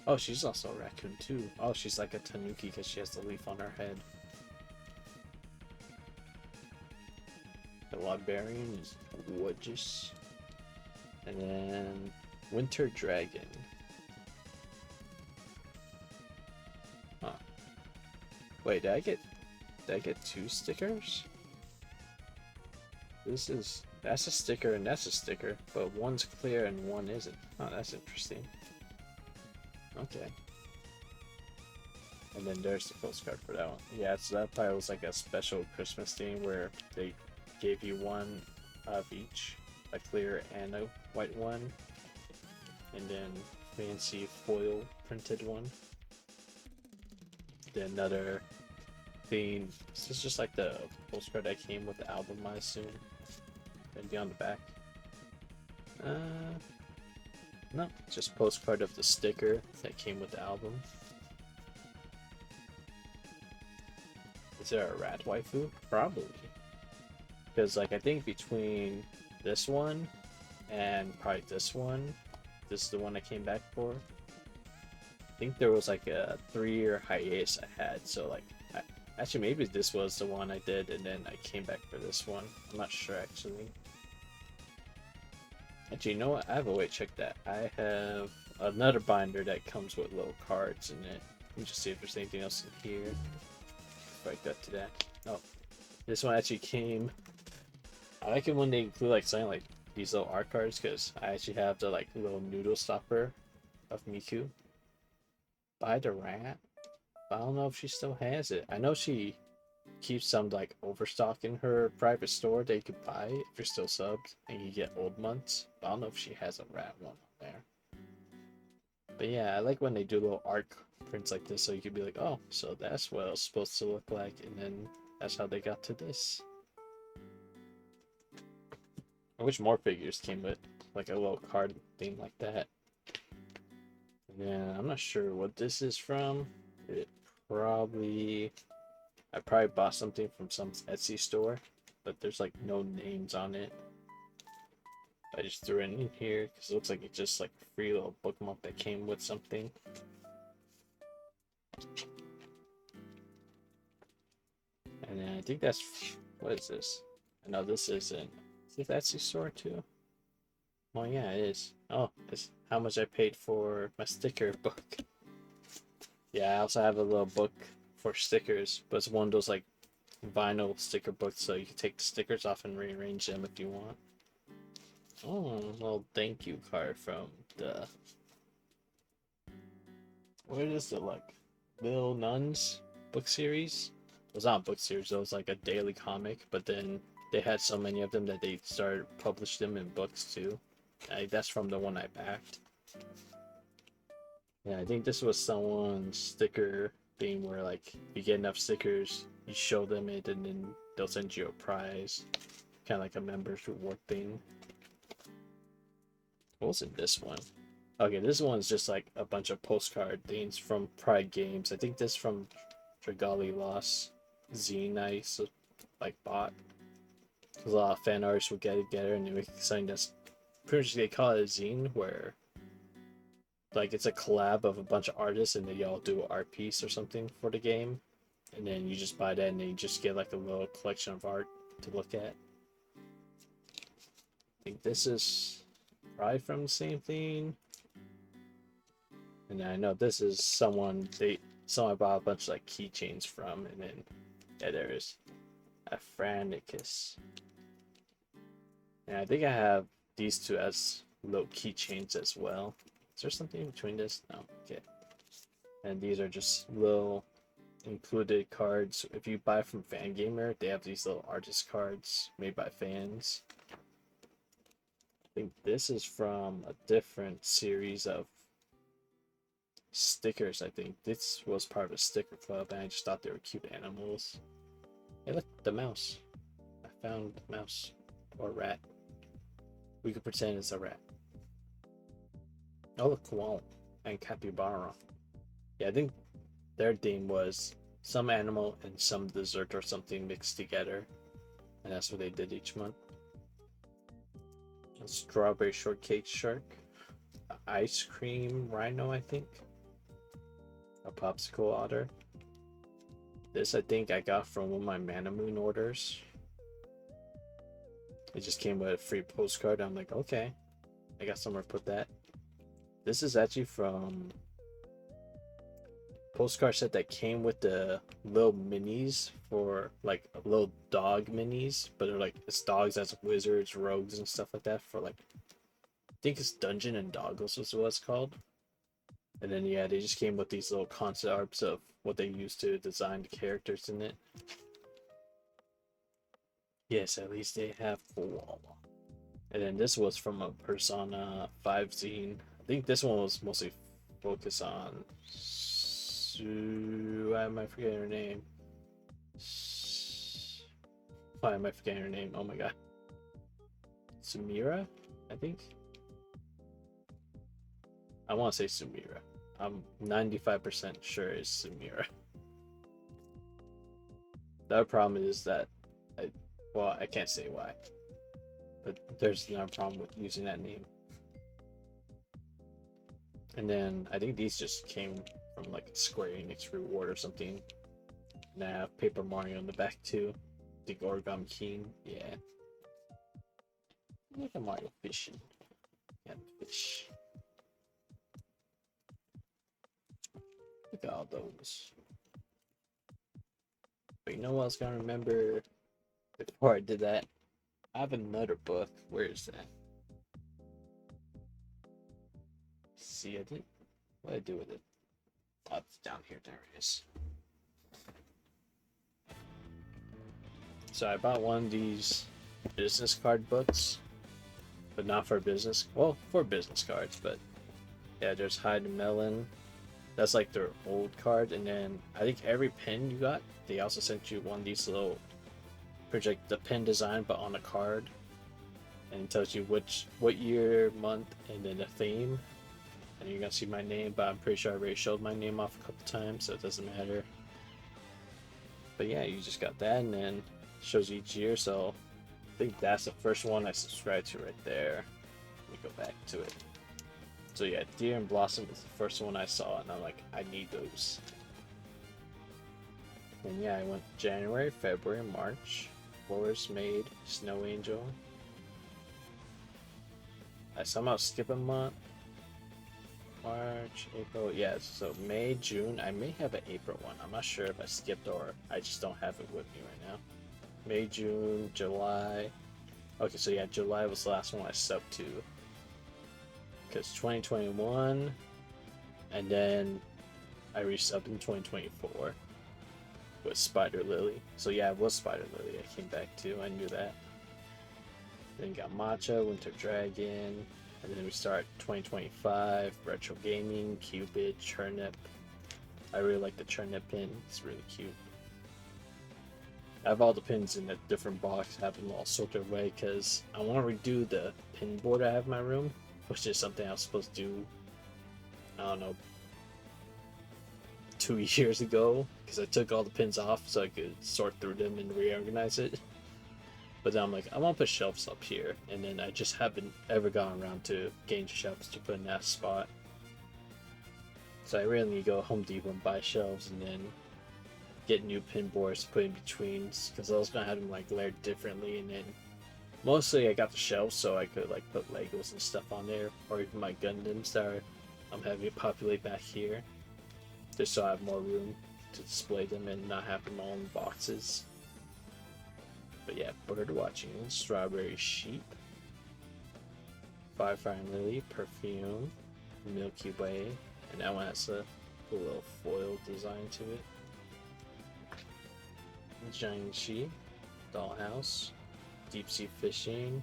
Speaker 1: Oh, she's also a raccoon too. Oh, she's like a tanuki because she has the leaf on her head. The librarian is gorgeous. And then Winter Dragon. Huh. Wait, did I get 2 stickers? That's a sticker and that's a sticker, but one's clear and one isn't. Oh, that's interesting. Okay. And then there's the postcard for that one. Yeah, so that probably was like a special Christmas thing where they gave you one of each, a clear and a white one, and then fancy foil printed one. Then another theme. This is just like the postcard that came with the album, I assume. And be on the back. No, just postcard of the sticker that came with the album. Is there a rat waifu? Probably. Because like I think between this one and probably this one, this is the one I came back for. I think there was like a 3-year hiatus I had, so like actually maybe this was the one I did and then I came back for this one. I'm not sure actually. Actually, you know what? I have a way to check that. I have another binder that comes with little cards in it. Let me just see if there's anything else in here. If I got to that. Oh, this one actually came. I like it when they include like something like these little art cards because I actually have the like little noodle stopper of Miku. Buy the rat. But I don't know if she still has it. I know she keeps some like overstock in her private store that you could buy if you're still subbed and you get old months. But I don't know if she has a rat one on there. But yeah, I like when they do little art prints like this so you could be like, oh, so that's what it was supposed to look like, and then that's how they got to this. I wish more figures came with like a little card thing like that. Yeah, I'm not sure what this is from. I probably bought something from some Etsy store, but there's like no names on it. I just threw it in here because it looks like it's just like a free little bookmark that came with something. And then I think that's, what is this? I know this isn't. Is this Etsy store too? Oh yeah, it is. Oh, it's how much I paid for my sticker book. Yeah, I also have a little book for stickers, but it's one of those like vinyl sticker books, so you can take the stickers off and rearrange them if you want. Oh, little thank you card from the, what is it, like Little Nuns book series? It was not a book series, it was like a daily comic, but then they had so many of them that they started publish them in books too. That's from the one I backed. Yeah, I think this was someone's sticker thing where like you get enough stickers, you show them it, and then they'll send you a prize, kind of like a members reward thing. What was in this one? Okay, this one's just like a bunch of postcard things from Pride Games. I think this from Dragali Lost zine I like bought. A lot of fan artists would get together and they make something that's pretty much, they call it a zine, where like it's a collab of a bunch of artists and they all do an art piece or something for the game, and then you just buy that and then you just get like a little collection of art to look at. I think this is probably from the same thing. And I know this is someone bought a bunch of like keychains from, and then yeah, there is Afranicus. And I think I have these two as little keychains as well. Is there something in between this? No. Okay. And these are just little included cards. If you buy from Fangamer, they have these little artist cards made by fans. I think this is from a different series of stickers. I think this was part of a sticker club and I just thought they were cute animals. Hey, look, the mouse. I found the mouse. Or rat. We could pretend it's a rat. Oh, look, koala and capybara. Yeah, I think their theme was some animal and some dessert or something mixed together, and that's what they did each month. A strawberry shortcake shark, an ice cream rhino, I think, a popsicle otter. This I think I got from one of my Mana Moon orders. It just came with a free postcard. I'm like, okay, I got somewhere to put that. This is actually from postcard set that came with the little minis for like little dog minis, but they're like it's dogs as wizards, rogues, and stuff like that for like I think it's Dungeon and Doggles was what it's called. And then yeah, they just came with these little concept arts of what they used to design the characters in it. Yes, at least they have koala. And then this was from a Persona 5 zine. I think this one was mostly focused on why am I forgetting her name? Why am I forgetting her name? Oh my god. Sumira, I think. I want to say Sumira. I'm 95% sure it's Sumira. The other problem is that I can't say why, but there's no problem with using that name. And then I think these just came from like a Square Enix reward or something. And I have Paper Mario on the back too. The Origami King, yeah. Look at Mario fishing. Yeah, fish. Look at all those. But you know what I was gonna remember before I did that? I have another book. Where is that? See, I did. What did I do with it? Oh, it's down here. There it is. So I bought one of these business card books, but not for business. Well, for business cards, but yeah, there's Hide and Melon. That's like their old card, and then I think every pen you got, they also sent you one of these little project the pen design, but on a card, and it tells you what year, month, and then the theme. And you're gonna see my name, but I'm pretty sure I already showed my name off a couple times, so it doesn't matter. But yeah, you just got that, and then it shows you each year. So I think that's the first one I subscribed to right there. Let me go back to it. So yeah, Deer and Blossom is the first one I saw, and I'm like, I need those. And yeah, I went January, February, March. Forest Maid, Snow Angel. I somehow skip a month. March, April, yeah, so May, June. I may have an April one. I'm not sure if I skipped or I just don't have it with me right now. May, June, July. Okay, so yeah, July was the last one I subbed to. Because 2021, and then I resubbed in 2024. with Spider Lily. So yeah, it was Spider Lily I came back to. I knew that. Then got Matcha, Winter Dragon, and then we start 2025, Retro Gaming, Cupid, Churnip. I really like the Churnip pin, it's really cute. I have all the pins in a different box, have them all sorted away because I want to redo the pin board I have in my room, which is something I was supposed to do, I don't know, 2 years ago, because I took all the pins off so I could sort through them and reorganize it. But then I'm like, I want to put shelves up here, and then I just haven't ever gotten around to getting shelves to put in that spot. So I really need to go Home Depot and buy shelves, and then get new pin boards to put in between, because I was gonna have them like layered differently. And then mostly I got the shelves so I could like put Legos and stuff on there, or even my Gundams that I'm having it populate back here, just so I have more room to display them and not have them all in boxes. But yeah, bird watching, strawberry sheep, Firefly and Lily, perfume, Milky Way, and that one has a little foil design to it. Giant sheep, dollhouse, deep sea fishing,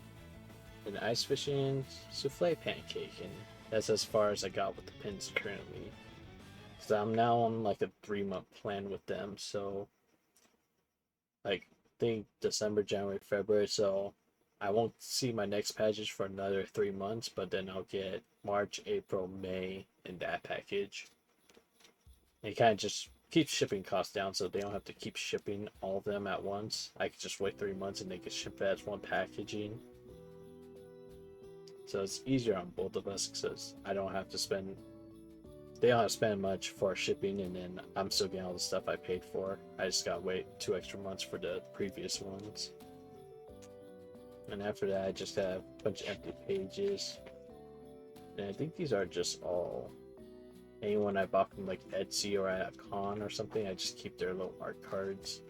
Speaker 1: and ice fishing, souffle pancake, and that's as far as I got with the pins currently. So I'm now on like a 3-month plan with them, so like I think December, January, February, so I won't see my next package for another 3 months, but then I'll get March, April, May in that package. And it kind of just keeps shipping costs down, so they don't have to keep shipping all of them at once. I could just wait 3 months and they could ship it as one packaging. So it's easier on both of us because I don't have to spend. They don't have to spend much for shipping, and then I'm still getting all the stuff I paid for. I just gotta wait 2 extra months for the previous ones. And after that, I just have a bunch of empty pages. And I think these are just all anyone I bought from like Etsy or at a con or something. I just keep their little art cards,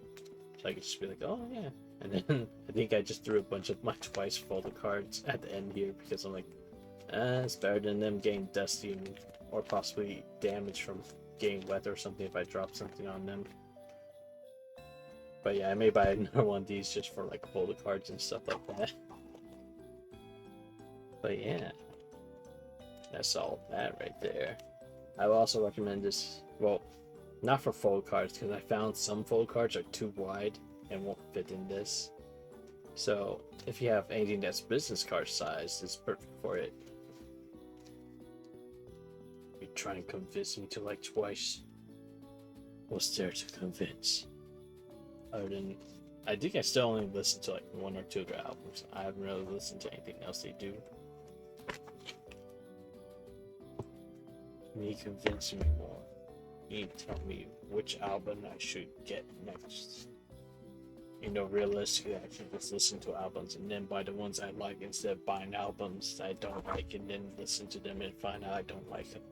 Speaker 1: so I could just be like, oh yeah. And then I think I just threw a bunch of my twice folded cards at the end here because I'm like, it's better than them getting dusty or possibly damaged from getting wet or something if I drop something on them. But yeah, I may buy another one of these just for like folded cards and stuff like that. But yeah, that's all that right there. I would also recommend this, well, not for fold cards, because I found some fold cards are too wide and won't fit in this. So if you have anything that's business card size, it's perfect for it. You try and convince me to like twice. What's there to convince? Other than, I think I still only listen to like 1 or 2 of their albums. I haven't really listened to anything else they do. Me convince me more. You tell me which album I should get next. You know, realistically, I should just listen to albums and then buy the ones I like instead of buying albums I don't like and then listen to them and find out I don't like them.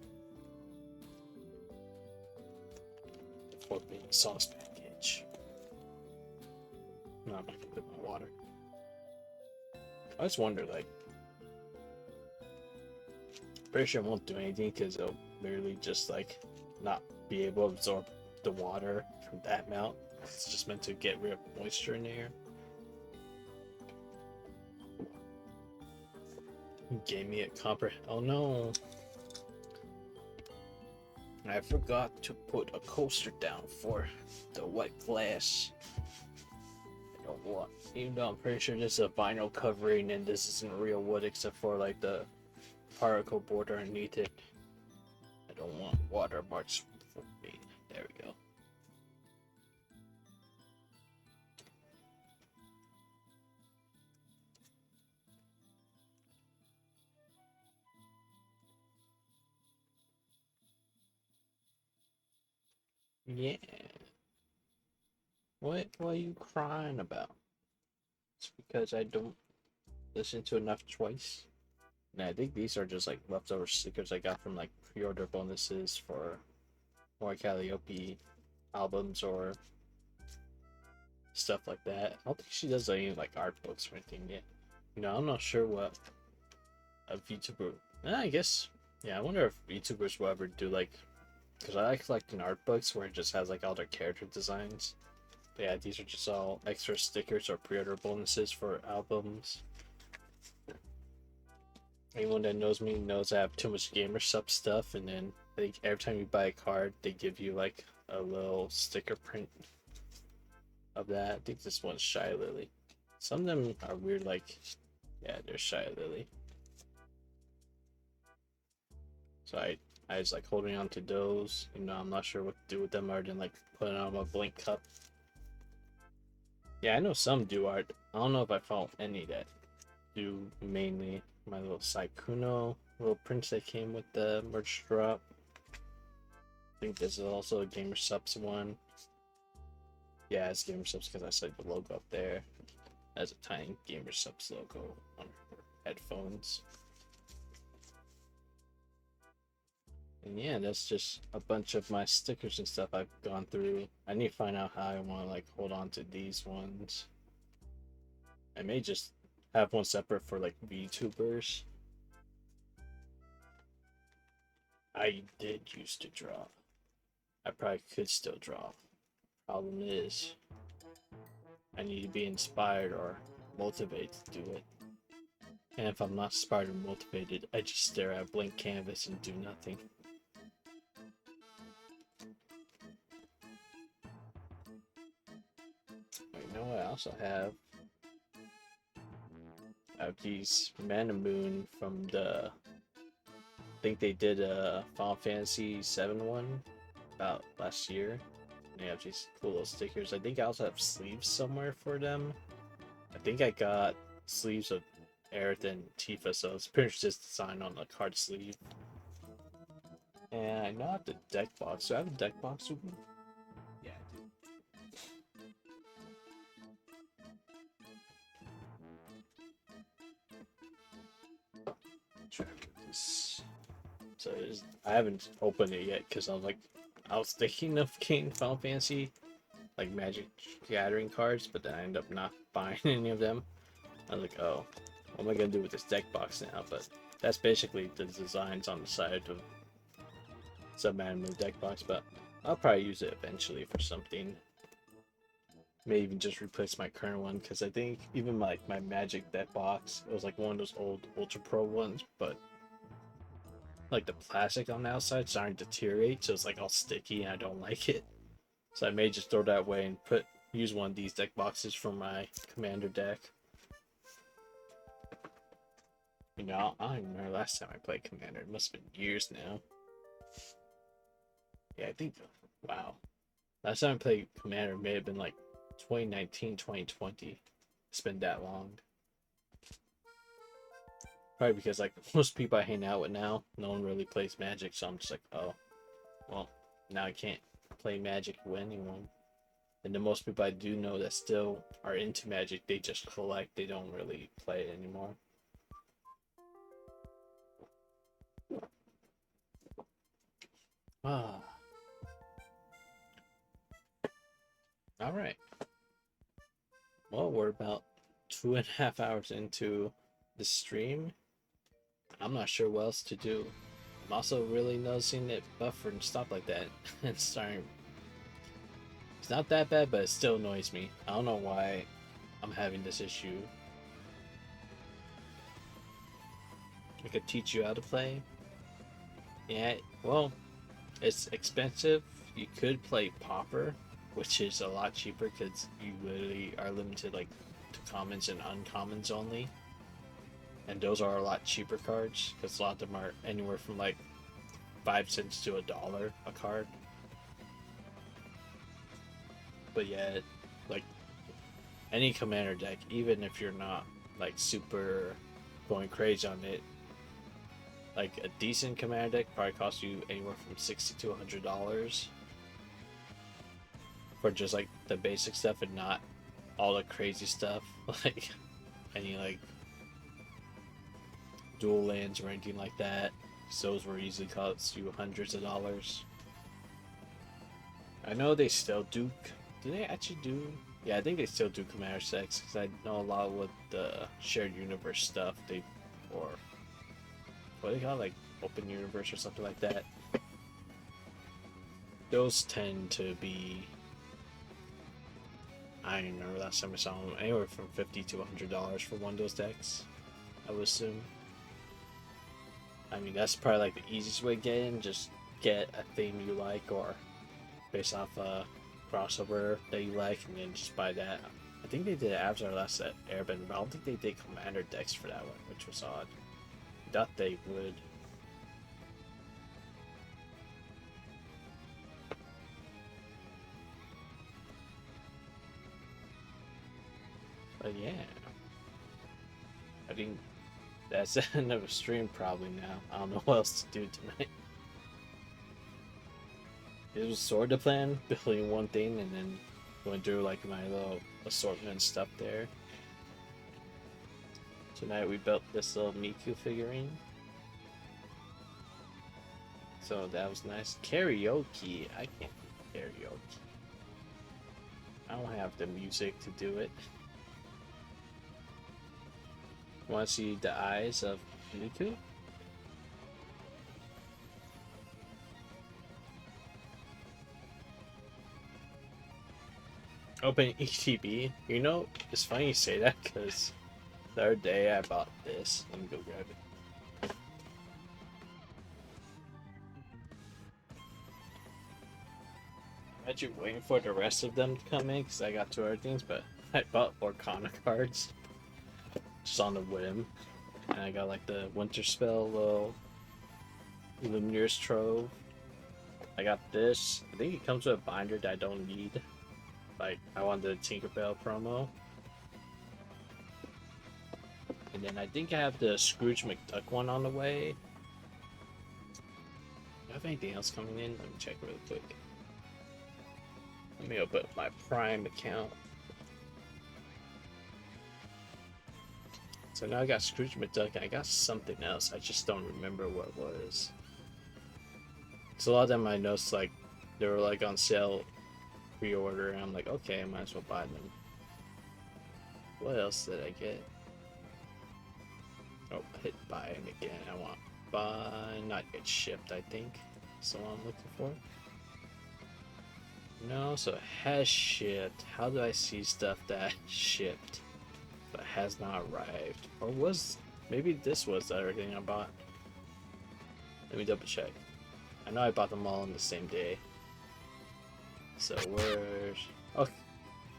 Speaker 1: For being a sauce package. No, I'm not gonna put my water. I just wonder, like, pretty sure it won't do anything because it'll literally just like not be able to absorb the water from that amount. It's just meant to get rid of moisture in the air. Gave me a oh no, I forgot to put a coaster down for the wet glass. I don't want, even though I'm pretty sure this is a vinyl covering and this isn't real wood except for like the particle board underneath it. I don't want watermarks for me. There we go. Yeah. What are you crying about? It's because I don't listen to enough twice. And I think these are just like leftover stickers I got from like pre-order bonuses for more Calliope albums or stuff like that. I don't think she does any like art books or anything yet. You know, I'm not sure what a VTuber. I guess, yeah. I wonder if VTubers will ever do like Because I like collecting art books where it just has like all their character designs. But yeah, these are just all extra stickers or pre-order bonuses for albums. Anyone that knows me knows I have too much gamer sub stuff, and then I think every time you buy a card, they give you like a little sticker print of that. I think this one's Shy Lily. Some of them are weird, like, yeah, they're Shy Lily. So I was like holding on to those. You know, I'm not sure what to do with them other than like putting on my Blink cup. Yeah, I know some do art. I don't know if I found any that do mainly. My little Saikuno little prints that came with the merch drop. I think this is also a Gamer Subs one. Yeah, it's Gamer Subs because I saw the logo up there. As a tiny Gamer Subs logo on her headphones. And yeah, that's just a bunch of my stickers and stuff I've gone through. I need to find out how I want to like hold on to these ones. I may just have one separate for like VTubers. I did used to draw. I probably could still draw. Problem is, I need to be inspired or motivated to do it. And if I'm not inspired or motivated, I just stare at a blank canvas and do nothing. You know what I also have? I have these Mana Moon from the... I think they did a Final Fantasy VII one about last year. And they have these cool little stickers. I think I also have sleeves somewhere for them. I think I got sleeves of Aerith and Tifa, so it's pretty much just design on the card sleeve. And I know I have the deck box. Do I have a deck box with me? Yeah, I do. Try to put this. So I haven't opened it yet because I was thinking of getting Final Fantasy, like Magic Gathering cards, but then I ended up not buying any of them. I was like, oh, what am I gonna do with this deck box now? But that's basically the designs on the side of Sub-Anime deck box, but I'll probably use it eventually for something. Maybe even just replace my current one, because I think even my Magic deck box, it was like one of those old Ultra Pro ones, but like the plastic on the outside starting to deteriorate, so it's like all sticky and I don't like it. So I may just throw that away and use one of these deck boxes for my Commander deck. You know, I don't even remember last time I played Commander. It must have been years now. Yeah, I think, wow. Last time I played Commander may have been like 2019, 2020. It's been that long. Probably because like most people I hang out with now, no one really plays Magic, so I'm just like, oh, well, now I can't play Magic with anyone. And the most people I do know that still are into Magic, they just collect, they don't really play it anymore. Ah. Alright. Well, we're about 2.5 hours into the stream. I'm not sure what else to do. I'm also really noticing it buffer and stuff like that. It's starting. It's not that bad, but it still annoys me. I don't know why I'm having this issue. I could teach you how to play. Yeah, well, it's expensive. You could play Pauper, which is a lot cheaper because you literally are limited like to commons and uncommons only. And those are a lot cheaper cards because a lot of them are anywhere from like 5 cents to $1 a card. But yeah, like any commander deck, even if you're not like super going crazy on it, like a decent commander deck probably costs you anywhere from $60 to $100 for just like the basic stuff and not all the crazy stuff like any like dual lands or anything like that. So those were easily cost you hundreds of dollars. I know they still do. Do they actually do? Yeah, I think they still do commander sets because I know a lot with the shared universe stuff. Or what do they call it, like open universe or something like that. those tend to be. I don't remember last time I saw them. Anywhere from $50 to $100 for one of those decks, I would assume. I mean, that's probably like the easiest way to get in. Just get a theme you like, or based off a crossover that you like, and then just buy that. I think they did Avatar Last Airbender, but I don't think they did Commander decks for that one, which was odd. Thought they would. But yeah, I think that's the end of the stream probably now. I don't know what else to do tonight. It was sort of the plan, building one thing and then going through like my little assortment stuff there. Tonight we built this little Miku figurine. So that was nice. Karaoke. I can't do karaoke. I don't have the music to do it. Want to see the eyes of Miku? Open ETB. You know, it's funny you say that because the other day I bought this. Let me go grab it. Imagine waiting for the rest of them to come in because I got two other things, but I bought Orcana cards just on a whim. And I got like the Winter Spell little Lumineers Trove. I got this. I think it comes with a binder that I don't need. Like, I want the Tinkerbell promo. And then I think I have the Scrooge McDuck one on the way. Do I have anything else coming in? Let me check really quick. Let me open up my Prime account. So now I got Scrooge McDuck and I got something else. I just don't remember what it was. So a lot of them I noticed like they were like on sale pre-order and I'm like, okay, I might as well buy them. What else did I get? Oh, hit buy and again. I want buy, not get shipped, I think. That's the one I'm looking for. No, so it has shipped. How do I see stuff that shipped but has not arrived? Or was, maybe this was the other thing I bought. Let me double check. I know I bought them all on the same day. So where's,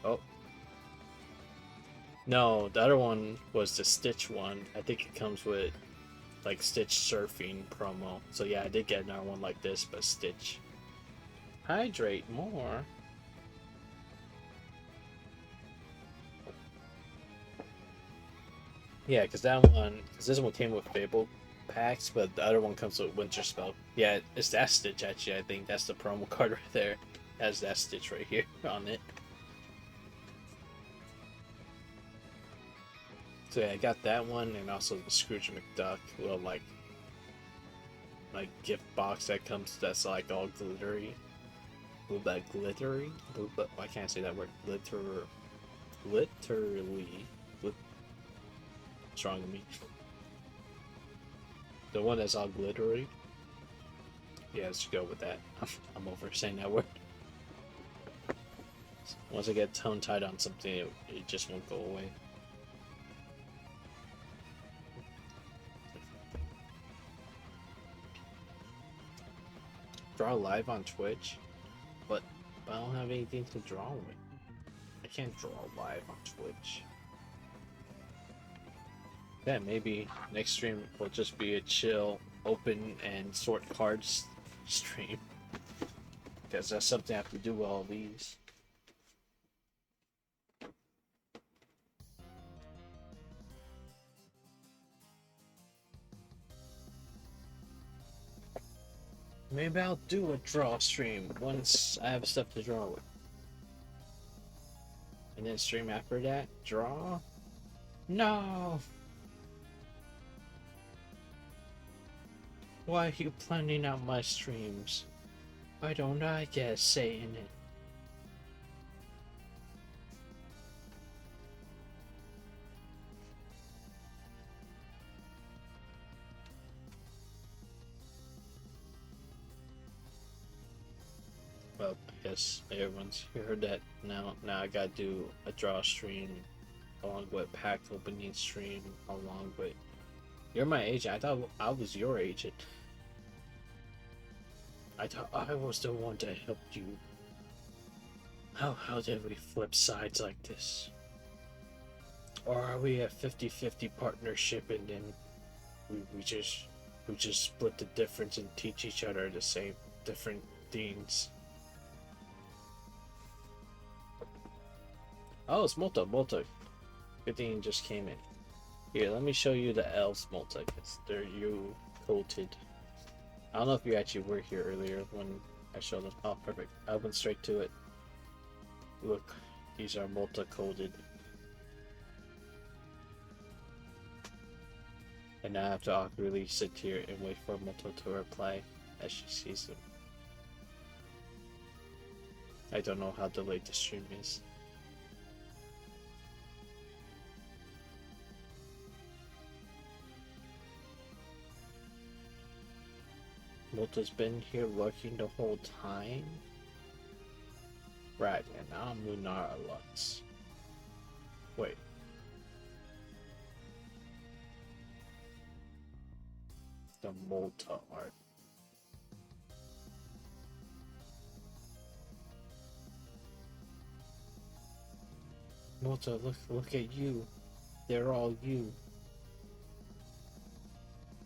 Speaker 1: oh. No, the other one was the Stitch one. I think it comes with like Stitch surfing promo. So yeah, I did get another one like this, but Stitch. Hydrate more. Yeah, because this one came with Fable packs, but the other one comes with Winter Spell. Yeah, it's that Stitch actually. I think that's the promo card right there. It has that Stitch right here on it. So yeah, I got that one and also the Scrooge McDuck little like gift box that comes that's like all glittery. Glittery? Why can't I say that word? Literally. What's wrong with me? The one that's all glittery. Yeah, let's go with that. I'm over saying that word. Once I get tongue tied on something, it just won't go away. Draw live on Twitch? But I don't have anything to draw with. I can't draw live on Twitch. Yeah, maybe next stream will just be a chill, open, and sort cards stream. Because that's something I have to do with all these. Maybe I'll do a draw stream once I have stuff to draw with. And then stream after that? Draw? No! Why are you planning out my streams? Why don't I get a say in it? up. Yes, everyone's heard that now. Now I gotta do a draw stream along with pack opening stream along with. You're my agent. I thought I was your agent. I thought I was the one that helped you. How did we flip sides like this? Or are we a 50-50 partnership and then we just split the difference and teach each other the same different things? Oh, it's Multa. Good thing you just came in. Here, let me show you the elves Multa, because they're you coated. I don't know if you actually were here earlier when I showed them. Oh, perfect. I went straight to it. Look, these are Multa coded. And now I have to awkwardly sit here and wait for Multa to reply as she sees them. I don't know how delayed the stream is. Multa's been here working the whole time? Right, and now I'm Lunar Lux. Wait. The Multa art. Multa, look at you. They're all you.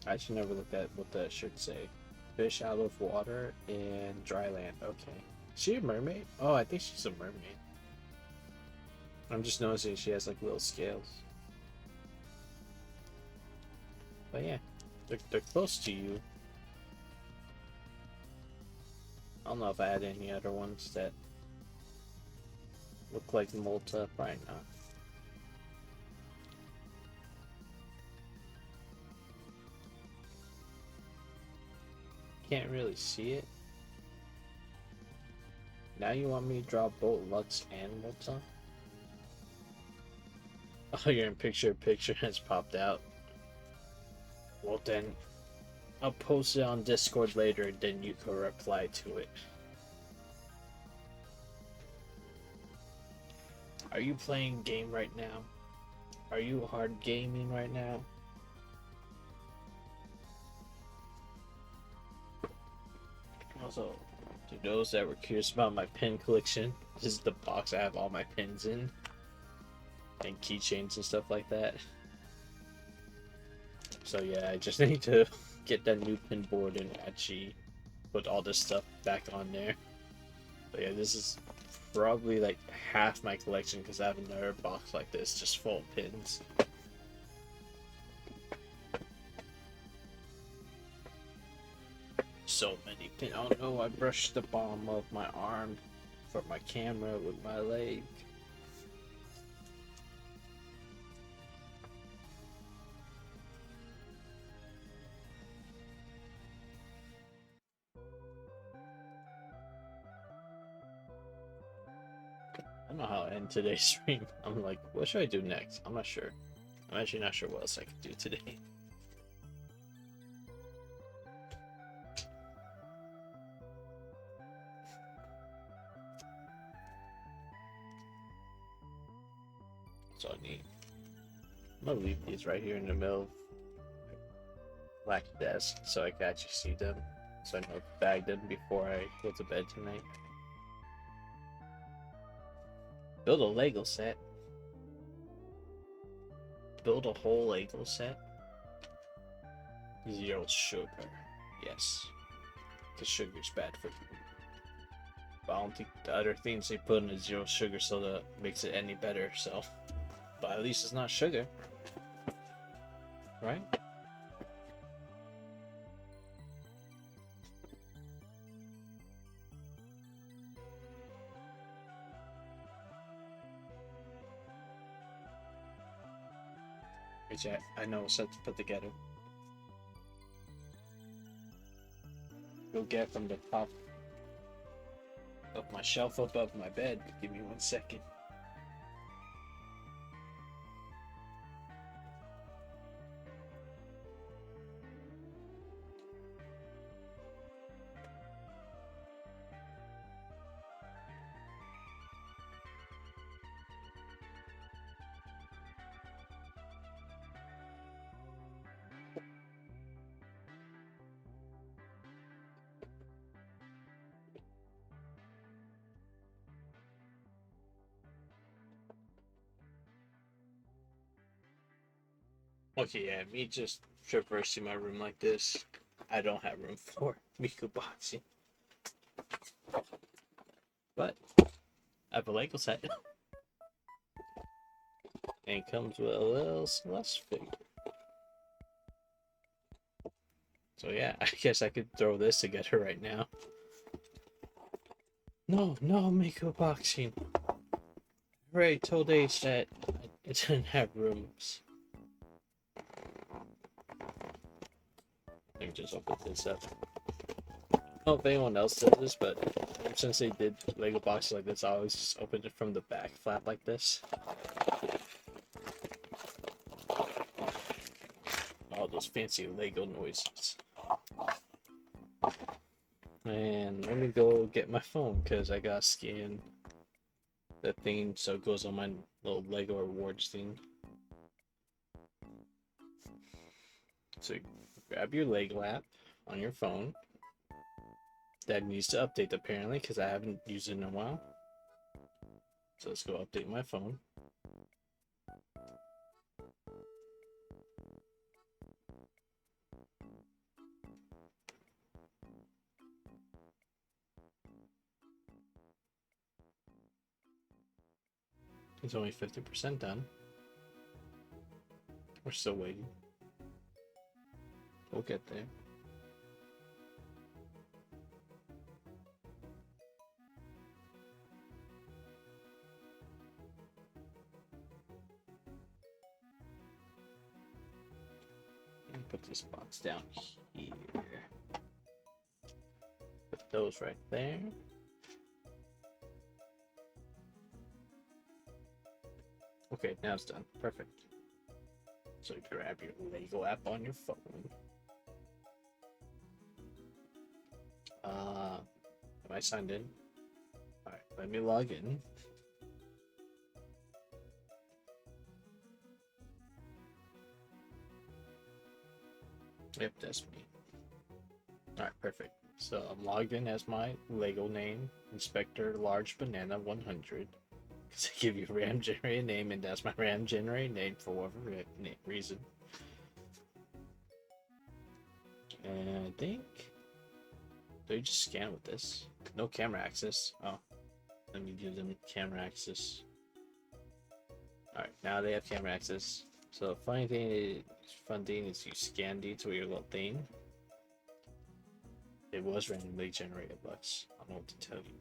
Speaker 1: I should never look at what that should say. Fish out of water and dry land. Okay. Is she a mermaid? Oh, I think she's a mermaid. I'm just noticing she has like little scales. But yeah, they're close to you. I don't know if I had any other ones that look like Multa. Probably not. Can't really see it. Now you want me to draw both Lux and Multa? Oh, you're in picture has popped out. Well then, I'll post it on Discord later and then you can reply to it. Are you playing game right now? Are you hard gaming right now? Also, to those that were curious about my pin collection, this is the box I have all my pins in. And keychains and stuff like that. So yeah, I just need to get that new pin board and actually put all this stuff back on there. But yeah, this is probably like half my collection because I have another box like this just full of pins. So many pins. Oh no, I brushed the bottom of my arm for my camera with my leg. I don't know how to end today's stream. I'm like, what should I do next? I'm not sure. I'm actually not sure what else I could do today. So I need. I'm gonna leave these right here in the middle of my black desk so I can actually see them. So I know to bag them before I go to bed tonight. Build a Lego set. Build a whole Lego set. 0 sugar. Yes. Because sugar's bad for you. But I don't think the other things they put in is 0 sugar so that makes it any better, so. But at least it's not sugar. Right? Which I know what's set to put together. Go get from the top of my shelf above my bed. Give me 1 second. Okay, yeah, me just traversing my room like this, I don't have room for Miku boxing. But I have a Lego set. And it comes with a little Celeste figure. So yeah, I guess I could throw this together right now. No, no Miku boxing. Ray told Ace that it didn't have rooms. Let me just open this up. I don't know if anyone else does this, but since they did Lego boxes like this, I always just open it from the back flap like this. All those fancy Lego noises. And let me go get my phone because I gotta scan the thing so it goes on my little Lego rewards thing. So grab your Lego app on your phone. That needs to update apparently because I haven't used it in a while. So let's go update my phone. It's only 50% done. We're still waiting. We'll get there. Let me put this box down here. Put those right there. Okay, now it's done. Perfect. So grab your Lego app on your phone. Am I signed in? Alright, let me log in. Yep, that's me. Alright, perfect. So I'm logged in as my Lego name, Inspector Large Banana 100. Because I give you a random generated name, and that's my random generated name for whatever reason. And I think. Do you just scan with this? No camera access. Oh. Let me give them camera access. Alright, now they have camera access. So the fun thing is you scan these with your little thing. It was randomly generated, but I don't know what to tell you.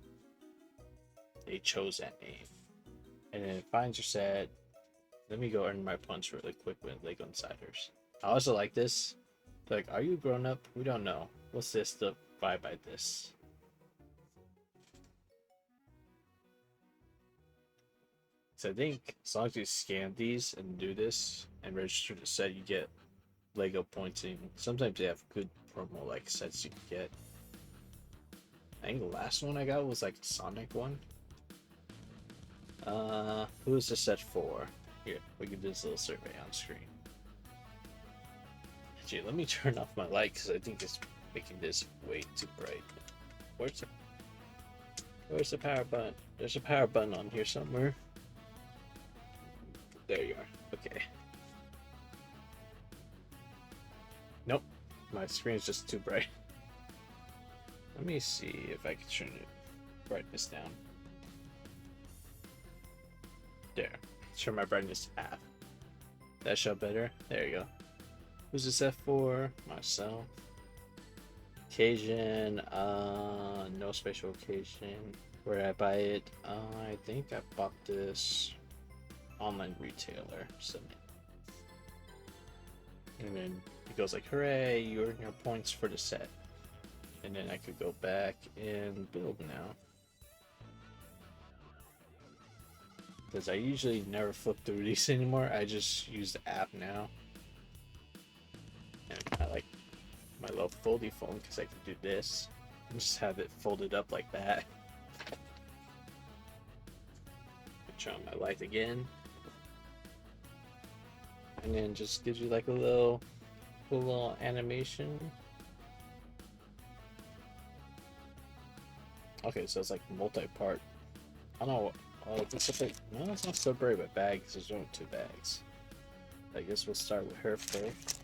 Speaker 1: They chose that name. And then it finds your set. Let me go earn my points really quick with Lego Insiders. I also like this. Like, are you grown up? We don't know. What's this? The vibe by this. So I think as long as you scan these and do this and register the set, you get Lego points. And sometimes they have good promo like sets you can get. I think the last one I got was like a Sonic one. Who is the set for? Here, we can do this little survey on screen. Gee, let me turn off my light because I think it's making this way too bright. Where's the power button? There's a power button on here somewhere. There you are. Okay. Nope. My screen's just too bright. Let me see if I can turn it brightness down. There. Turn my brightness to half. That show better? There you go. Who's this F for? Myself. Occasion, no special occasion. Where did I buy it? I think I bought this online retailer. So, and then it goes like, hooray, you earn your points for the set. And then I could go back and build now. Because I usually never flip through these anymore. I just use the app now. And I like my little foldy phone because I can do this. And just have it folded up like that. Turn on my light again. And then just gives you like a little animation. Okay, so it's like multi-part. I don't know. Oh, it's a bit, no, it's not so brave, but bags. There's only 2 bags. I guess we'll start with her first.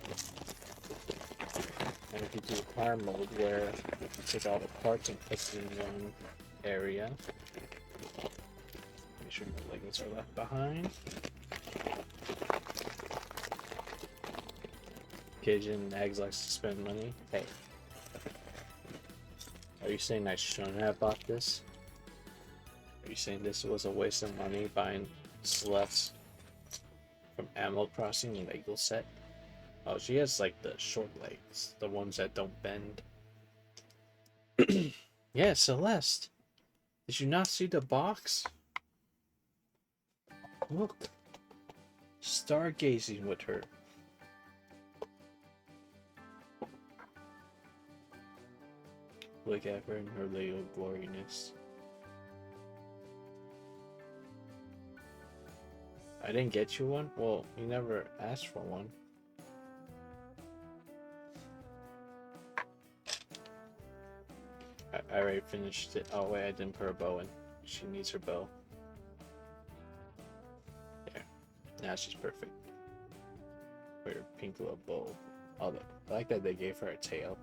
Speaker 1: And we could do hard mode where we can take all the parts and put them in one area. Make sure no Legos are left behind. Cajun Nags likes to spend money. Hey. Are you saying I shouldn't have bought this? Are you saying this was a waste of money buying sluts from Animal Crossing Lego set? Oh, she has like the short legs, the ones that don't bend. Yeah, Celeste. Did you not see the box? Look. Stargazing with her. Look at her in her Lego gloriness. I didn't get you one? Well, you never asked for one. I already finished it. Oh wait, I didn't put her bow in. She needs her bow. There. Now she's perfect. For her pink little bow. Oh, I like that they gave her a tail.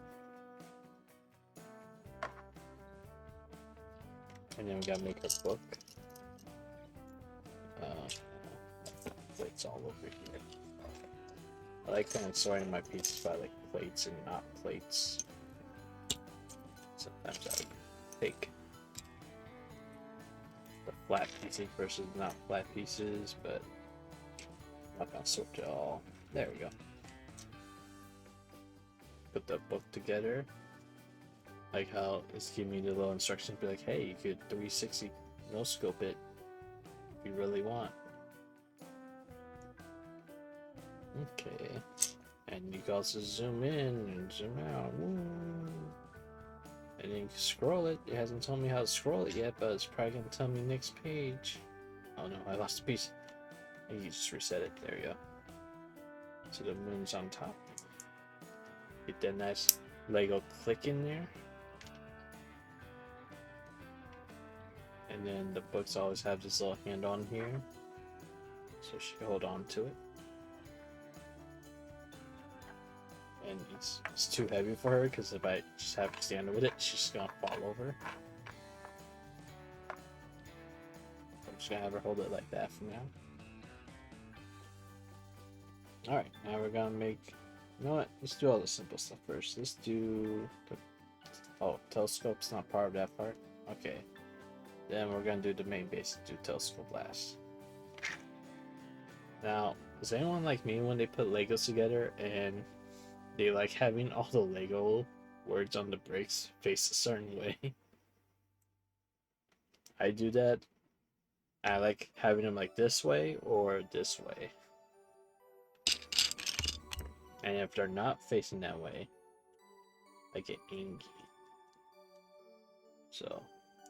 Speaker 1: And then we gotta make her book. Plates all over here. I like kind of sorting my pieces by like plates and not plates. Sometimes I would take the flat pieces versus not flat pieces, but I'm not gonna sort it all. There we go. Put the book together. Like how it's giving me the little instructions, be like, hey, you could 360 no scope it if you really want. Okay. And you can also zoom in and zoom out. Woo. And then you can scroll it. It hasn't told me how to scroll it yet, but it's probably gonna tell me next page. Oh no, I lost a piece. And you just reset it. There you go. So the moon's on top. Get that nice Lego click in there. And then the books always have this little hand on here, so she can hold on to it. And it's too heavy for her, because if I just have to stand with it, she's just gonna fall over. I'm just gonna have her hold it like that for now. Alright, now we're gonna make... You know what? Let's do all the simple stuff first. Let's do... Oh, telescope's not part of that part? Okay. Then we're gonna do the main base, do telescope last. Now, is anyone like me when they put Legos together and they like having all the Lego words on the bricks face a certain way? I do that. I like having them like this way or this way. And if they're not facing that way, I get angry. So,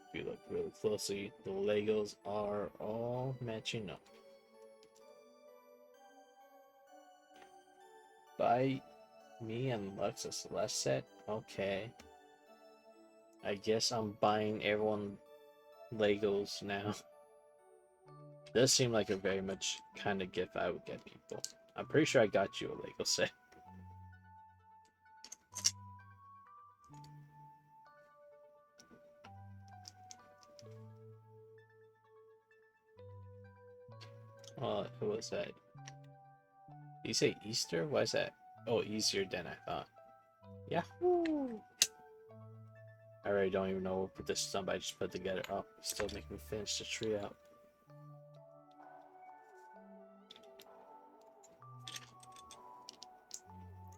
Speaker 1: if you look really closely, the Legos are all matching up. Buy me and Lux a Celeste set? Okay. I guess I'm buying everyone Legos now. Does seem like a very much kind of gift I would get people. I'm pretty sure I got you a Lego set. Well, it was that. Did you say Easter? Why is that? Oh, easier than I thought. Yahoo! I already don't even know what this stuff I just put together. Oh, still making me finish the tree out.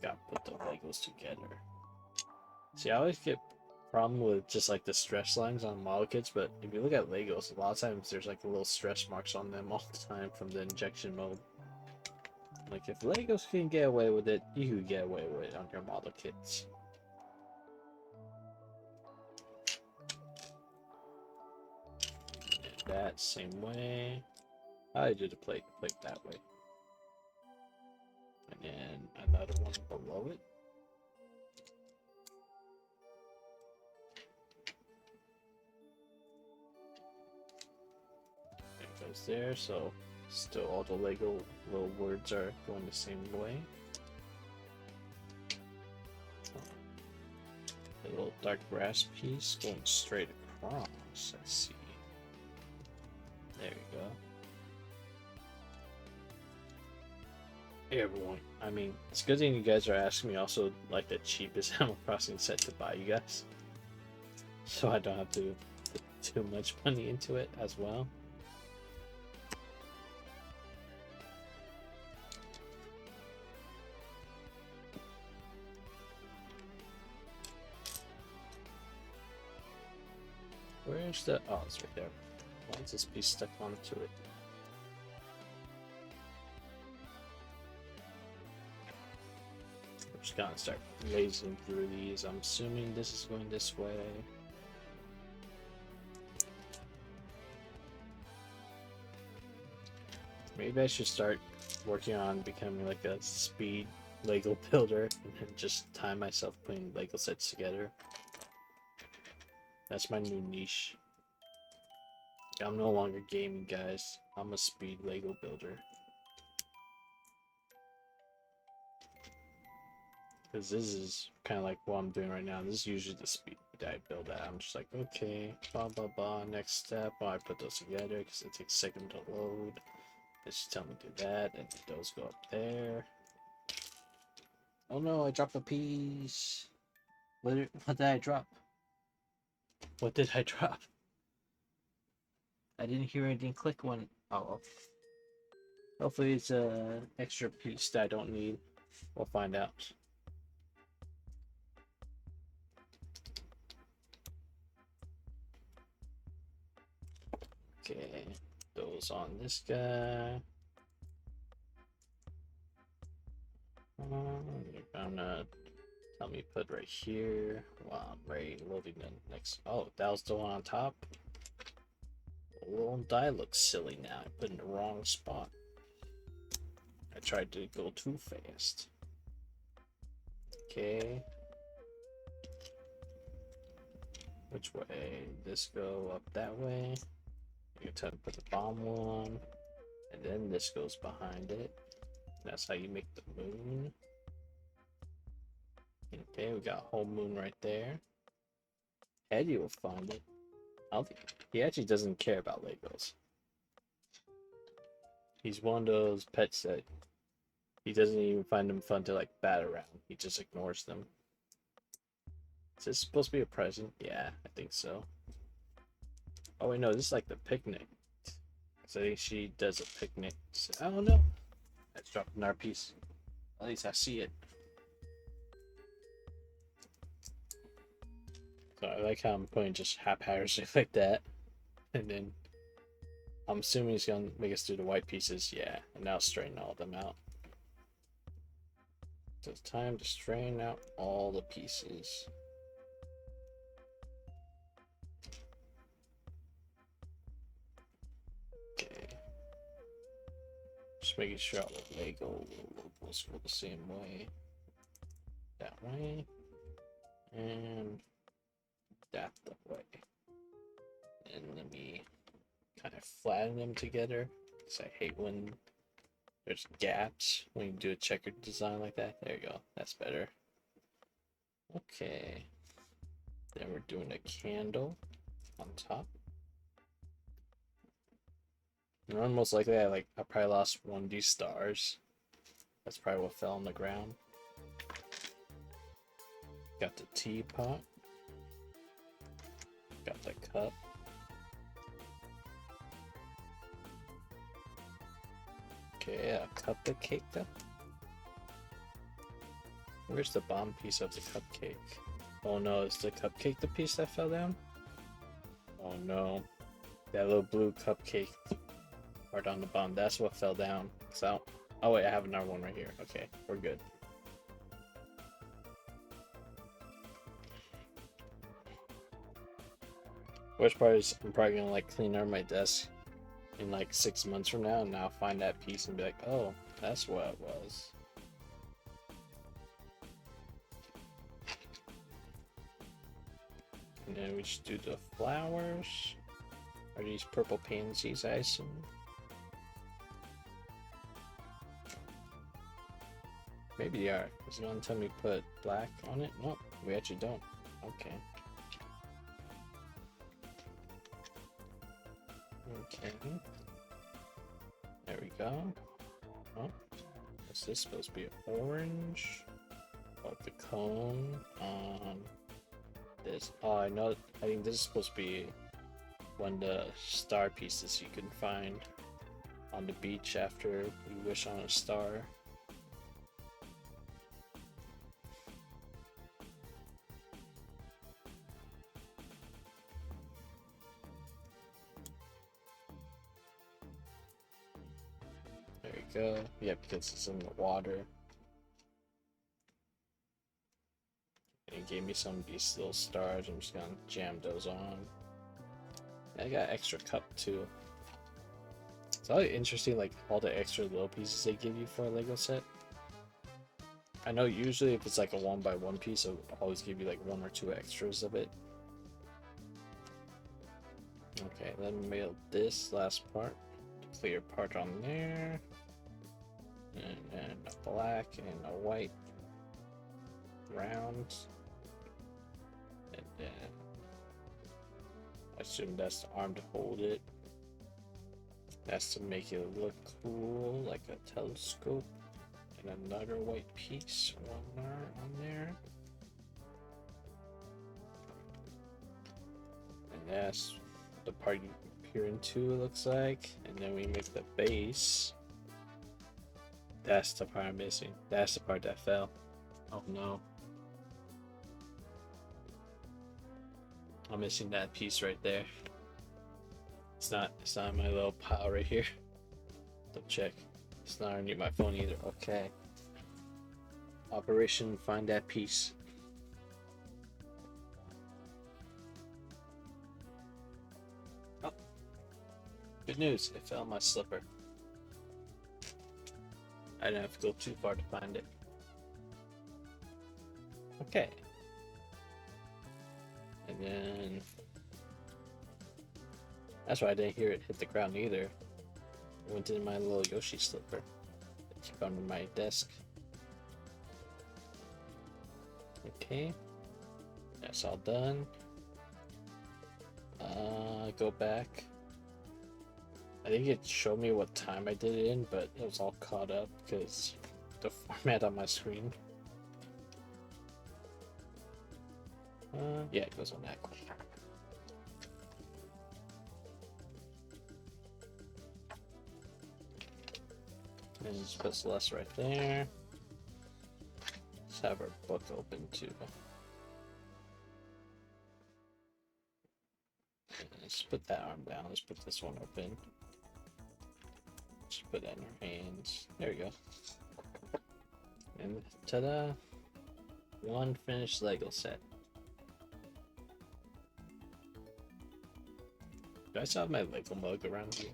Speaker 1: Gotta put the Legos together. See, I always get problem with just like the stress lines on model kits, but if you look at Legos, a lot of times there's like little stress marks on them all the time from the injection mode. Like if Legos can get away with it, you can get away with it on your model kits. And that same way. I do the plate that way. And then another one below it. It goes there, so Still, all the Lego little words are going the same way. A little dark brass piece going straight across. Let's see. There we go. Hey everyone. I mean, it's a good thing you guys are asking me also like the cheapest Animal Crossing set to buy you guys. So I don't have to put too much money into it as well. Where's the... Oh, it's right there. Why is this piece stuck onto it? I'm just gonna start blazing through these. I'm assuming this is going this way. Maybe I should start working on becoming like a speed Lego builder and just time myself putting Lego sets together. That's my new niche. I'm no longer gaming, guys. I'm a speed Lego builder. Because this is kind of like what I'm doing right now. This is usually the speed that I build at. I'm just like, okay, blah, blah, blah. Next step, I put those together because it takes a second to load. Just tell me to do that, and those go up there. Oh no, I dropped a piece. What did I drop? What did I drop? I didn't hear anything click when... Oh, well. Hopefully it's an extra piece that I don't need. We'll find out. Okay, those on this guy. I'm gonna tell me put right here while I'm ready loading the next. Oh, that was the one on top. The little die looks silly now. I put it in the wrong spot. I tried to go too fast. Okay. Which way? This go up that way. You tell me put the bomb one, and then this goes behind it. That's how you make the moon. Okay, we got a whole moon right there. Eddie will find it. I don't think he actually doesn't care about Legos. He's one of those pets that he doesn't even find them fun to like bat around. He just ignores them. Is this supposed to be a present? Yeah, I think so. Oh wait, no, this is like the picnic. So I think she does a picnic. So, I don't know. Let's drop another piece. At least I see it. So I like how I'm putting just haphazardly like that. And then I'm assuming he's gonna make us do the white pieces. Yeah, and now straighten all of them out. So it's time to straighten out all the pieces. Okay. Just making sure all the Lego logos go the same way. That way. And that the way. And let me kind of flatten them together, because I hate when there's gaps when you do a checkered design like that. There you go, that's better. Okay, then we're doing a candle on top. And most likely I probably lost one of these stars. That's probably what fell on the ground. Got the teapot. Got the cup. Okay, a cupcake though. Where's the bottom piece of the cupcake? Oh no, is the cupcake the piece that fell down? Oh no. That little blue cupcake part on the bottom, that's what fell down. So, oh wait, I have another one right here. Okay, we're good. Worst part is I'm probably gonna like clean out my desk in like 6 months from now, and now find that piece and be like, oh, that's what it was. And then we just do the flowers. Are these purple pansies, I assume? Maybe they are. Is it gonna tell me put black on it? Nope, we actually don't. Okay. Okay. There we go. Oh, is this supposed to be orange? Oh, the cone on this. Oh, I know. I think this is supposed to be one of the star pieces you can find on the beach after you wish on a star. There you go. Yeah, because it's in the water. And it gave me some of these little stars. I'm just gonna jam those on. I got extra cup too. It's always interesting, like all the extra little pieces they give you for a Lego set. I know usually if it's like a 1x1 piece, it'll always give you like 1 or 2 extras of it. Okay, then mail this last part. Clear part on there. And then a black and a white round. And then I assume that's the arm to hold it. That's to make it look cool, like a telescope. And another white piece, one more on there. And that's the part you peer into, it looks like. And then we make the base. That's the part I'm missing. That's the part that fell. Oh no. I'm missing that piece right there. It's not in my little pile right here. Don't check. It's not underneath my phone either. Okay. Operation find that piece. Oh. Good news, it fell in my slipper. I didn't have to go too far to find it. Okay. And then that's why I didn't hear it hit the ground either. It went in my little Yoshi slipper. It's under my desk. Okay. That's all done. Go back. I think it showed me what time I did it in, but it was all caught up because the format on my screen. Yeah, it goes on that quick. And just put Celeste right there. Let's have our book open too. And let's put that arm down. Let's put this one open. Just put that in our hands. There we go. And ta-da! One finished Lego set. Do I still have my Lego mug around here?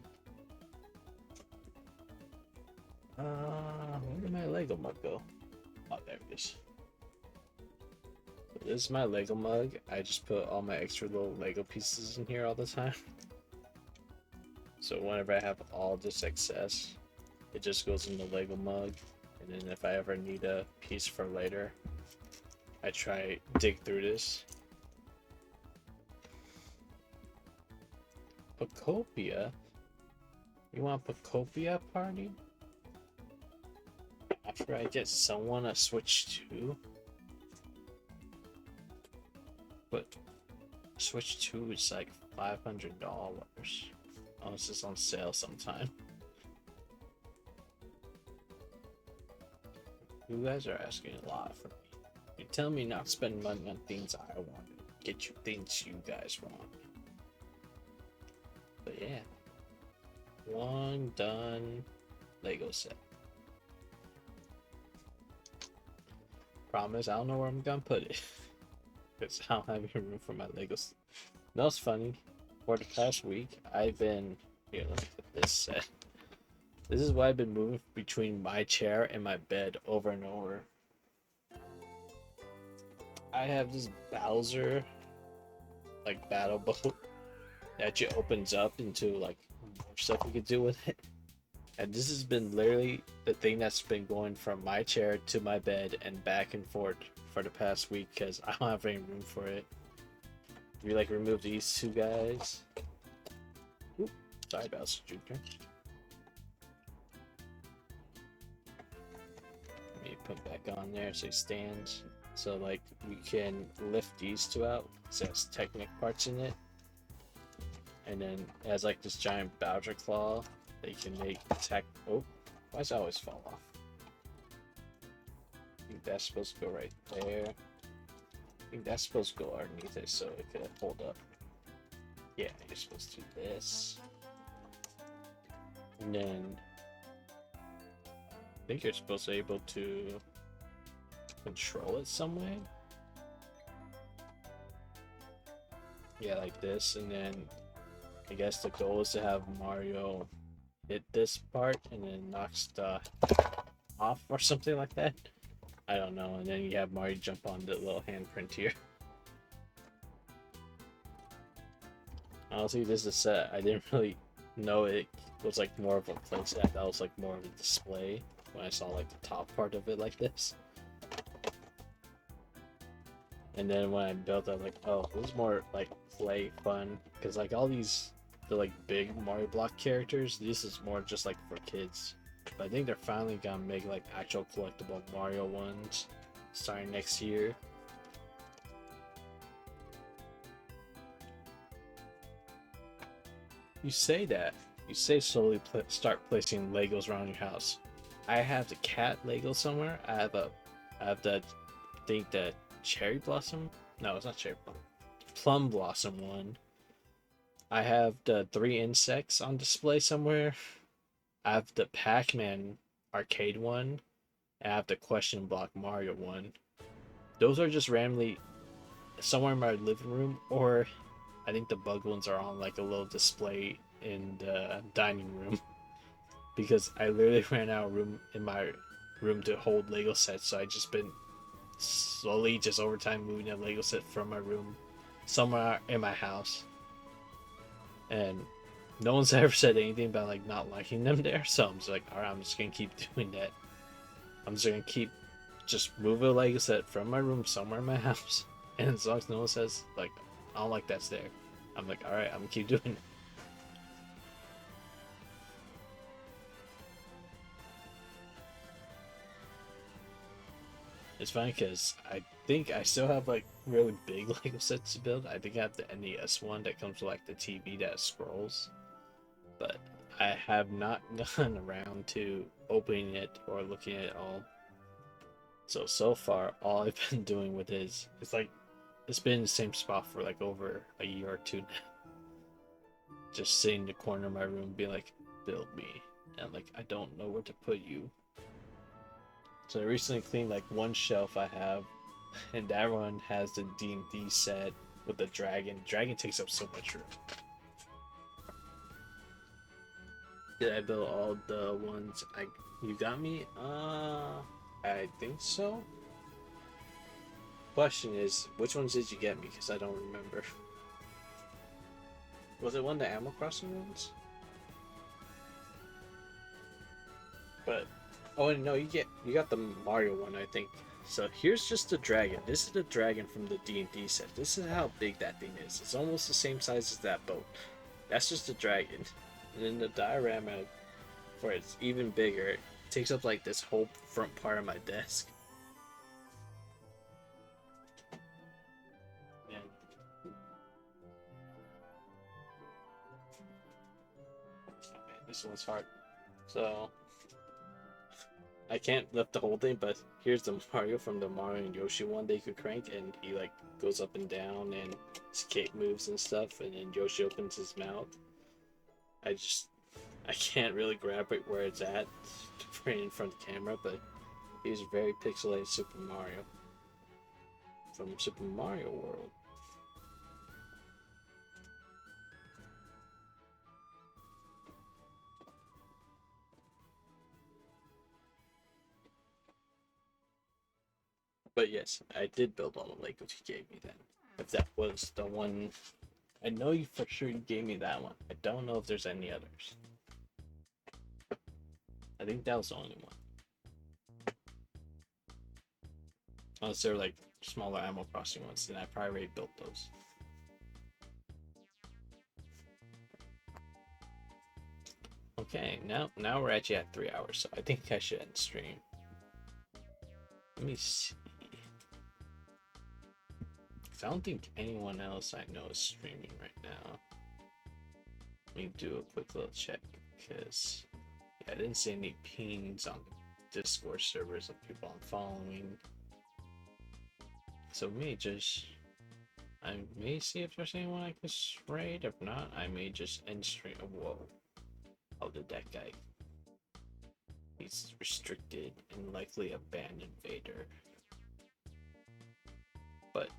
Speaker 1: Where did my Lego mug go? Oh, there it is. So this is my Lego mug. I just put all my extra little Lego pieces in here all the time. So whenever I have all this excess, it just goes in the Lego mug. And then if I ever need a piece for later, I try dig through this. Pocopia? You want a Pocopia party? After I get someone a Switch 2? But Switch 2 is like $500. Unless it's on sale sometime. You guys are asking a lot from me. You tell me not to spend money on things I want. Get you things you guys want. But yeah. One done Lego set. Promise, I don't know where I'm gonna put it. Because I don't have any room for my Legos. No, it's funny. For the past week, I've been... Here, let me put this set. This is why I've been moving between my chair and my bed over and over. I have this Bowser, like, battle boat that just opens up into, like, more stuff you could do with it. And this has been literally the thing that's been going from my chair to my bed and back and forth for the past week because I don't have any room for it. We like remove these two guys. Oop, sorry, Bowser Jr. Let me put back on there so he stands. So like we can lift these two out. So it has Technic parts in it. And then it has like this giant Bowser claw that you can make tech. Oh, why does it always fall off? I think that's supposed to go right there. I think that's supposed to go underneath it so it could hold up. Yeah, you're supposed to do this. And then I think you're supposed to be able to control it some way. Yeah, like this, and then I guess the goal is to have Mario hit this part and then knocks the off or something like that. I don't know, and then you have Mario jump on the little handprint here. Honestly, this is a set. I didn't really know it was like more of a playset. That was like more of a display when I saw like the top part of it like this. And then when I built it, I was like, oh, it was more like play fun. Because like all these, the like big Mario Block characters, this is more just like for kids. But I think they're finally gonna make like actual collectible Mario ones starting next year. You say that. You say slowly start placing Legos around your house. I have the cat Lego somewhere. I have that. I think that cherry blossom. No, it's not cherry blossom. Plum blossom one. I have the 3 insects on display somewhere. I have the Pac-Man arcade one. And I have the question block Mario one. Those are just randomly somewhere in my living room, or I think the bug ones are on like a little display in the dining room because I literally ran out of room in my room to hold Lego sets, so I just been slowly just over time moving a Lego set from my room somewhere in my house. And no one's ever said anything about like not liking them there, so I'm just like, alright, I'm just gonna keep doing that. I'm just gonna keep just move a Lego set from my room somewhere in my house. And as long as no one says like I don't like that's there, I'm like, alright, I'm gonna keep doing it. It's funny because I think I still have like really big Lego sets to build. I think I have the NES one that comes with like the TV that scrolls, but I have not gone around to opening it or looking at it all. So far, all I've been doing with it is it's like it's been in the same spot for like over a year or two now. Just sitting in the corner of my room, being like, "Build me," and I'm like, I don't know where to put you. So I recently cleaned like one shelf I have, and that one has the D&D set with the dragon. Dragon takes up so much room. Did I build all the ones you got me? I think so. Question is, which ones did you get me? Because I don't remember. Was it one of the Animal Crossing ones? But oh no, you got the Mario one, I think. So here's just the dragon. This is the dragon from the D&D set. This is how big that thing is. It's almost the same size as that boat. That's just the dragon. And then the diorama for it's even bigger. It takes up like this whole front part of my desk. And this one's hard. So I can't lift the whole thing, but here's the Mario from the Mario and Yoshi one they could crank, and he like goes up and down and his cape moves and stuff, and then Yoshi opens his mouth. I can't really grab it where it's at to bring it in front of the camera, but he's very pixelated Super Mario from Super Mario World. But yes, I did build all the Legos you gave me then. If that was the one, I know you for sure you gave me that one. I don't know if there's any others. I think that was the only one. Unless they're like smaller Animal Crossing ones, then I probably already built those. Okay, now we're actually at 3 hours, so I think I should end stream. Let me see. I don't think anyone else I know is streaming right now. Let me do a quick little check, because I didn't see any pings on the Discord servers of people I'm following. So I may see if there's anyone I can raid. If not, I may just end stream. Whoa. How did that guy? He's restricted and likely a banned invader. But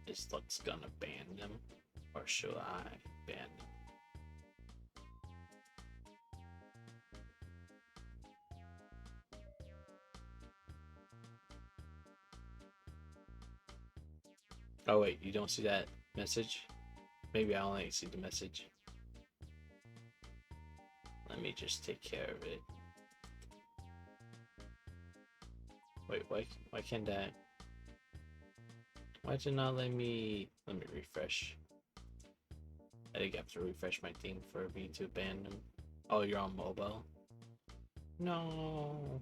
Speaker 1: is Lux gonna ban them? Or should I ban them? Oh wait, you don't see that message? Maybe I only see the message. Let me just take care of it. Wait, why can't I? Why did it not let me refresh? I think I have to refresh my thing for me to ban them. Oh, you're on mobile? No.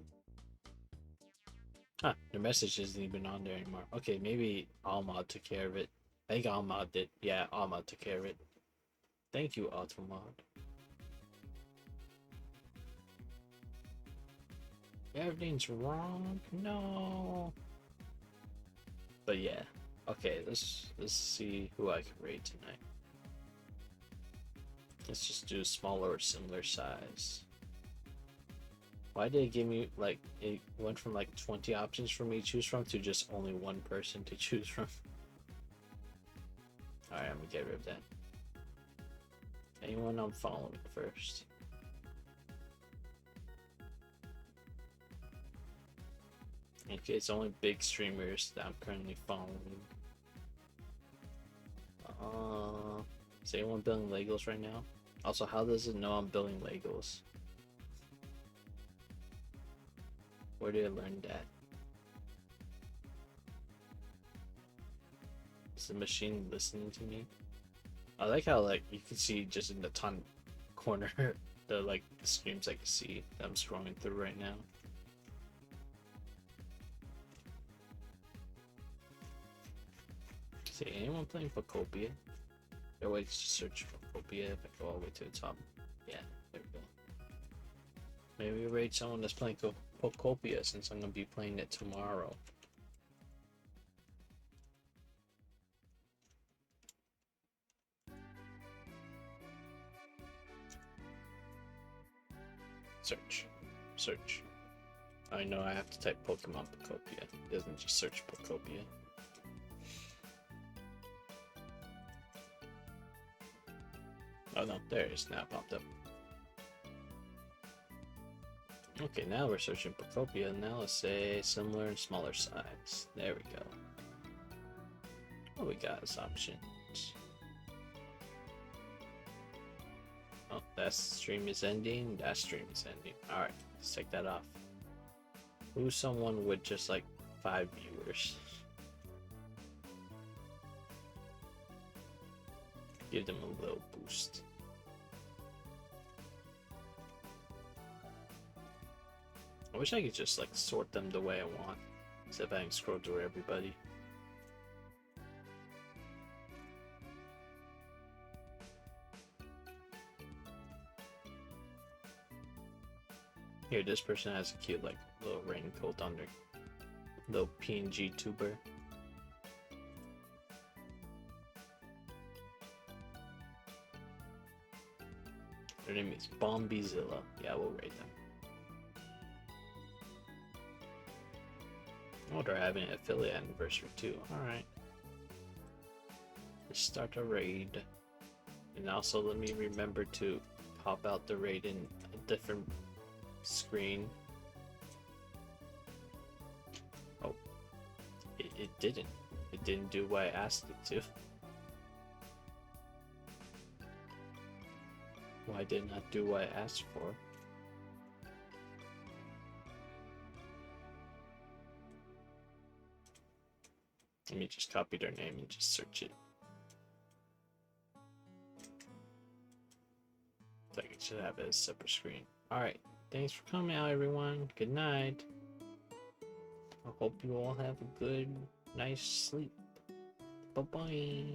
Speaker 1: Huh, the message isn't even on there anymore. Okay, maybe Almod took care of it. I think Almod did. Yeah, Almod took care of it. Thank you, Automod. Everything's wrong? No. But yeah. Okay, let's see who I can raid tonight. Let's just do smaller or similar size. Why did it give me, like, it went from like 20 options for me to choose from to just only one person to choose from? Alright, I'm gonna get rid of that. Anyone I'm following first? Okay, it's only big streamers that I'm currently following. Is anyone building Legos right now? Also, how does it know I'm building Legos? Where did I learn that? Is the machine listening to me? I like how, like, you can see just in the top corner the streams I can see that I'm scrolling through right now. See, anyone playing Pocopia? There ways to search Pocopia if I go all the way to the top. Yeah, there we go. Maybe raid someone that's playing Pocopia since I'm gonna be playing it tomorrow. Search. I know I have to type Pokemon Pocopia. It doesn't just search Pocopia. Oh no, there it is. Now it popped up. Okay, now we're searching Pocopia. Now let's say similar and smaller size. There we go. What we got as options? Oh, that stream is ending. That stream is ending. Alright, let's take that off. Who's someone with just like 5 viewers? Give them a little boost. I wish I could just like sort them the way I want, instead of having to scroll through everybody. Here, this person has a cute like little raincoat on their little PNG tuber. Their name is Bombizilla. Yeah, we'll rate them. Oh, they're having an affiliate anniversary too. Alright. Let's start a raid. And also let me remember to pop out the raid in a different screen. Oh. It didn't. It didn't do what I asked it to. Why did it not do what I asked for? Let me just copy their name and just search it. Like it should have a separate screen. Alright, thanks for coming out, everyone. Good night. I hope you all have a good, nice sleep. Bye-bye.